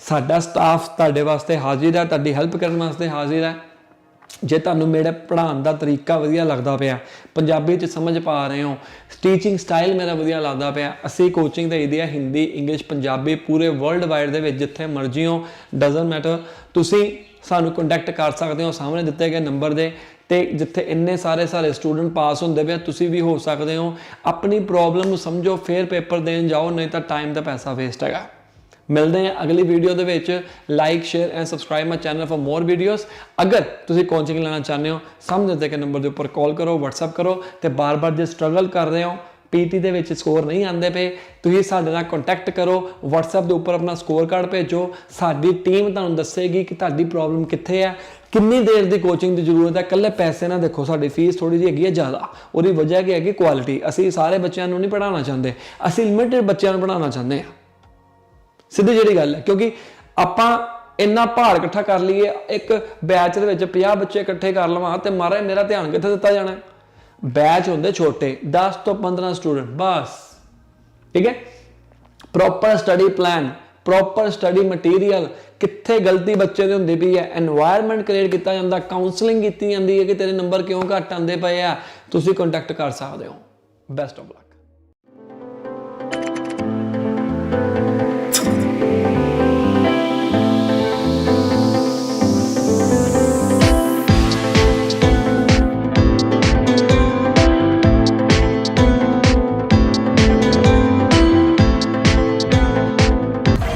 ਸਾਡਾ ਸਟਾਫ ਤੁਹਾਡੇ ਵਾਸਤੇ ਹਾਜ਼ਰ ਹੈ, ਤੁਹਾਡੀ ਹੈਲਪ ਕਰਨ ਵਾਸਤੇ ਹਾਜ਼ਰ ਹੈ. ਜੇ ਤੁਹਾਨੂੰ ਮੇਰਾ ਪੜ੍ਹਾਉਣ ਦਾ ਤਰੀਕਾ ਵਧੀਆ ਲੱਗਦਾ ਪਿਆ, ਪੰਜਾਬੀ 'ਚ ਸਮਝ ਪਾ ਰਹੇ ਹੋ, ਟੀਚਿੰਗ ਸਟਾਈਲ ਮੇਰਾ ਵਧੀਆ ਲੱਗਦਾ ਪਿਆ, ਅਸੀਂ ਕੋਚਿੰਗ ਦੇਈਦੀ ਹੈ ਹਿੰਦੀ, ਇੰਗਲਿਸ਼, ਪੰਜਾਬੀ, ਪੂਰੇ ਵਰਲਡ ਵਾਈਡ ਦੇ ਵਿੱਚ ਜਿੱਥੇ ਮਰਜ਼ੀ ਹੋ, ਡਜ਼ਨਟ ਮੈਟਰ. ਤੁਸੀਂ ਸਾਨੂੰ ਕੰਟੈਕਟ ਕਰ ਸਕਦੇ ਹੋ ਸਾਹਮਣੇ ਦਿੱਤੇ ਗਏ ਨੰਬਰ ਦੇ. ਤੇ ਜਿੱਥੇ ਇੰਨੇ ਸਾਰੇ ਸਟੂਡੈਂਟ ਪਾਸ ਹੁੰਦੇ ਪਏ, ਤੁਸੀਂ ਵੀ ਹੋ ਸਕਦੇ ਹੋ. ਆਪਣੀ ਪ੍ਰੋਬਲਮ ਨੂੰ ਸਮਝੋ, ਫਿਰ ਪੇਪਰ ਦੇਣ ਜਾਓ, ਨਹੀਂ ਤਾਂ ਟਾਈਮ ਦਾ ਪੈਸਾ ਵੇਸਟ ਹੈਗਾ. ਮਿਲਦੇ ਹਾਂ ਅਗਲੀ ਵੀਡੀਓ ਦੇ ਵਿੱਚ. Like, share and subscribe my channel for more videos. ਅਗਰ ਤੁਸੀਂ ਕੋਚਿੰਗ ਲੈਣਾ ਚਾਹੁੰਦੇ ਹੋ, ਸਾਹਮਣੇ ਦਿੱਤੇ ਗਏ ਨੰਬਰ ਦੇ ਉੱਪਰ ਕਾਲ ਕਰੋ, WhatsApp ਕਰੋ. ਤੇ ਬਾਰ-ਬਾਰ ਜੇ ਸਟਰਗਲ ਕਰ ਰਹੇ ਹੋ, PT ਦੇ ਵਿੱਚ ਸਕੋਰ ਨਹੀਂ ਆਉਂਦੇ ਪਏ, ਤੁਸੀਂ ਸਾਡੇ ਨਾਲ ਕੰਟੈਕਟ ਕਰੋ, WhatsApp ਦੇ ਉੱਪਰ ਆਪਣਾ ਸਕੋਰ ਕਾਰਡ ਭੇਜੋ. ਸਾਡੀ ਟੀਮ ਤੁਹਾਨੂੰ ਦੱਸੇਗੀ ਕਿ ਤੁਹਾਡੀ ਪ੍ਰੋਬਲਮ ਕਿੱਥੇ ਹੈ, ਕਿੰਨੀ ਦੇਰ ਦੀ ਕੋਚਿੰਗ ਦੀ ਜ਼ਰੂਰਤ ਹੈ. ਇਕੱਲੇ ਪੈਸੇ ਨਾ ਦੇਖੋ, ਸਾਡੀ ਫੀਸ ਥੋੜੀ ਜਿਹੀ ਹੈਗੀ ਹੈ ਜ਼ਿਆਦਾ. ਉਹਦੀ ਵਜ੍ਹਾ ਕੀ ਹੈਗੀ? ਕੁਆਲਿਟੀ. ਅਸੀਂ ਸਾਰੇ ਬੱਚਿਆਂ ਨੂੰ ਨਹੀਂ ਪੜ੍ਹਾਉਣਾ ਚਾਹੁੰਦੇ, ਅਸੀਂ ਲਿਮਿਟਡ ਬੱਚਿਆਂ ਨੂੰ ਪੜ੍ਹਾਉਣਾ ਚਾਹੁੰਦੇ ਹਾਂ. ਸਿੱਧੀ ਜਿਹੜੀ ਗੱਲ ਹੈ, ਕਿਉਂਕਿ ਆਪਾਂ ਇੰਨਾ ਭਾਰ ਇਕੱਠਾ ਕਰ ਲਈਏ, ਇੱਕ ਬੈਚ ਦੇ ਵਿੱਚ 50 ਬੱਚੇ ਇਕੱਠੇ ਕਰ ਲਵਾਂ ਤੇ ਮਹਾਰਾਜ ਮੇਰਾ ਧਿਆਨ ਕਿੱਥੇ ਦਿੱਤਾ ਜਾਣਾ। ਬੈਚ ਹੁੰਦੇ ਛੋਟੇ 10 ਤੋਂ 15 ਸਟੂਡੈਂਟ ਬਸ, ਠੀਕ ਹੈ। Proper study plan, proper study material, ਕਿੱਥੇ ਗਲਤੀ ਬੱਚੇ ਦੀ ਹੁੰਦੀ ਪਈ ਹੈ, এনवायरमेंट ਕ੍ਰੀਏਟ ਕੀਤਾ ਜਾਂਦਾ, ਕਾਉਂਸਲਿੰਗ ਕੀਤੀ ਜਾਂਦੀ ਹੈ ਕਿ ਤੇਰੇ ਨੰਬਰ ਕਿਉਂ ਘੱਟ ਆਉਂਦੇ ਪਏ ਆ, ਤੁਸੀਂ ਕੰਟੈਕਟ ਕਰ ਸਕਦੇ ਹੋ। Best of luck.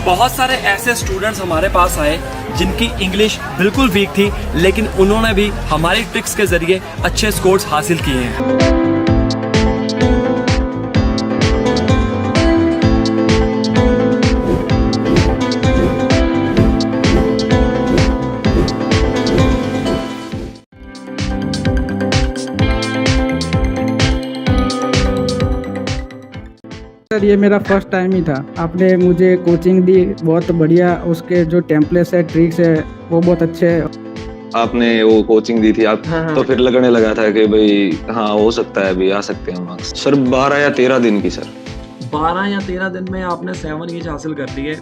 बहुत सारे ऐसे स्टूडेंट्स हमारे पास आए जिनकी इंग्लिश बिल्कुल वीक थी, लेकिन उन्होंने भी हमारी ट्रिक्स के जरिए अच्छे स्कोर्स हासिल किए हैं। सर ये मेरा फर्स्ट टाइम ही था, आपने मुझे कोचिंग दी बहुत बढ़िया, उसके जो टेम्पलेट्स है, ट्रिक्स है, वो बहुत अच्छे है। आपने वो कोचिंग दी थी आप, तो फिर लगने लगा था कि भाई हाँ हो सकता है, भी आ सकते हैं मार्क्स। सर 12 या 13 दिन की सर। 12 या 13 दिन में आपने 7 ईच हासिल कर लिए।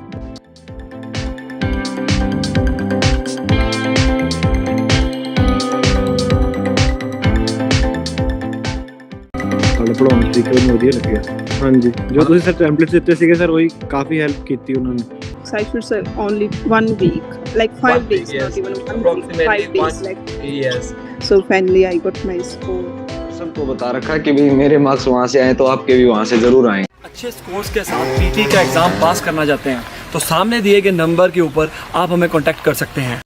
ਪੜਾਉਣ ਦੀ ਤਰੀਕਾ ਮੈਨੂੰ ਵਧੀਆ ਲੱਗਿਆ। ਹਾਂਜੀ, ਜੋ ਤੁਸੀਂ ਸਰ ਟੈਂਪਲੇਟਸ ਦਿੱਤੇ ਸੀਗੇ ਸਰ, ਉਹੀ ਕਾਫੀ ਹੈਲਪ ਕੀਤੀ ਉਹਨਾਂ ਨੇ। So I should say only 1 week, like 5 days, not even 1 week, 5 days, like yes. So finally I got my score. सबको बता रखा कि भाई मेरे मार्क्स वहाँ से आए तो आपके भी वहाँ से जरूर आए। अच्छे स्कोर्स के साथ पीटी का एग्जाम पास करना चाहते हैं तो सामने दिए गए नंबर के ऊपर आप हमें कांटेक्ट कर सकते हैं।